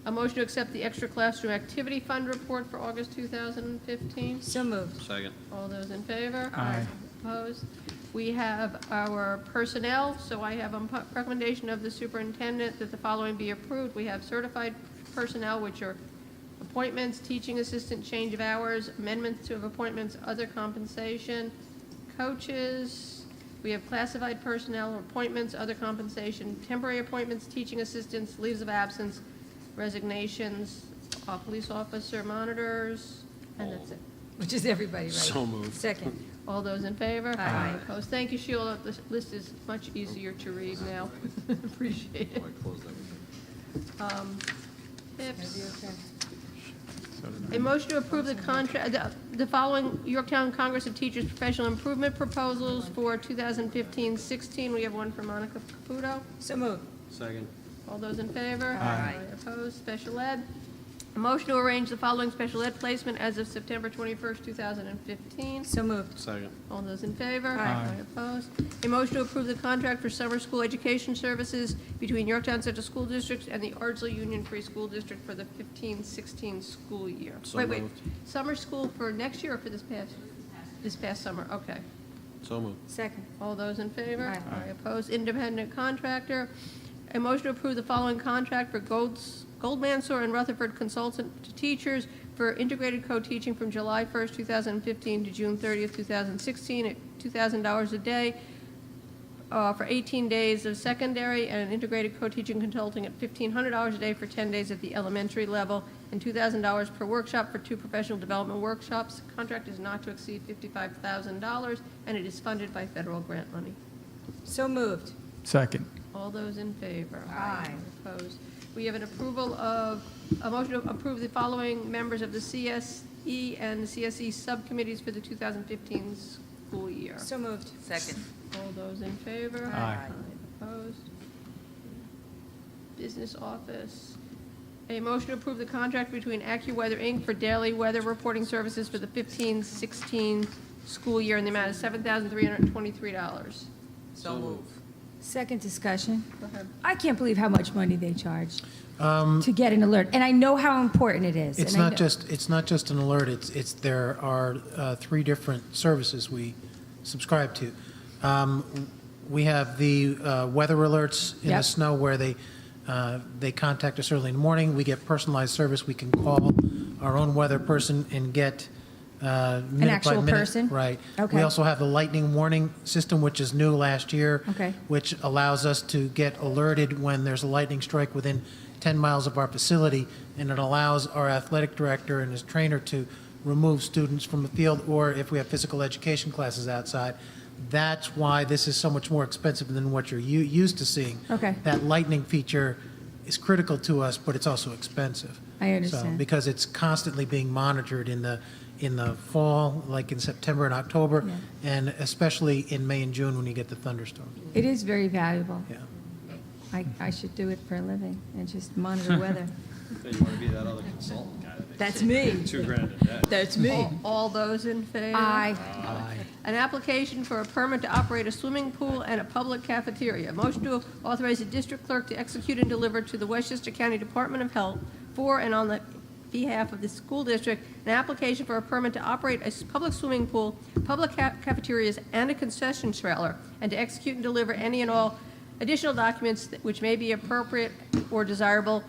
A motion to accept the extra classroom activity fund report for August 2015? So moved. Second. All those in favor? Aye. Opposed? We have our personnel, so I have a recommendation of the superintendent that the following be approved. We have certified personnel, which are appointments, teaching assistant change of hours, amendments to appointments, other compensation, coaches. We have classified personnel, appointments, other compensation, temporary appointments, teaching assistants, leaves of absence, resignations, police officer, monitors, and that's it. Which is everybody, right? So moved. Second. All those in favor? Aye. Opposed? Thank you, Sheila. The list is much easier to read now. Appreciate it. Tips. A motion to approve the contract, the following Yorktown Congress of Teachers professional improvement proposals for 2015-16. We have one from Monica Caputo. So moved. Second. All those in favor? Aye. Opposed? Special ed. A motion to arrange the following special ed placement as of September 21st, 2015. So moved. Second. All those in favor? Aye. Opposed? A motion to approve the contract for summer school education services between Yorktown Central School District and the Ardsley Union Free School District for the 15-16 school year. So Wait. moved. Summer school for next year or for this past summer? Okay. So moved. Second. All those in favor? Aye. Opposed? Independent contractor. A motion to approve the following contract for Goldmansour and Rutherford Consultant to Teachers for integrated co-teaching from July 1st, 2015 to June 30th, 2016 at $2,000 a day for 18 days of secondary, and integrated co-teaching consulting at $1,500 a day for 10 days at the elementary level, and $2,000 per workshop for 2 professional development workshops. Contract is not to exceed $55,000, and it is funded by federal grant money. So moved. Second. All those in favor? Aye. Opposed? We have a motion to approve the following members of the CSE and the CSE subcommittees for the 2015 school year. So moved. Second. All those in favor? Aye. Opposed? Business office. A motion to approve the contract between AccuWeather, Inc. for daily weather reporting services for the 15-16 school year in the amount of $7,323. So move. Second discussion. Go ahead. I can't believe how much money they charge to get an alert, and I know how important it is. It's and I not know- just, an alert, there are 3 different services we subscribe to. We have the weather alerts in the Yep. snow where they They contact us early in the morning. We get personalized service. We can call our own weather person and get minute by actual minute. person? Right. Okay. We also have the lightning warning system, which is new last year, Okay. which allows us to get alerted when there's a lightning strike within 10 miles of our facility, and it allows our athletic director and his trainer to remove students from the field, or if we have physical education classes outside. That's why this is so much more expensive than what you're used to seeing. Okay. That lightning feature is critical to us, but it's also expensive. I understand. So, because it's constantly being monitored in the fall, like in September and October, Yeah. and especially in May and June when you get the thunderstorms. It is very valuable. Yeah. I should do it for a living and just monitor weather. You want to be that other consultant guy? That's me. $2,000 a day. That's me. All those in favor? Aye. An application for a permit to operate a swimming pool and a public cafeteria. Motion to authorize the district clerk to execute and deliver to the Westchester County Department of Health for and on the behalf of the school district an application for a permit to operate a public swimming pool, public cafeterias, and a concession trailer, and to execute and deliver any and all additional documents which may be appropriate or desirable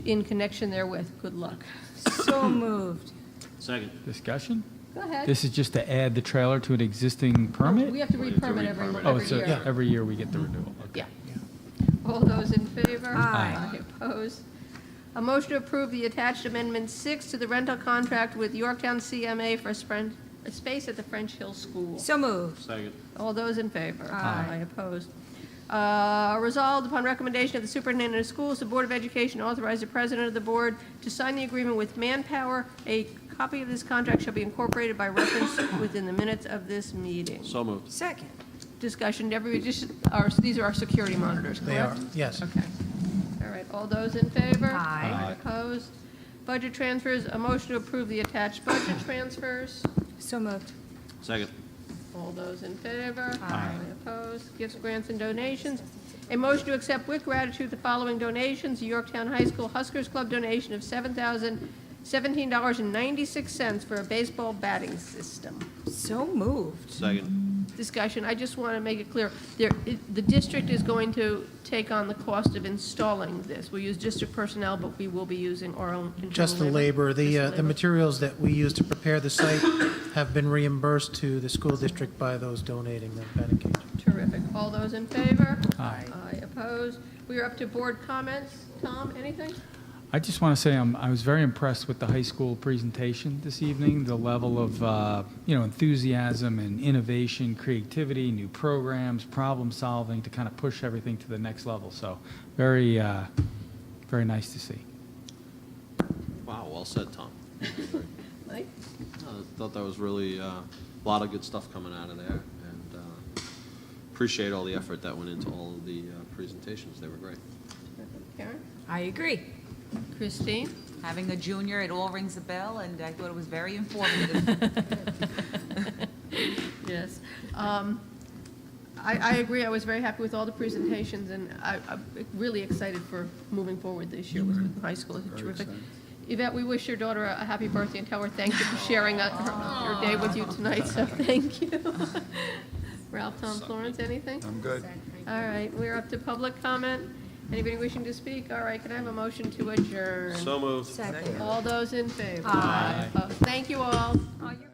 in connection therewith. Good luck. So moved. Second. Discussion? Go ahead. This is just to add the trailer to an existing permit? We have to re-permit every Oh, so year. every year we get the renewal. Okay. Yeah. All those in favor? Aye. Opposed? A motion to approve the attached Amendment 6 to the rental contract with Yorktown CMA for a space at the French Hill School. So moved. Second. All those in favor? Aye. Opposed? Resolved upon recommendation of the superintendent of schools, the Board of Education authorized the president of the board to sign the agreement with Manpower. A copy of this contract shall be incorporated by reference within the minutes of this meeting. So moved. Second. Discussion, these are our security monitors, They correct? are, yes. Okay. All right, all those in favor? Aye. Opposed? Budget transfers, a motion to approve the attached budget transfers. So moved. Second. All those in favor? Aye. Opposed? Gifts, grants, and donations. A motion to accept with gratitude the following donations. The Yorktown High School Huskers Club donation of $7,017.96 for a baseball batting system. So moved. Second. Discussion, I just want to make it clear, the district is going to take on the cost of installing this. We use district personnel, but we will be using our own internal Just the labor. The materials that we use to prepare the site have been reimbursed to the school district by those donating them batting cages. Terrific. All those in favor? Aye. Aye. Opposed? We are up to board comments. Tom, anything? I just want to say I was very impressed with the high school presentation this evening, the level of enthusiasm and innovation, creativity, new programs, problem solving to kind of push everything to the next level. So very, very nice to see. Wow, well said, Tom. Mike? I thought that was really a lot of good stuff coming out of there, and appreciate all the effort that went into all of the presentations. They were great. Karen? I agree. Christine? Having a junior, it all rings a bell, and I thought it was very informative. Yes. I agree. I was very happy with all the presentations, and I'm really excited for moving forward this year with high school. It's terrific. Yvette, we wish your daughter a happy birthday and tell her thank you for sharing her day with you tonight, so thank you. Ralph, Tom, Florence, anything? I'm good. All right, we're up to public comment. Anybody wishing to speak? All right, can I have a motion to adjourn? So moved. Second. All those in favor? Aye. Thank you all. Oh, you're